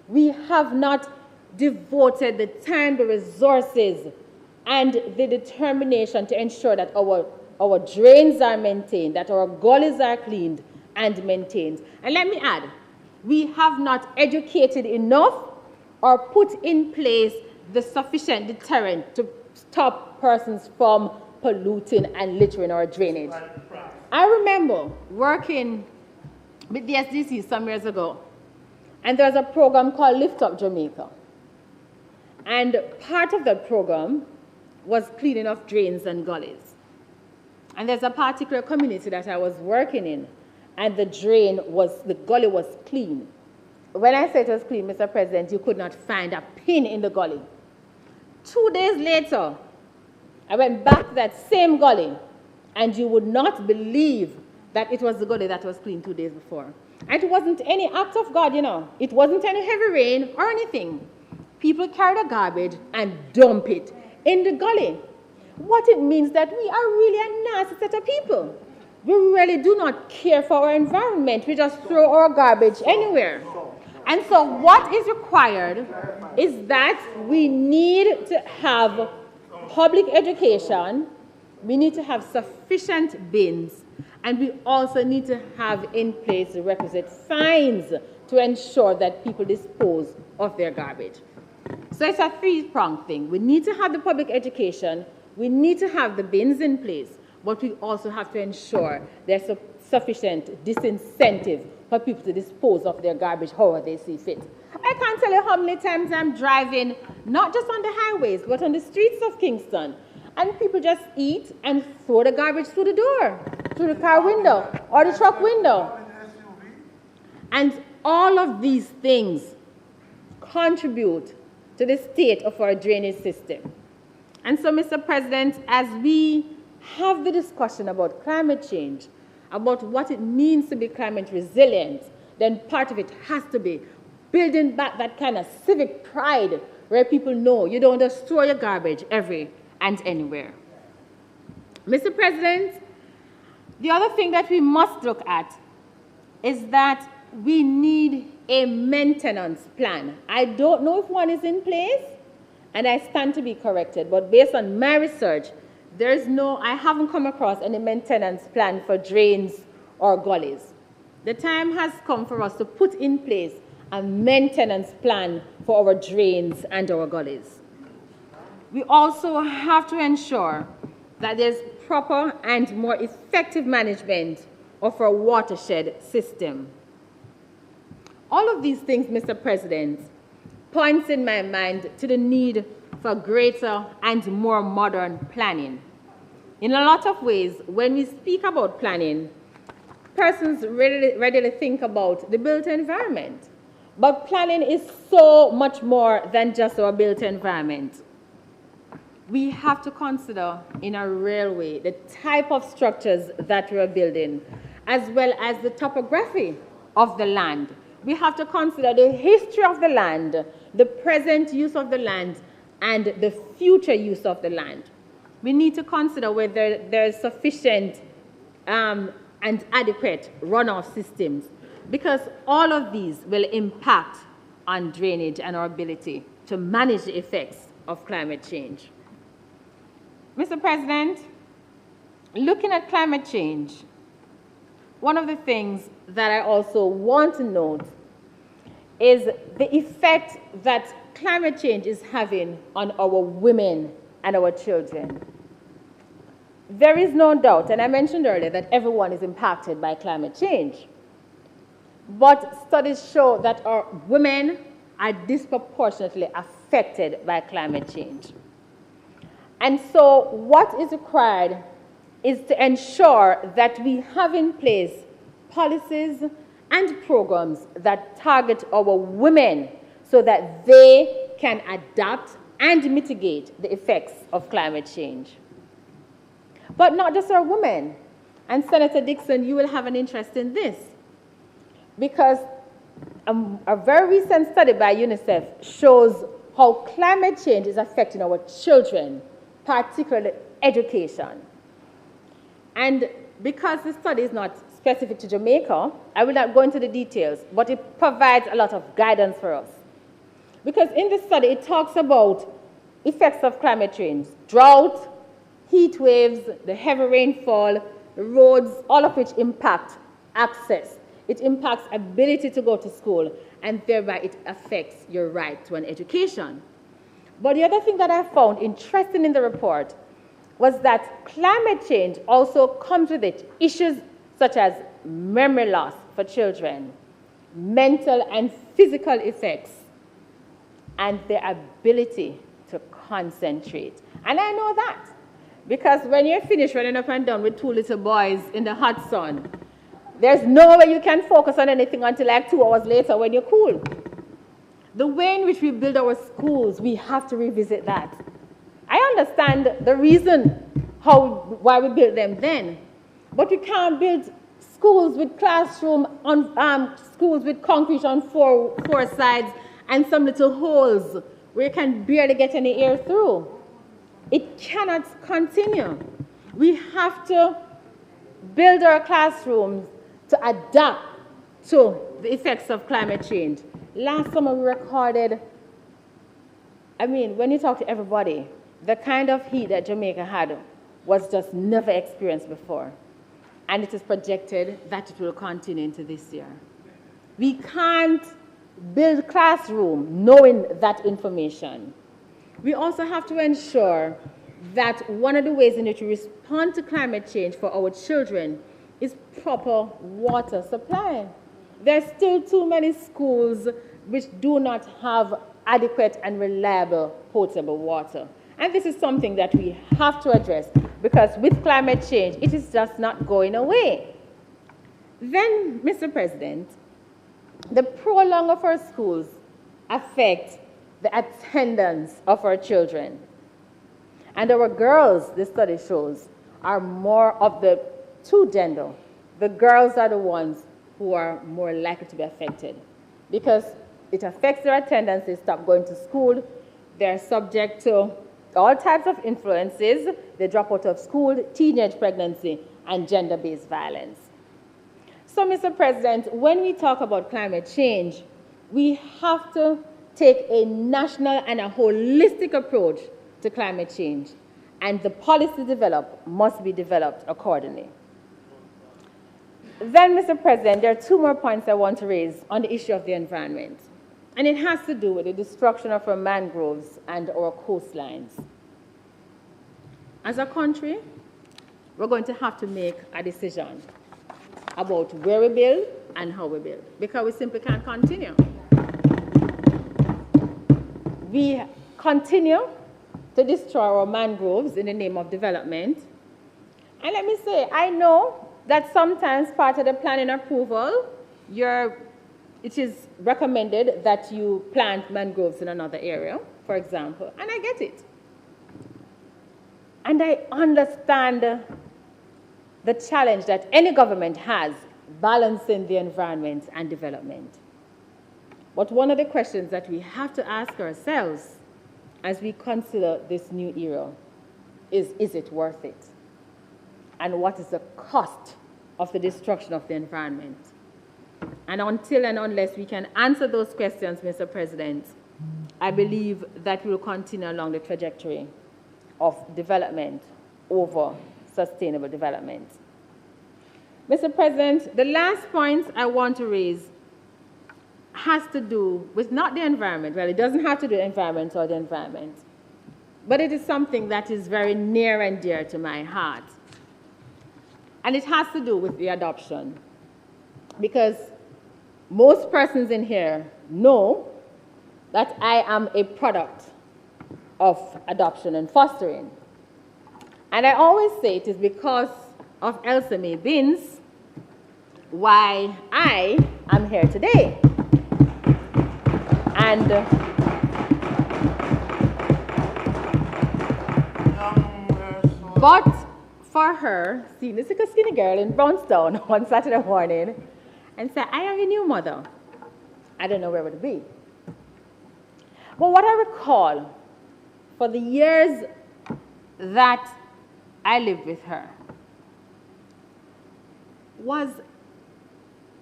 C: we have not devoted the time, the resources, and the determination to ensure that our drains are maintained, that our gullies are cleaned and maintained. And let me add, we have not educated enough or put in place the sufficient deterrent to stop persons from polluting and littering our drainage. I remember working with the SDC some years ago, and there was a program called Lift Up Jamaica. And part of that program was cleaning of drains and gullies. And there's a particular community that I was working in, and the gully was clean. When I say it was clean, Mr. President, you could not find a pin in the gully. 2 days later, I went back to that same gully, and you would not believe that it was the gully that was clean 2 days before. And it wasn't any act of God, you know. It wasn't any heavy rain or anything. People carry the garbage and dump it in the gully. What it means that we are really a nasty set of people. We really do not care for our environment. We just throw our garbage anywhere. And so what is required is that we need to have public education, we need to have sufficient bins, and we also need to have in place the requisite fines to ensure that people dispose of their garbage. So it's a three-pronged thing. We need to have the public education, we need to have the bins in place, but we also have to ensure there's sufficient disincentive for people to dispose of their garbage however they see fit. I can't tell you how many times I'm driving, not just on the highways, but on the streets of Kingston, and people just eat and throw the garbage through the door, through the car window or the truck window. And all of these things contribute to the state of our drainage system. And so, Mr. President, as we have the discussion about climate change, about what it means to be climate resilient, then part of it has to be building back that kind of civic pride where people know you don't just throw your garbage every and anywhere. Mr. President, the other thing that we must look at is that we need a maintenance plan. I don't know if one is in place, and I stand to be corrected, but based on my research, I haven't come across any maintenance plan for drains or gullies. The time has come for us to put in place a maintenance plan for our drains and our gullies. We also have to ensure that there's proper and more effective management of our watershed system. All of these things, Mr. President, points in my mind to the need for greater and more modern planning. In a lot of ways, when we speak about planning, persons readily think about the built environment. But planning is so much more than just our built environment. We have to consider in a real way the type of structures that we're building, as well as the topography of the land. We have to consider the history of the land, the present use of the land, and the future use of the land. We need to consider whether there is sufficient and adequate runoff systems, because all of these will impact on drainage and our ability to manage the effects of climate change. Mr. President, looking at climate change, one of the things that I also want to note is the effect that climate change is having on our women and our children. There is no doubt, and I mentioned earlier, that everyone is impacted by climate change. But studies show that our women are disproportionately affected by climate change. And so what is required is to ensure that we have in place policies and programs that target our women so that they can adapt and mitigate the effects of climate change. But not just our women. And Senator Dixon, you will have an interest in this, because a very recent study by UNICEF shows how climate change is affecting our children, particularly education. And because the study is not specific to Jamaica, I will not go into the details, but it provides a lot of guidance for us. Because in this study, it talks about effects of climate change, drought, heat waves, the heavy rainfall, the roads, all of which impact access. It impacts ability to go to school, and thereby it affects your right to an education. But the other thing that I found interesting in the report was that climate change also comes with it issues such as memory loss for children, mental and physical effects, and their ability to concentrate. And I know that, because when you're finished running up and down with two little boys in the hot sun, there's no way you can focus on anything until like 2 hours later when you're cool. The way in which we build our schools, we have to revisit that. I understand the reason why we built them then, but we can't build schools with schools with concrete on four sides and some little holes where you can barely get any air through. It cannot continue. We have to build our classrooms to adapt to the effects of climate change. Last summer we recorded, when you talk to everybody, the kind of heat that Jamaica had was just never experienced before. And it is projected that it will continue into this year. We can't build classroom knowing that information. We also have to ensure that one of the ways in which we respond to climate change for our children is proper water supply. There are still too many schools which do not have adequate and reliable potable water. And this is something that we have to address, because with climate change, it is just not going away. Then, Mr. President, the prolonging of our schools affects the attendance of our children. And our girls, the study shows, are more of the two gender. The girls are the ones who are more likely to be affected, because it affects their attendance. They stop going to school. They're subject to all types of influences. They drop out of school, teenage pregnancy, and gender-based violence. So, Mr. President, when we talk about climate change, we have to take a national and a holistic approach to climate change, and the policy developed must be developed accordingly. Then, Mr. President, there are two more points I want to raise on the issue of the environment, and it has to do with the destruction of our mangroves and our coastlines. As a country, we're going to have to make a decision about where we build and how we build, because we simply can't continue. We continue to destroy our mangroves in the name of development. And let me say, I know that sometimes part of the planning approval, it is recommended that you plant mangroves in another area, for example, and I get it. And I understand the challenge that any government has balancing the environment and development. But one of the questions that we have to ask ourselves as we consider this new era is it worth it? And what is the cost of the destruction of the environment? And until and unless we can answer those questions, Mr. President, I believe that we will continue along the trajectory of development over sustainable development. Mr. President, the last point I want to raise has to do with not the environment. Well, it doesn't have to do with the environment or the environment, but it is something that is very near and dear to my heart. And it has to do with the adoption. Because most persons in here know that I am a product of adoption and fostering. And I always say it is because of Elsa May Binns why I am here today. And but for her, seeing this little skinny girl in Brownstown on Saturday morning and say, I am your new mother, I don't know where it would be. But what I recall for the years that I lived with her was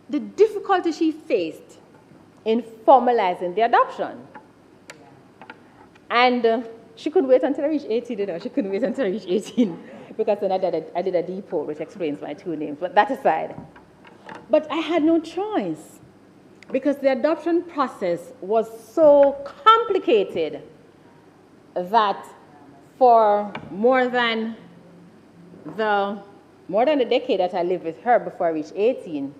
C: the difficulty she faced in formalizing the adoption. And she couldn't wait until I reached 18, you know. She couldn't wait until I reached 18 because then I did a depot, which explains my two names, but that aside. But I had no choice because the adoption process was so complicated that for more than a decade that I lived with her before I reached 18,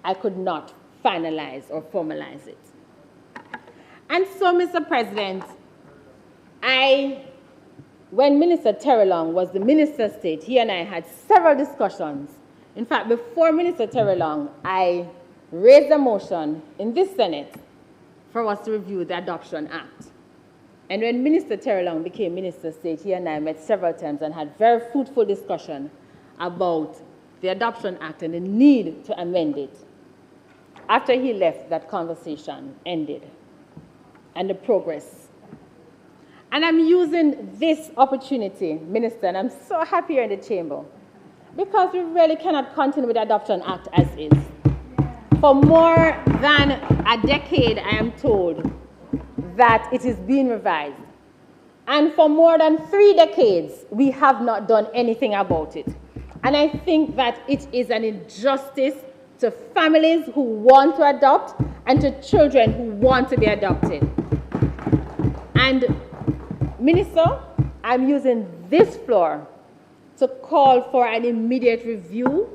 C: I could not finalize or formalize it. And so, Mr. President, when Minister Terrelong was the Minister of State, he and I had several discussions. In fact, before Minister Terrelong, I raised a motion in this Senate for us to review the Adoption Act. And when Minister Terrelong became Minister of State, he and I met several times and had very fruitful discussion about the Adoption Act and the need to amend it. After he left, that conversation ended and the progress. And I'm using this opportunity, Minister, and I'm so happy you're in the chamber, because we really cannot continue with the Adoption Act as is. For more than a decade, I am told that it is being revised. And for more than 3 decades, we have not done anything about it. And I think that it is an injustice to families who want to adopt and to children who want to be adopted. And Minister, I'm using this floor to call for an immediate review.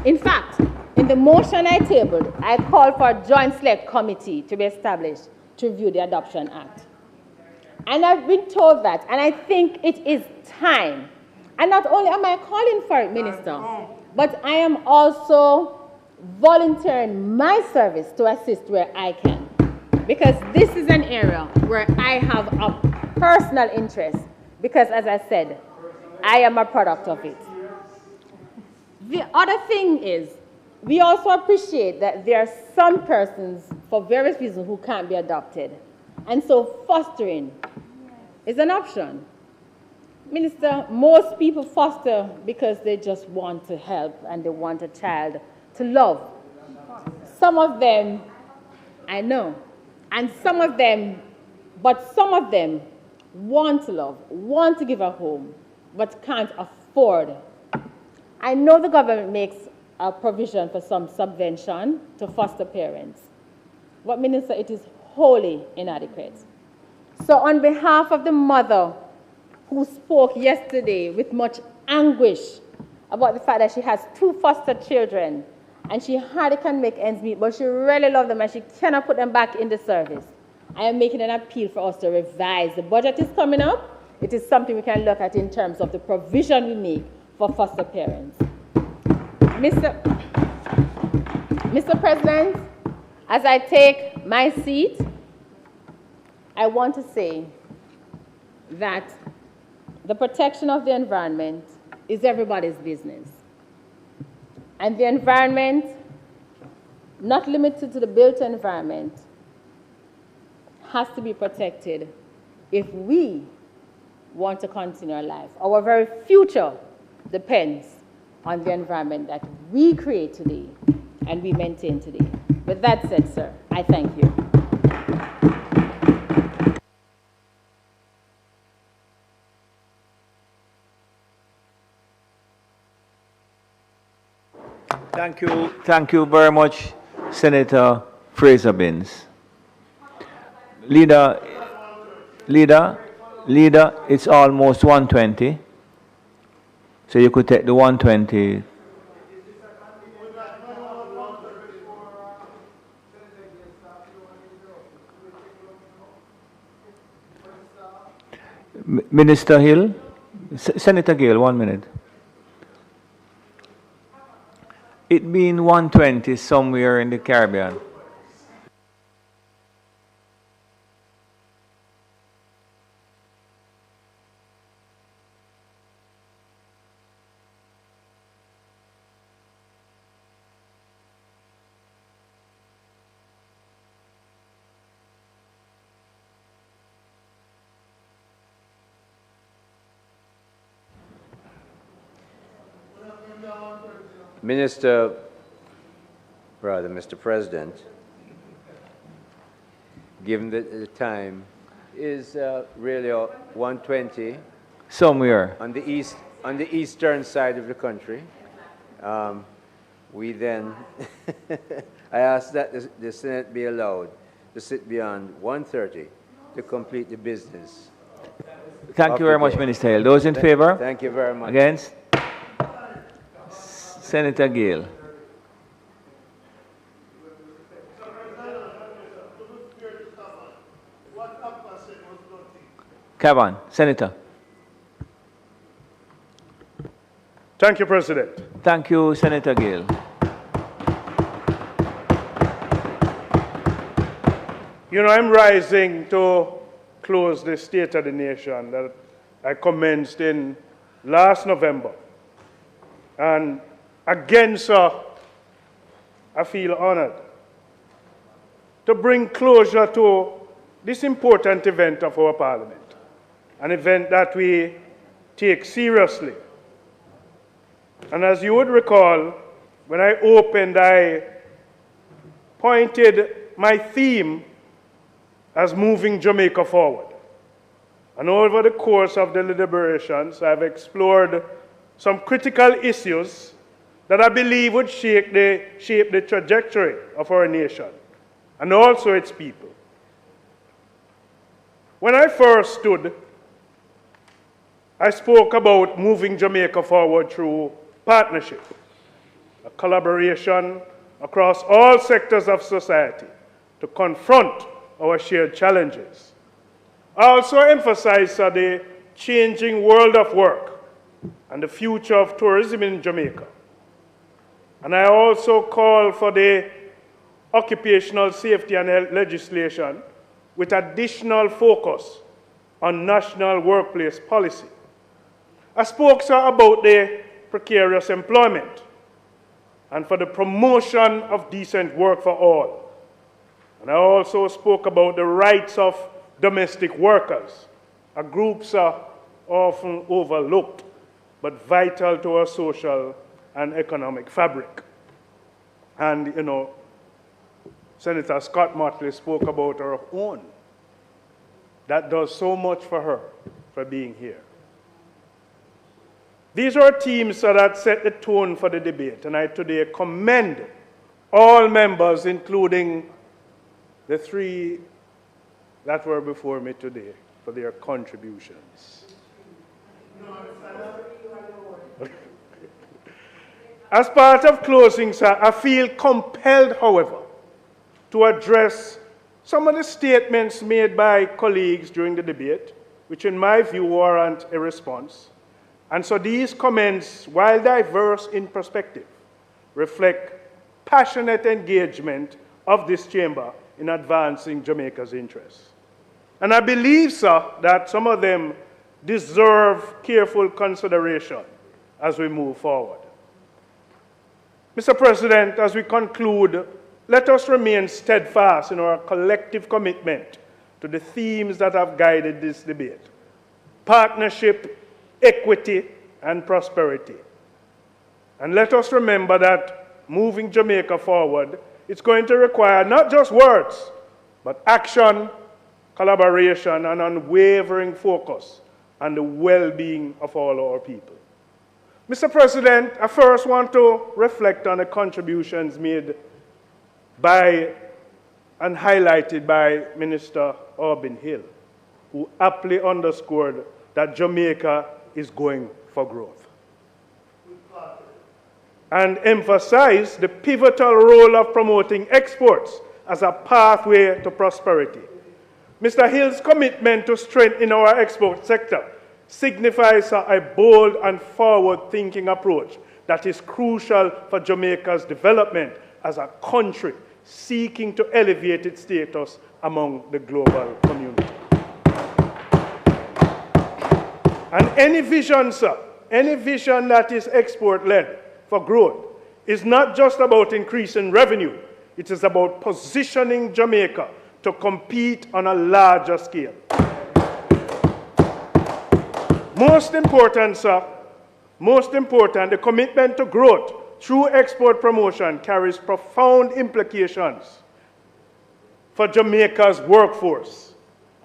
C: In fact, in the motion I tabled, I called for a joint select committee to be established to review the Adoption Act. And I've been told that, and I think it is time. And not only am I calling for it, Minister, but I am also volunteering my service to assist where I can. Because this is an area where I have a personal interest, because as I said, I am a product of it. The other thing is, we also appreciate that there are some persons, for various reasons, who can't be adopted. And so fostering is an option. Minister, most people foster because they just want to help and they want a child to love. Some of them, I know, and some of them want to love, want to give a home, but can't afford. I know the government makes a provision for some subvention to foster parents, but Minister, it is wholly inadequate. So on behalf of the mother who spoke yesterday with much anguish about the fact that she has 2 foster children and she hardly can make ends meet, but she really loves them and she cannot put them back in the service, I am making an appeal for us to revise. The budget is coming up. It is something we can look at in terms of the provision we make for foster parents. Mr. President, as I take my seat, I want to say that the protection of the environment is everybody's business. And the environment, not limited to the built environment, has to be protected if we want to continue our life. Our very future depends on the environment that we create today and we maintain today. With that said, sir, I thank you.
B: Thank you very much, Senator Fraser-Binns. Leader, it's almost 1:20, so you could take the 1:20. Minister Hill, Senator Gayle, 1 minute. It been 1:20 somewhere in the Caribbean.
F: Mr. President, given that the time is really 1:20
B: somewhere
F: on the eastern side of the country, we then I ask that the Senate be allowed to sit beyond 1:30 to complete the business.
B: Thank you very much, Minister Hill. Those in favor?
F: Thank you very much.
B: Against? Senator Gayle. Kavan, Senator.
K: Thank you, President.
B: Thank you, Senator Gayle.
K: You know, I'm rising to close the State of the Nation that I commenced in last November. And again, sir, I feel honored to bring closure to this important event of our Parliament, an event that we take seriously. And as you would recall, when I opened, I pointed my theme as moving Jamaica forward. And over the course of the deliberations, I've explored some critical issues that I believe would shape the trajectory of our nation and also its people. When I first stood, I spoke about moving Jamaica forward through partnership, a collaboration across all sectors of society to confront our shared challenges. I also emphasized the changing world of work and the future of tourism in Jamaica. And I also call for the occupational safety and health legislation with additional focus on national workplace policy. I spoke, sir, about the precarious employment and for the promotion of decent work for all. And I also spoke about the rights of domestic workers, a group often overlooked, but vital to our social and economic fabric. And, you know, Senator Scott-Motley spoke about her own. That does so much for her, for being here. These are themes that set the tone for the debate, and I today commend all members, including the three that were before me today, for their contributions. As part of closing, sir, I feel compelled, however, to address some of the statements made by colleagues during the debate, which in my view warrant a response. And so these comments, while diverse in perspective, reflect passionate engagement of this chamber in advancing Jamaica's interests. And I believe, sir, that some of them deserve careful consideration as we move forward. Mr. President, as we conclude, let us remain steadfast in our collective commitment to the themes that have guided this debate: partnership, equity, and prosperity. And let us remember that moving Jamaica forward, it's going to require not just words, but action, collaboration, and unwavering focus on the well-being of all our people. Mr. President, I first want to reflect on the contributions made by and highlighted by Minister Auburn Hill, who aptly underscored that Jamaica is going for growth, and emphasized the pivotal role of promoting exports as a pathway to prosperity. Mr. Hill's commitment to strengthen our export sector signifies a bold and forward-thinking approach that is crucial for Jamaica's development as a country seeking to elevate its status among the global community. And any vision, sir, any vision that is export-led for growth is not just about increasing revenue. It is about positioning Jamaica to compete on a larger scale. Most important, sir, the commitment to growth through export promotion carries profound implications for Jamaica's workforce.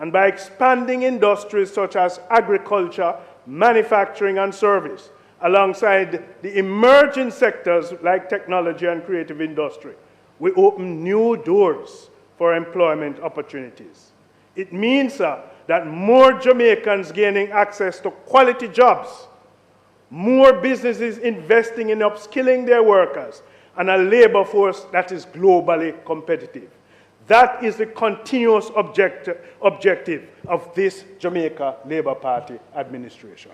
K: And by expanding industries such as agriculture, manufacturing, and service, alongside the emerging sectors like technology and creative industry, we open new doors for employment opportunities. It means, sir, that more Jamaicans gaining access to quality jobs, more businesses investing in upskilling their workers, and a labor force that is globally competitive. That is the continuous objective of this Jamaica Labour Party administration.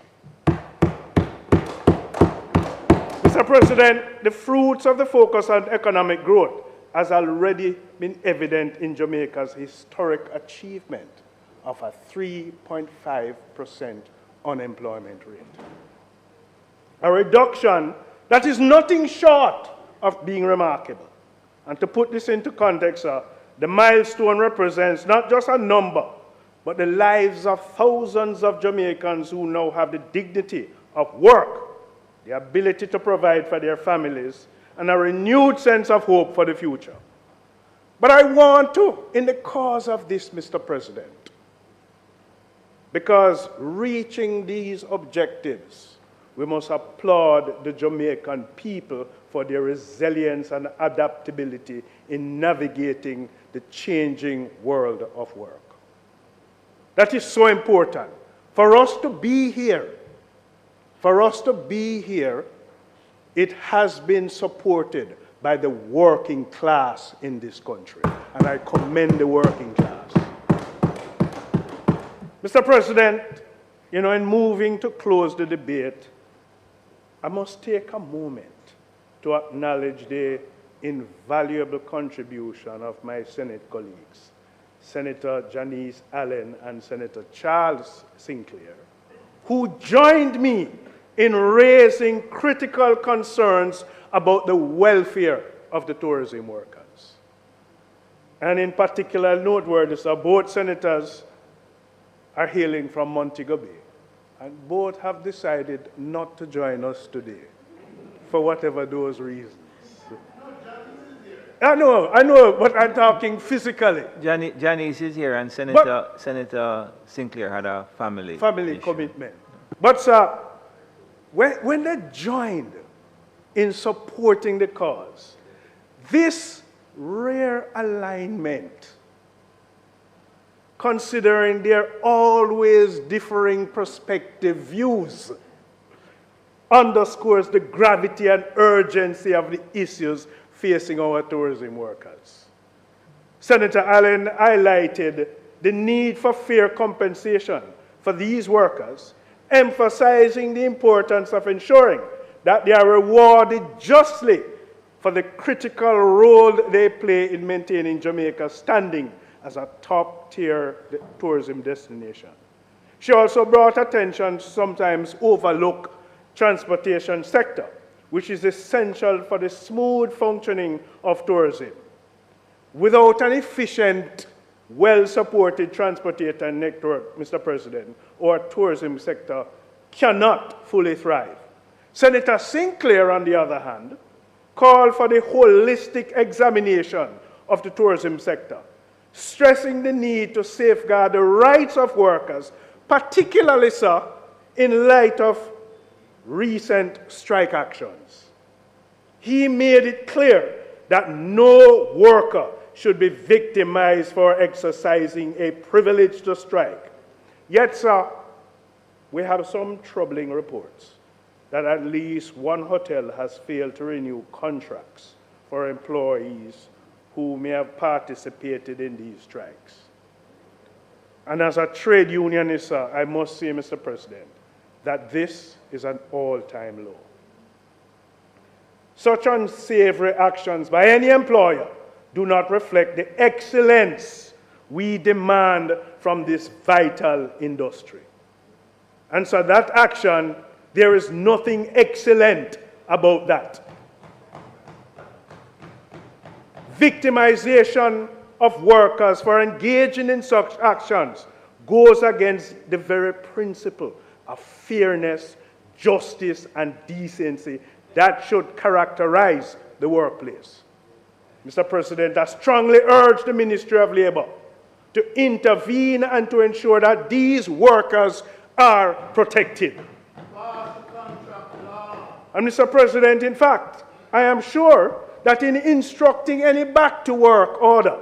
K: Mr. President, the fruits of the focus on economic growth has already been evident in Jamaica's historic achievement of a 3.5% unemployment rate. A reduction that is nothing short of being remarkable. And to put this into context, the milestone represents not just a number, but the lives of thousands of Jamaicans who now have the dignity of work, the ability to provide for their families, and a renewed sense of hope for the future. But I want to, in the cause of this, Mr. President, because reaching these objectives, we must applaud the Jamaican people for their resilience and adaptability in navigating the changing world of work. That is so important. For us to be here, it has been supported by the working class in this country, and I commend the working class. Mr. President, in moving to close the debate, I must take a moment to acknowledge the invaluable contribution of my Senate colleagues, Senator Janice Allen and Senator Charles Sinclair, who joined me in raising critical concerns about the welfare of the tourism workers. And in particular, noteworthy, both senators are hailing from Montego Bay, and both have decided not to join us today, for whatever those reasons. I know, but I'm talking physically.
B: Janice is here, and Senator Sinclair had a family issue.
K: Commitment. But, sir, when they joined in supporting the cause, this rare alignment, considering their always differing perspective views, underscores the gravity and urgency of the issues facing our tourism workers. Senator Allen highlighted the need for fair compensation for these workers, emphasizing the importance of ensuring that they are rewarded justly for the critical role they play in maintaining Jamaica's standing as a top-tier tourism destination. She also brought attention to sometimes overlooked transportation sector, which is essential for the smooth functioning of tourism. Without an efficient, well-supported transportation network, Mr. President, our tourism sector cannot fully thrive. Senator Sinclair, on the other hand, called for the holistic examination of the tourism sector, stressing the need to safeguard the rights of workers, particularly, sir, in light of recent strike actions. He made it clear that no worker should be victimized for exercising a privilege to strike. Yet, sir, we have some troubling reports that at least one hotel has failed to renew contracts for employees who may have participated in these strikes. And as a trade unionist, sir, I must say, Mr. President, that this is an all-time low. Such unsavory actions by any employer do not reflect the excellence we demand from this vital industry. And so that action, there is nothing excellent about that. Victimization of workers for engaging in such actions goes against the very principle of fairness, justice, and decency that should characterize the workplace. Mr. President, I strongly urge the Ministry of Labor to intervene and to ensure that these workers are protected. And Mr. President, in fact, I am sure that in instructing any back-to-work order,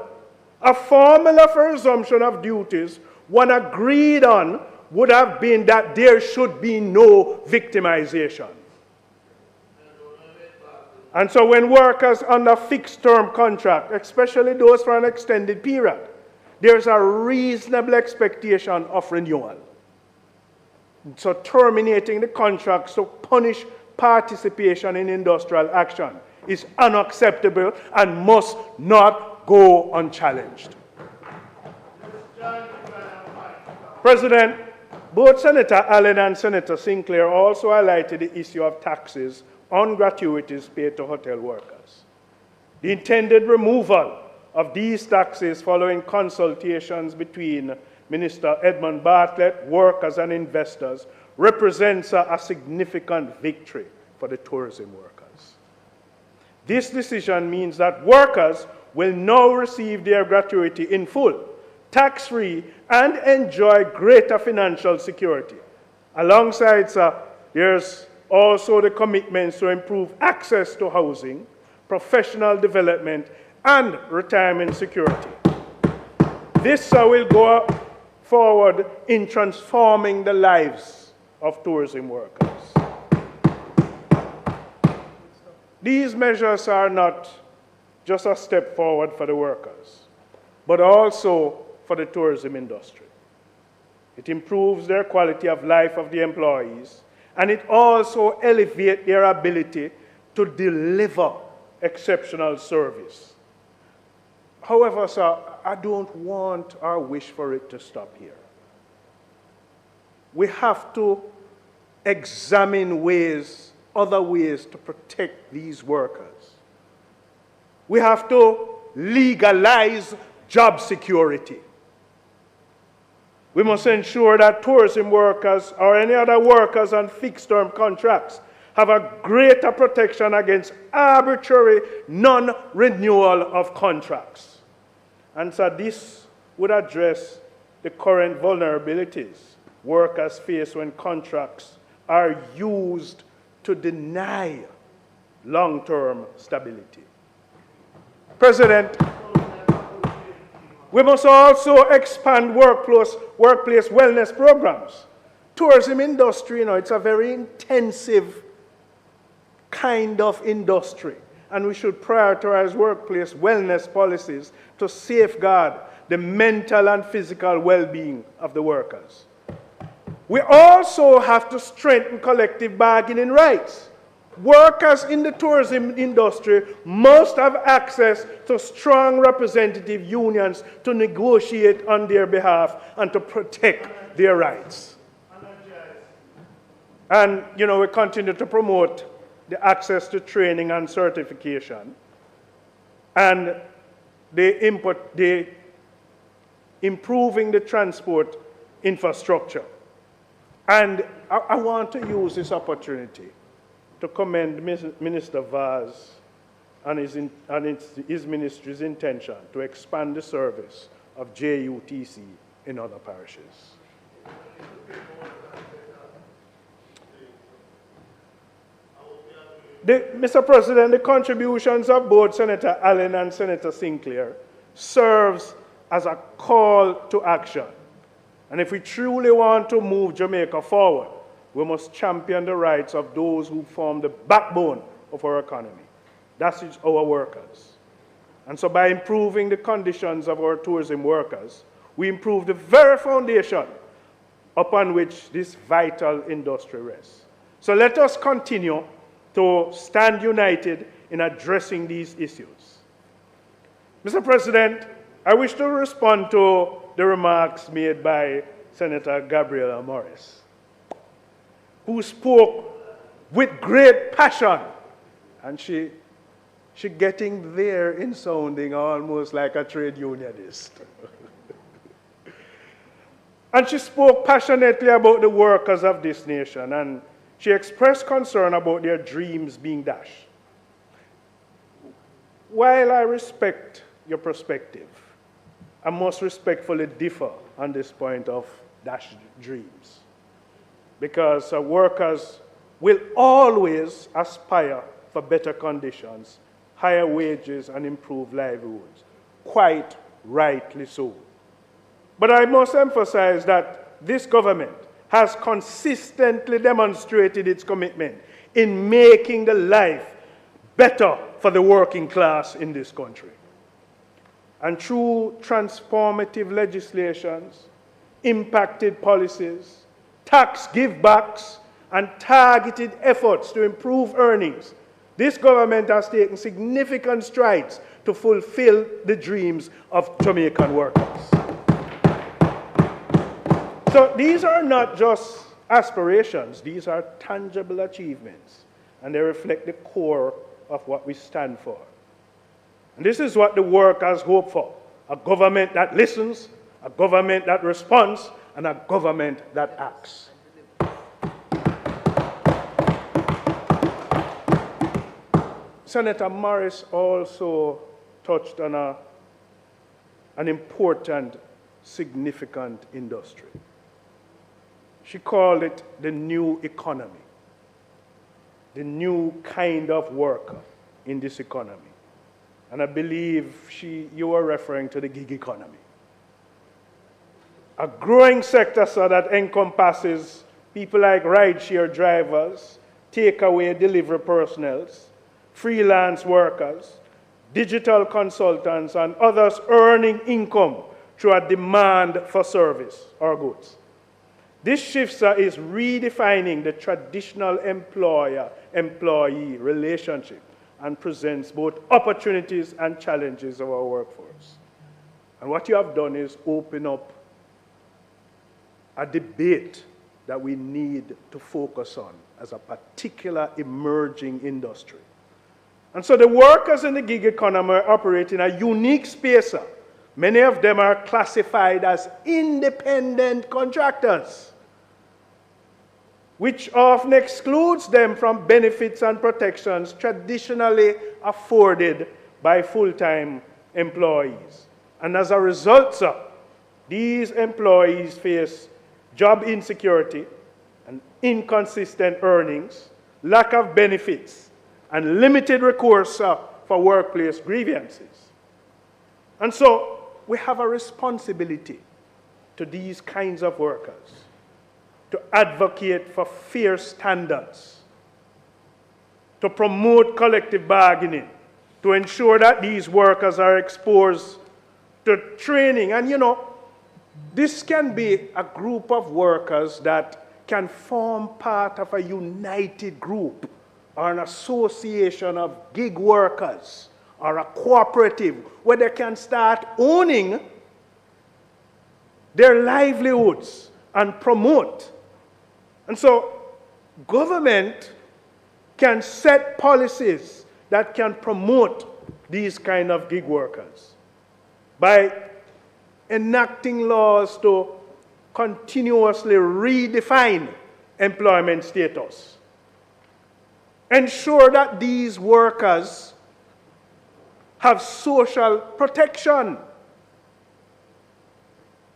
K: a formula for resumption of duties, one agreed on would have been that there should be no victimization. And so when workers under fixed-term contract, especially those for an extended period, there's a reasonable expectation of renewal. So terminating the contracts to punish participation in industrial action is unacceptable and must not go unchallenged. President, both Senator Allen and Senator Sinclair also highlighted the issue of taxes on gratuities paid to hotel workers. The intended removal of these taxes following consultations between Minister Edmund Bartlett, workers and investors represents a significant victory for the tourism workers. This decision means that workers will now receive their gratuity in full, tax-free, and enjoy greater financial security. Alongside, there's also the commitments to improve access to housing, professional development, and retirement security. This will go forward in transforming the lives of tourism workers. These measures are not just a step forward for the workers, but also for the tourism industry. It improves their quality of life of the employees, and it also elevates their ability to deliver exceptional service. However, sir, I don't want or wish for it to stop here. We have to examine other ways to protect these workers. We have to legalize job security. We must ensure that tourism workers or any other workers on fixed-term contracts have a greater protection against arbitrary non-renewal of contracts. And so this would address the current vulnerabilities workers face when contracts are used to deny long-term stability. President, we must also expand workplace wellness programs. Tourism industry, it's a very intensive kind of industry, and we should prioritize workplace wellness policies to safeguard the mental and physical well-being of the workers. We also have to strengthen collective bargaining rights. Workers in the tourism industry must have access to strong representative unions to negotiate on their behalf and to protect their rights. And, we continue to promote the access to training and certification and the improving the transport infrastructure. And I want to use this opportunity to commend Minister Vaz and his ministry's intention to expand the service of JUTC in other parishes. Mr. President, the contributions of both Senator Allen and Senator Sinclair serves as a call to action. And if we truly want to move Jamaica forward, we must champion the rights of those who form the backbone of our economy. That is our workers. And so by improving the conditions of our tourism workers, we improve the very foundation upon which this vital industry rests. So let us continue to stand united in addressing these issues. Mr. President, I wish to respond to the remarks made by Senator Gabriela Morris, who spoke with great passion, and she getting there in sounding almost like a trade unionist. And she spoke passionately about the workers of this nation, and she expressed concern about their dreams being dashed. While I respect your perspective, I must respectfully differ on this point of dashed dreams, because workers will always aspire for better conditions, higher wages, and improved livelihoods, quite rightly so. But I must emphasize that this government has consistently demonstrated its commitment in making the life better for the working class in this country. And through transformative legislations, impacted policies, tax givebacks, and targeted efforts to improve earnings, this government has taken significant strides to fulfill the dreams of Jamaican workers. So these are not just aspirations, these are tangible achievements, and they reflect the core of what we stand for. And this is what the workers hope for: a government that listens, a government that responds, and a government that acts. Senator Morris also touched on an important, significant industry. She called it the new economy, the new kind of worker in this economy. And I believe you were referring to the gig economy. A growing sector, sir, that encompasses people like rideshare drivers, takeaway delivery personnel, freelance workers, digital consultants, and others earning income through a demand for service or goods. This shift, sir, is redefining the traditional employer-employee relationship and presents both opportunities and challenges of our workforce. And what you have done is open up a debate that we need to focus on as a particular emerging industry. And so the workers in the gig economy operate in a unique space. Many of them are classified as independent contractors, which often excludes them from benefits and protections traditionally afforded by full-time employees. And as a result, sir, these employees face job insecurity and inconsistent earnings, lack of benefits, and limited recourse for workplace grievances. And so we have a responsibility to these kinds of workers to advocate for fair standards, to promote collective bargaining, to ensure that these workers are exposed to training. And you know, this can be a group of workers that can form part of a united group or an association of gig workers or a cooperative where they can start owning their livelihoods and promote. And so government can set policies that can promote these kind of gig workers by enacting laws to continuously redefine employment status. Ensure that these workers have social protection.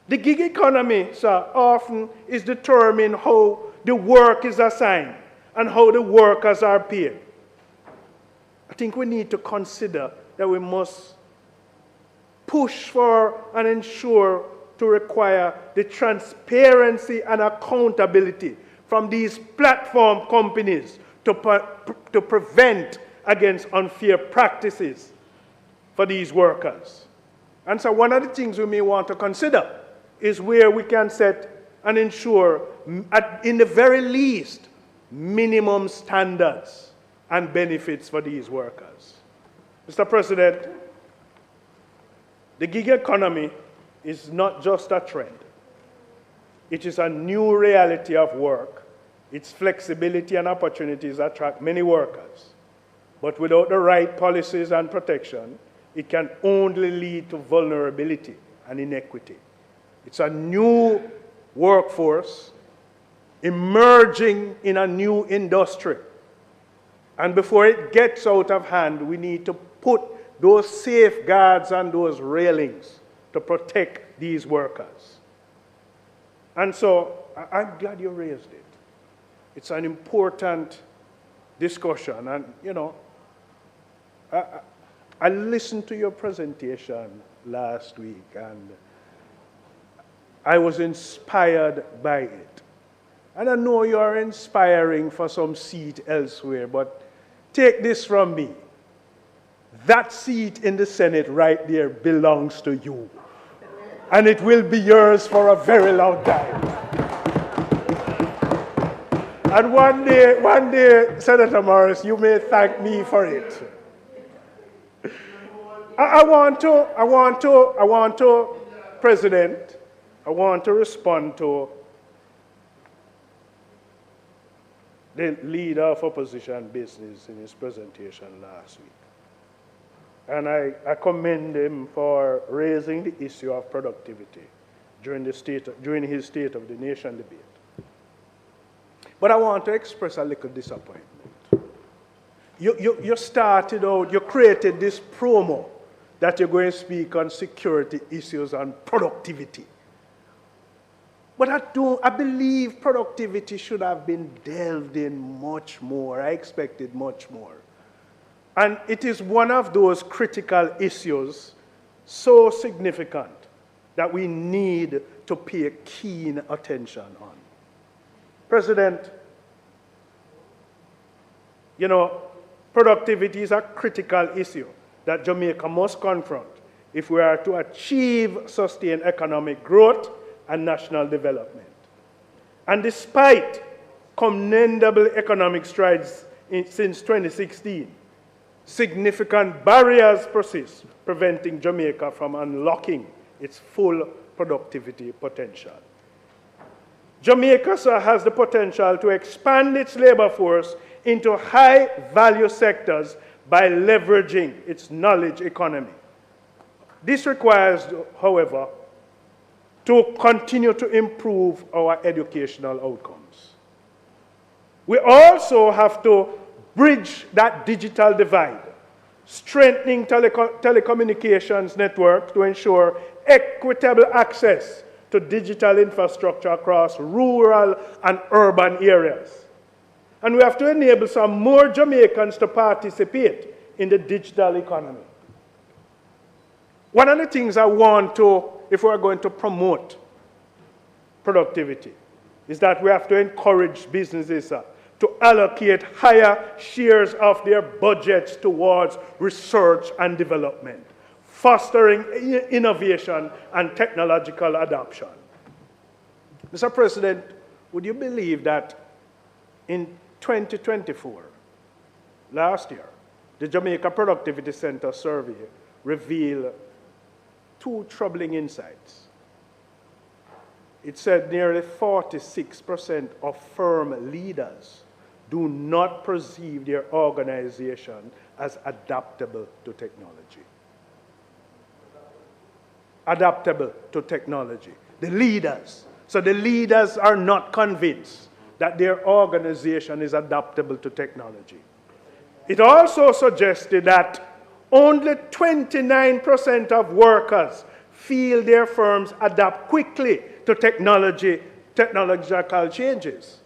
K: The gig economy, sir, often is determined how the work is assigned and how the workers are paid. I think we need to consider that we must push for and ensure to require the transparency and accountability from these platform companies to prevent against unfair practices for these workers. And so one of the things we may want to consider is where we can set and ensure, in the very least, minimum standards and benefits for these workers. Mr. President, the gig economy is not just a trend. It is a new reality of work. Its flexibility and opportunities attract many workers. But without the right policies and protection, it can only lead to vulnerability and inequity. It's a new workforce emerging in a new industry. And before it gets out of hand, we need to put those safeguards and those railings to protect these workers. And so I'm glad you raised it. It's an important discussion. And, you know, I listened to your presentation last week, and I was inspired by it. And I know you are inspiring for some seat elsewhere, but take this from me. That seat in the Senate right there belongs to you. And it will be yours for a very long time. And one day, Senator Morris, you may thank me for it. I want to, President, I want to respond to the leader of opposition business in his presentation last week. And I commend him for raising the issue of productivity during his State of the Nation debate. But I want to express a little disappointment. You started out, you created this promo that you're going to speak on security issues and productivity. But I believe productivity should have been delved in much more. I expected much more. And it is one of those critical issues so significant that we need to pay keen attention on. President, you know, productivity is a critical issue that Jamaica must confront if we are to achieve sustained economic growth and national development. And despite commendable economic strides since 2016, significant barriers persist, preventing Jamaica from unlocking its full productivity potential. Jamaica has the potential to expand its labor force into high-value sectors by leveraging its knowledge economy. This requires, however, to continue to improve our educational outcomes. We also have to bridge that digital divide, strengthening telecommunications network to ensure equitable access to digital infrastructure across rural and urban areas. And we have to enable some more Jamaicans to participate in the digital economy. One of the things I want to, if we're going to promote productivity, is that we have to encourage businesses to allocate higher shares of their budgets towards research and development, fostering innovation and technological adoption. Mr. President, would you believe that in 2024, last year, the Jamaica Productivity Center survey revealed two troubling insights. It said nearly 46% of firm leaders do not perceive their organization as adaptable to technology. Adaptable to technology. The leaders. So the leaders are not convinced that their organization is adaptable to technology. It also suggested that only 29% of workers feel their firms adapt quickly to technological changes.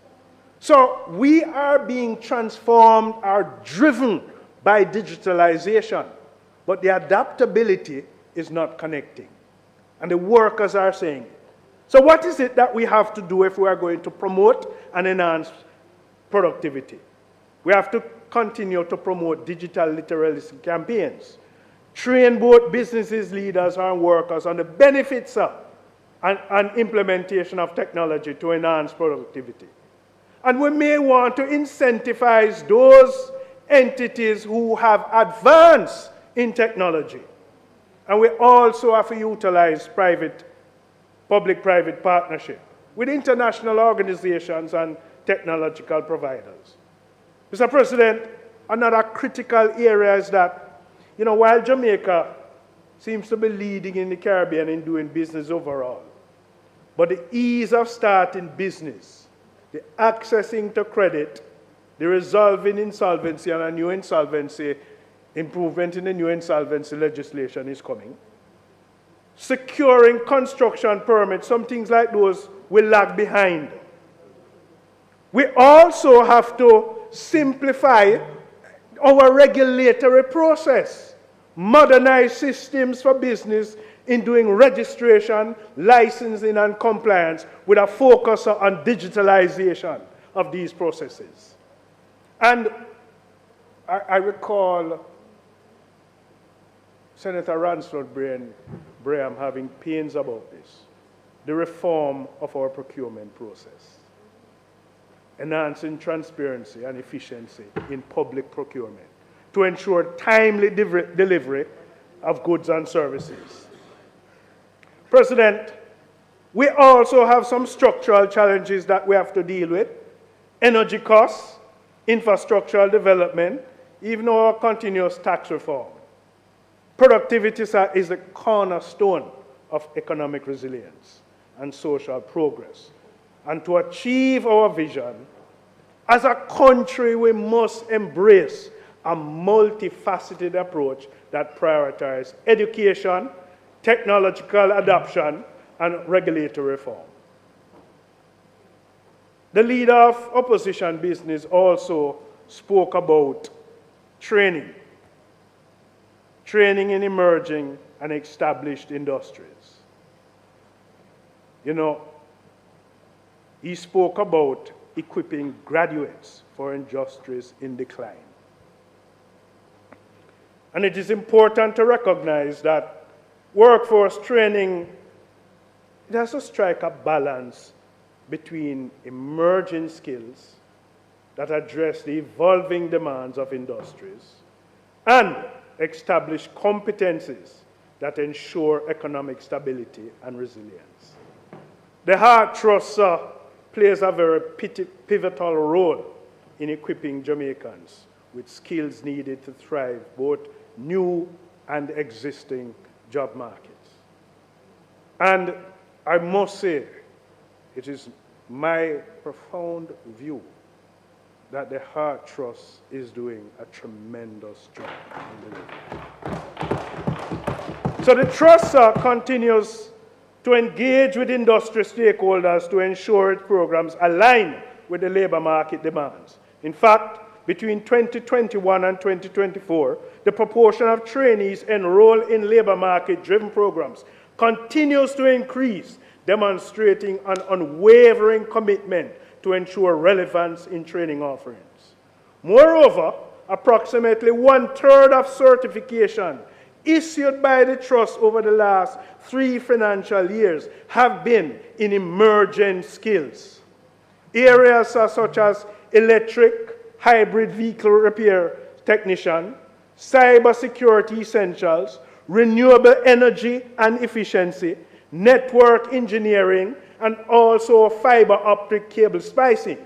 K: So we are being transformed, are driven by digitalization, but the adaptability is not connecting. And the workers are saying it. So what is it that we have to do if we are going to promote and enhance productivity? We have to continue to promote digital literacy campaigns, train both businesses, leaders, and workers on the benefits of and implementation of technology to enhance productivity. And we may want to incentivize those entities who have advanced in technology. And we also have to utilize public-private partnership with international organizations and technological providers. Mr. President, another critical area is that, while Jamaica seems to be leading in the Caribbean in doing business overall, but the ease of starting business, the accessing to credit, the resolving insolvency and a new insolvency, improvement in the new insolvency legislation is coming. Securing construction permits, some things like those will lag behind. We also have to simplify our regulatory process, modernize systems for business in doing registration, licensing, and compliance with a focus on digitalization of these processes. And I recall Senator Ransford Braham having pains about this, the reform of our procurement process, enhancing transparency and efficiency in public procurement to ensure timely delivery of goods and services. President, we also have some structural challenges that we have to deal with: energy costs, infrastructural development, even our continuous tax reform. Productivity is the cornerstone of economic resilience and social progress. And to achieve our vision, as a country, we must embrace a multifaceted approach that prioritizes education, technological adoption, and regulatory reform. The leader of opposition business also spoke about training in emerging and established industries. He spoke about equipping graduates for industries in decline. And it is important to recognize that workforce training, it has to strike a balance between emerging skills that address the evolving demands of industries and established competencies that ensure economic stability and resilience. The Heart Trust plays a very pivotal role in equipping Jamaicans with skills needed to thrive both new and existing job markets. And I must say, it is my profound view that the Heart Trust is doing a tremendous job in the labor. So the Trust continues to engage with industry stakeholders to ensure its programs align with the labor market demands. In fact, between 2021 and 2024, the proportion of trainees enrolled in labor market-driven programs continues to increase, demonstrating an unwavering commitment to ensure relevance in training offerings. Moreover, approximately 1/3 of certification issued by the Trust over the last 3 financial years have been in emerging skills. Areas such as electric, hybrid vehicle repair technician, cybersecurity essentials, renewable energy and efficiency, network engineering, and also fiber optic cable splicing.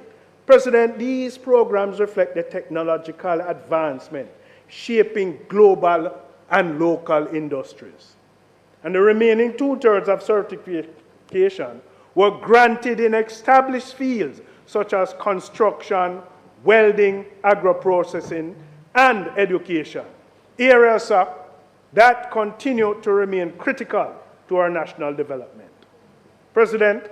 K: President, these programs reflect the technological advancement shaping global and local industries. And the remaining 2/3 of certification were granted in established fields such as construction, welding, agro-processing, and education, areas that continue to remain critical to our national development. President,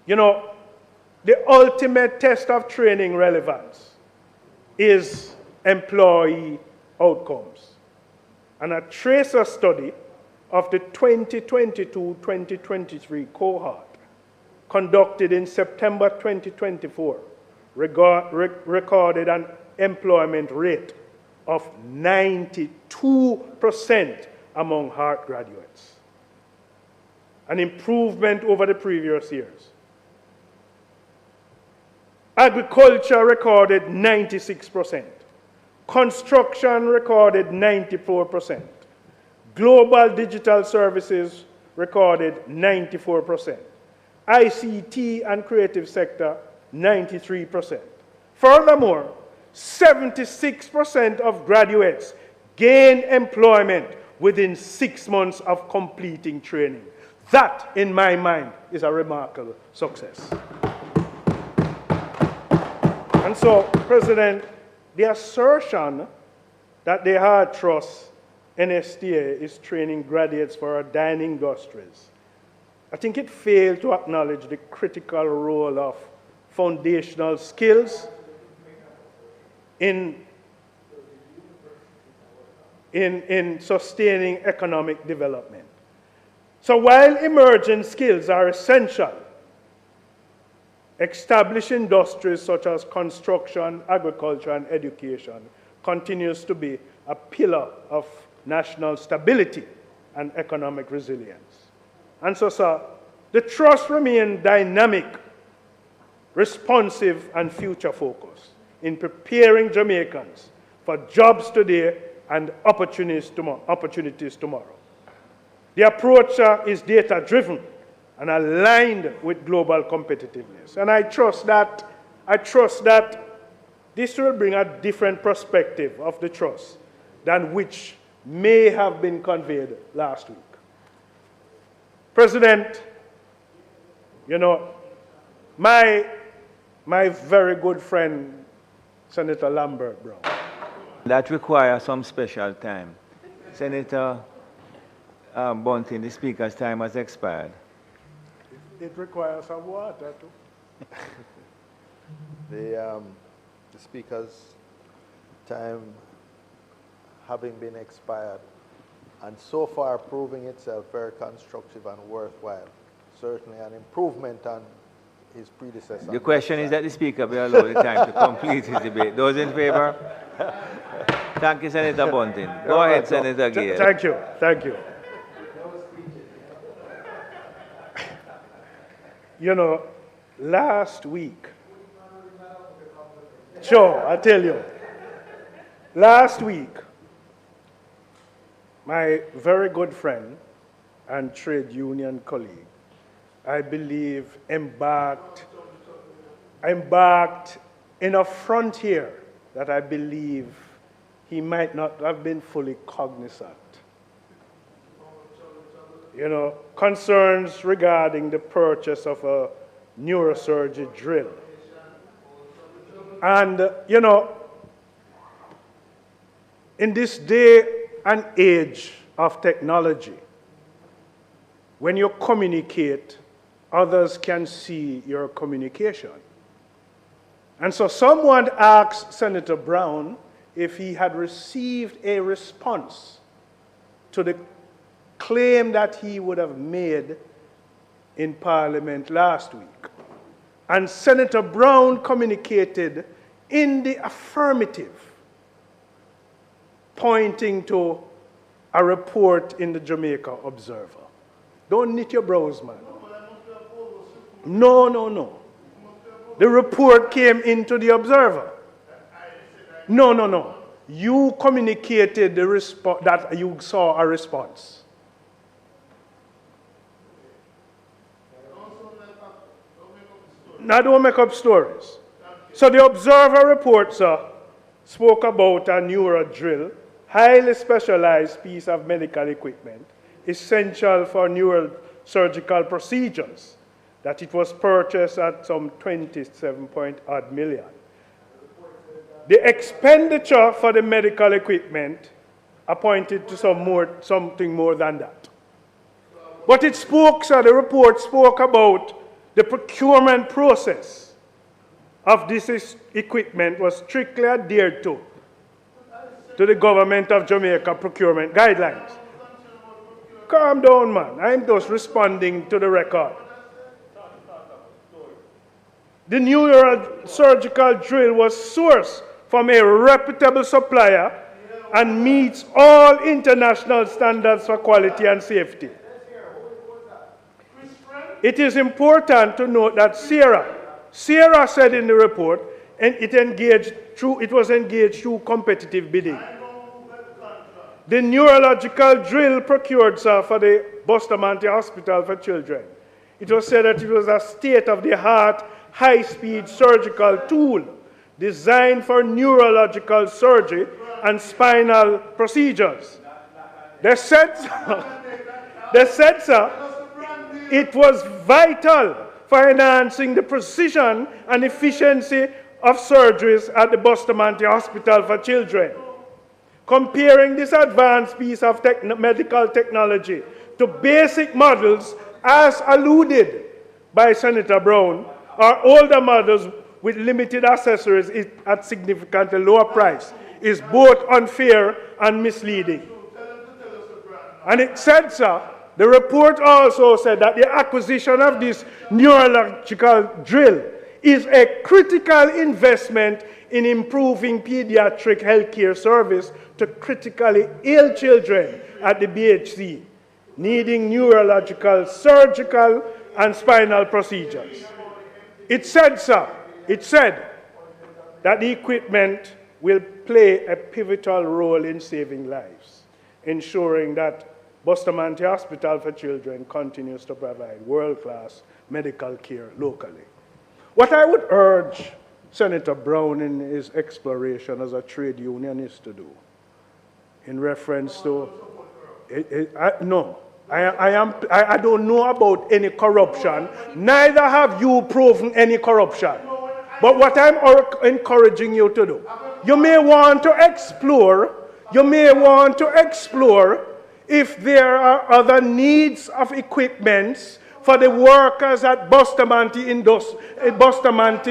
K: the ultimate test of training relevance is employee outcomes. And a tracer study of the 2022-2023 cohort conducted in September 2024 recorded an employment rate of 92% among HEART graduates, an improvement over the previous years. Agriculture recorded 96%. Construction recorded 94%. Global digital services recorded 94%. ICT and creative sector, 93%. Furthermore, 76% of graduates gain employment within 6 months of completing training. That, in my mind, is a remarkable success. And so, President, the assertion that the Hard Trust NSTA is training graduates for our dying industries, I think it failed to acknowledge the critical role of foundational skills in sustaining economic development. So while emerging skills are essential, established industries such as construction, agriculture, and education continues to be a pillar of national stability and economic resilience. And so, sir, the trust remains dynamic, responsive, and future-focused in preparing Jamaicans for jobs today and opportunities tomorrow. The approach is data-driven and aligned with global competitiveness. And I trust that this will bring a different perspective of the trust than which may have been conveyed last week. President, you know, my very good friend, Senator Lambert Brown.
B: That requires some special time. Senator Bunting, the Speaker's time has expired.
K: It requires some water too.
H: The Speaker's time having been expired, and so far proving itself very constructive and worthwhile. Certainly an improvement on his predecessor.
B: The question is that the Speaker be allowed the time to complete his debate. Those in favor? Thank you, Senator Bunting. Go ahead, Senator Gayle.
K: Thank you. Thank you. You know, last week, sure, I'll tell you. Last week, my very good friend and trade union colleague, I believe, embarked in a frontier that I believe he might not have been fully cognizant. You know, concerns regarding the purchase of a neurosurgery drill. And, you know, in this day and age of technology, when you communicate, others can see your communication. And so someone asked Senator Brown if he had received a response to the claim that he would have made in Parliament last week. And Senator Brown communicated in the affirmative, pointing to a report in the Jamaica Observer. Don't knit your brows, man. No, no, no. The report came into the Observer. No, no, no. You communicated the that you saw a response. Now, don't make up stories. So the Observer report, sir, spoke about a neuro drill, highly specialized piece of medical equipment, essential for neurosurgical procedures, that it was purchased at some 27-odd million. The expenditure for the medical equipment appointed to something more than that. But it spoke, sir, the report spoke about the procurement process of this equipment was strictly adhered to to the government of Jamaica procurement guidelines. Calm down, man. I'm just responding to the record. The neurosurgical drill was sourced from a reputable supplier and meets all international standards for quality and safety. It is important to note that Sierra said in the report, and it was engaged through competitive bidding. The neurological drill procured, sir, for the Bustamante Hospital for Children. It was said that it was a state-of-the-art, high-speed surgical tool designed for neurological surgery and spinal procedures. They said, sir, it was vital for enhancing the precision and efficiency of surgeries at the Bustamante Hospital for Children. Comparing this advanced piece of medical technology to basic models, as alluded by Senator Brown, or older models with limited accessories at significantly lower price, is both unfair and misleading. And it said, sir, the report also said that the acquisition of this neurological drill is a critical investment in improving pediatric healthcare service to critically ill children at the BHC, needing neurological, surgical, and spinal procedures. It said, sir, that the equipment will play a pivotal role in saving lives, ensuring that Bustamante Hospital for Children continues to provide world-class medical care locally. What I would urge Senator Brown in his exploration as a trade unionist to do, in reference to, I don't know about any corruption, neither have you proven any corruption. But what I'm encouraging you to do, you may want to explore if there are other needs of equipment for the workers at Bustamante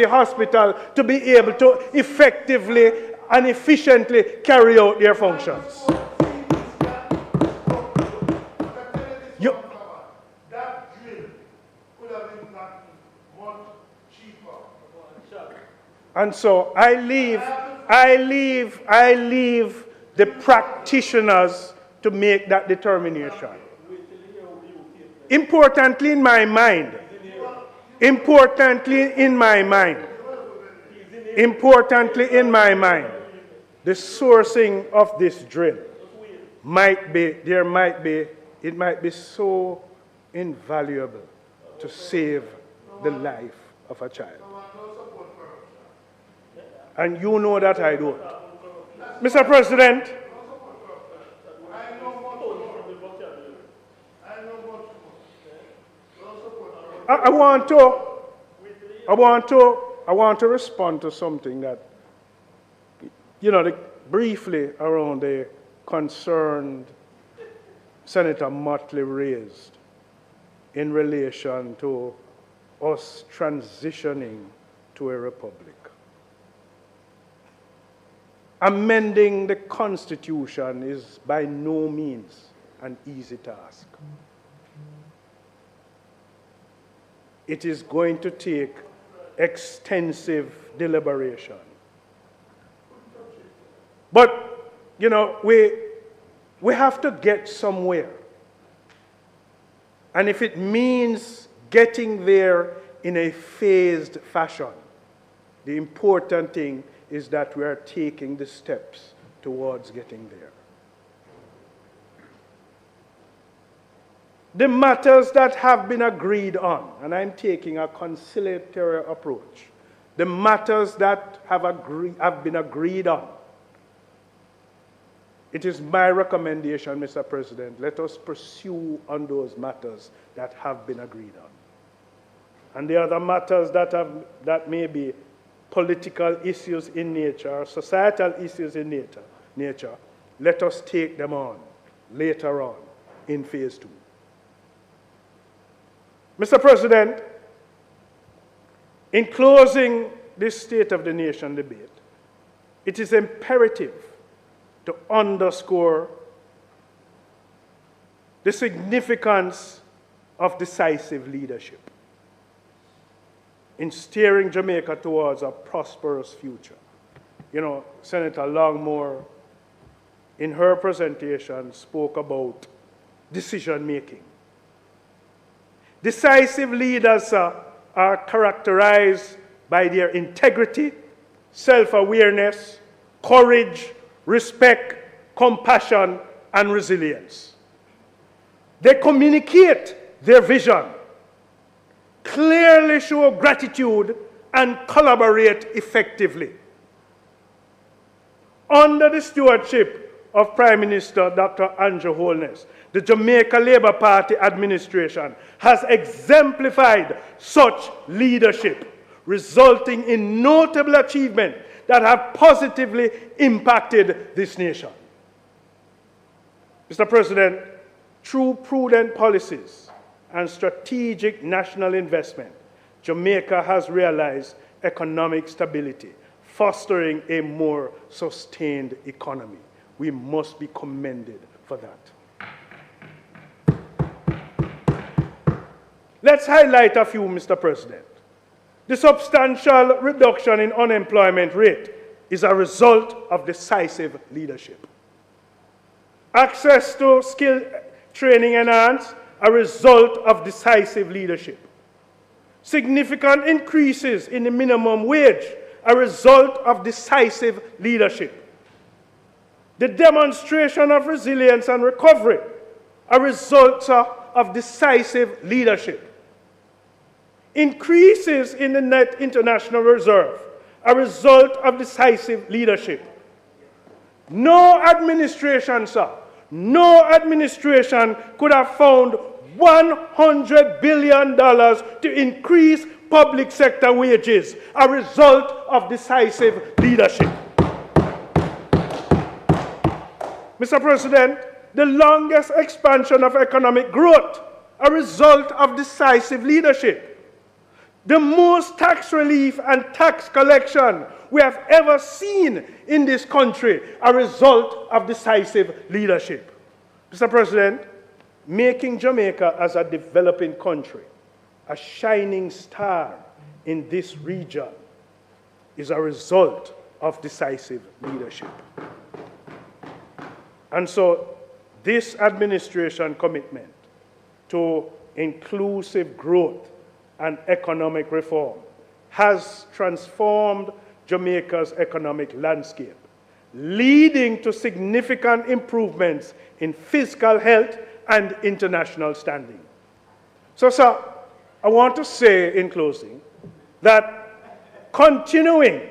K: Hospital to be able to effectively and efficiently carry out their functions. And so I leave the practitioners to make that determination. Importantly in my mind, the sourcing of this drill might be so invaluable to save the life of a child. And you know that I don't. Mr. President, I want to respond to something that, briefly around the concern Senator Motley raised in relation to us transitioning to a republic. Amending the Constitution is by no means an easy task. It is going to take extensive deliberation. But, we have to get somewhere. And if it means getting there in a phased fashion, the important thing is that we are taking the steps towards getting there. The matters that have been agreed on, and I'm taking a conciliatory approach, the matters that have been agreed on, it is my recommendation, Mr. President, let us pursue on those matters that have been agreed on. And the other matters that may be political issues in nature, or societal issues in nature, let us take them on later on in phase 2. Mr. President, in closing this State of the Nation debate, it is imperative to underscore the significance of decisive leadership in steering Jamaica towards a prosperous future. You know, Senator Longmore, in her presentation, spoke about decision-making. Decisive leaders are characterized by their integrity, self-awareness, courage, respect, compassion, and resilience. They communicate their vision, clearly show gratitude, and collaborate effectively. Under the stewardship of Prime Minister Dr. Andrew Holness, the Jamaica Labour Party administration has exemplified such leadership, resulting in notable achievements that have positively impacted this nation. Mr. President, through prudent policies and strategic national investment, Jamaica has realized economic stability, fostering a more sustained economy. We must be commended for that. Let's highlight a few, Mr. President. The substantial reduction in unemployment rate is a result of decisive leadership. Access to skill training enhanced, a result of decisive leadership. Significant increases in the minimum wage, a result of decisive leadership. The demonstration of resilience and recovery, a result of decisive leadership. Increases in the net international reserve, a result of decisive leadership. No administration, sir, no administration could have found $100 billion to increase public sector wages, a result of decisive leadership. Mr. President, the longest expansion of economic growth, a result of decisive leadership. The most tax relief and tax collection we have ever seen in this country, a result of decisive leadership. Mr. President, making Jamaica as a developing country, a shining star in this region, is a result of decisive leadership. And so this administration commitment to inclusive growth and economic reform has transformed Jamaica's economic landscape, leading to significant improvements in fiscal health and international standing. So, sir, I want to say in closing that continuing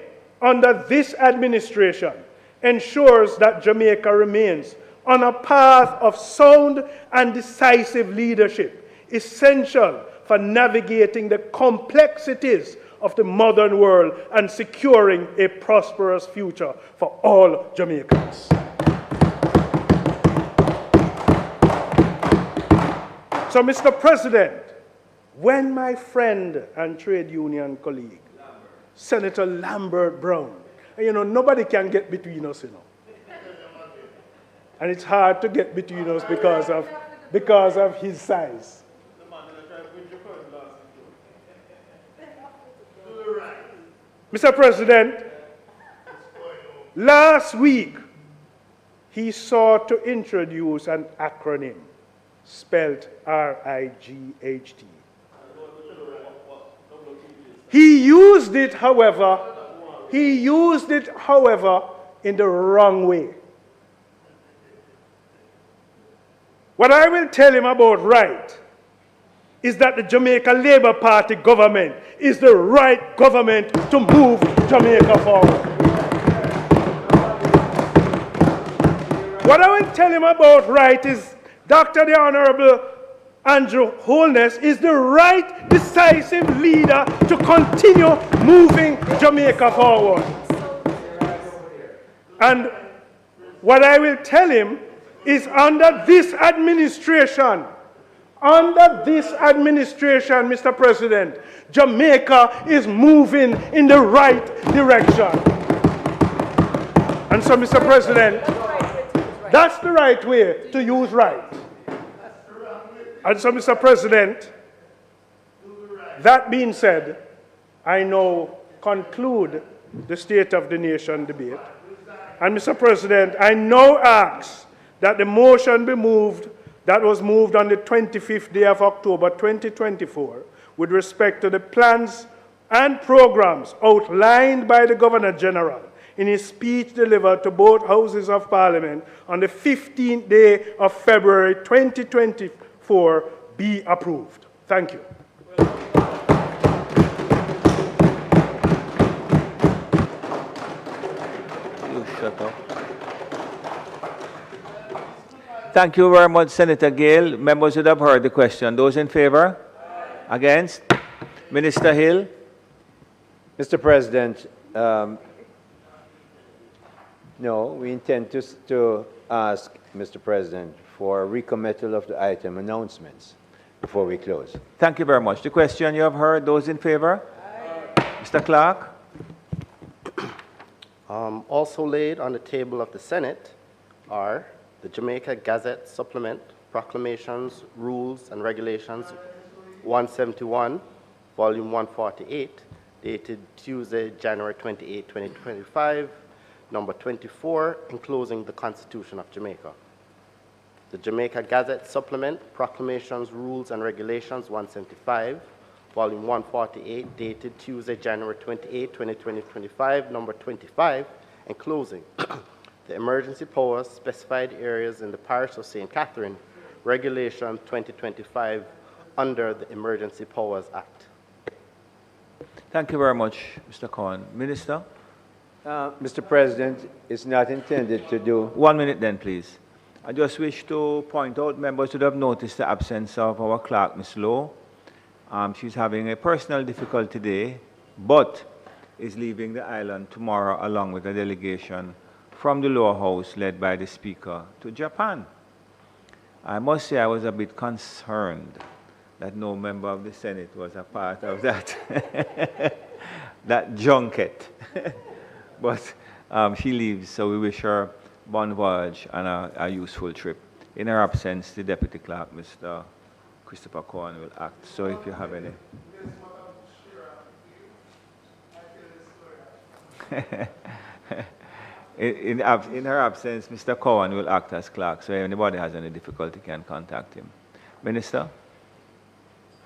K: under this administration ensures that Jamaica remains on a path of sound and decisive leadership, essential for navigating the complexities of the modern world and securing a prosperous future for all Jamaicans. So, Mr. President, when my friend and trade union colleague, Senator Lambert Brown, and you know, nobody can get between us, you know. And it's hard to get between us because of his size. Mr. President, last week, he sought to introduce an acronym spelled RIGHT. He used it, however, in the wrong way. What I will tell him about right is that the Jamaica Labour Party government is the right government to move Jamaica forward. What I will tell him about right is Dr. the Honorable Andrew Holness is the right decisive leader to continue moving Jamaica forward. And what I will tell him is under this administration, Mr. President, Jamaica is moving in the right direction. And so, Mr. President, That's the right way to use right. And so, Mr. President, that being said, I now conclude the State of the Nation debate. And, Mr. President, I now ask that the motion be moved that was moved on the 25th day of October 2024 with respect to the plans and programs outlined by the Governor-General in his speech delivered to both Houses of Parliament on the 15th day of February 2024 be approved. Thank you.
B: You shut up. Thank you very much, Senator Gayle. Members would have heard the question. Those in favor? Against? Minister Hill?
F: Mr. President, no, we intend to ask, Mr. President, for a recommittal of the item announcements before we close.
B: Thank you very much. The question you have heard. Those in favor? Mr. Clark?
E: Also laid on the table of the Senate are the Jamaica Gazette Supplement, Proclamations, Rules and Regulations 171, Volume 148, dated Tuesday, January 28, 2025, number 24, enclosing the Constitution of Jamaica. The Jamaica Gazette Supplement, Proclamations, Rules and Regulations 175, Volume 148, dated Tuesday, January 28, 2025, number 25, enclosing the emergency powers specified areas in the parish of St. Catherine, Regulation 2025 under the Emergency Powers Act.
B: Thank you very much, Mr. Cohen. Minister?
F: Mr. President, it's not intended to do...
B: 1 minute then, please. I just wish to point out, members would have noticed the absence of our clerk, Ms. Lowe. She's having a personal difficulty today, but is leaving the island tomorrow along with a delegation from the lower house led by the Speaker to Japan. I must say I was a bit concerned that no member of the Senate was a part of that, that junket. But she leaves, so we wish her bon voyage and a useful trip. In her absence, the Deputy Clerk, Mr. Christopher Cohen, will act. So if you have any... In her absence, Mr. Cohen will act as clerk, so if anybody has any difficulty can contact him. Minister?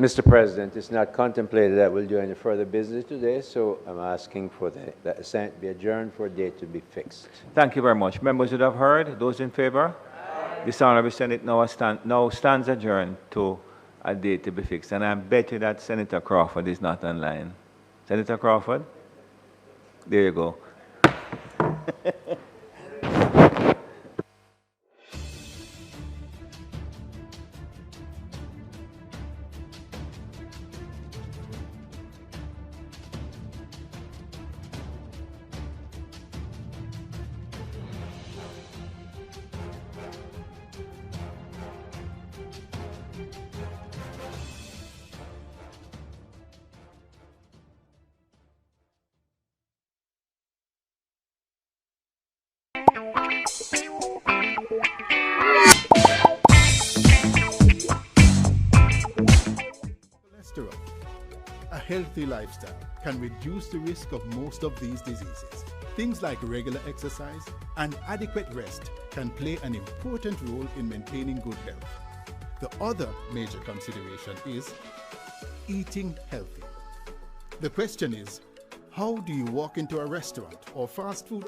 F: Mr. President, it's not contemplated that we'll do any further business today, so I'm asking for that the Senate be adjourned for a date to be fixed.
B: Thank you very much. Members would have heard. Those in favor? This Honorable Senate now stands adjourned to a date to be fixed. And I bet you that Senator Crawford is not online. Senator Crawford? There you go.
M: Cholesterol. A healthy lifestyle can reduce the risk of most of these diseases. Things like regular exercise and adequate rest can play an important role in maintaining good health. The other major consideration is eating healthy. The question is, how do you walk into a restaurant or fast food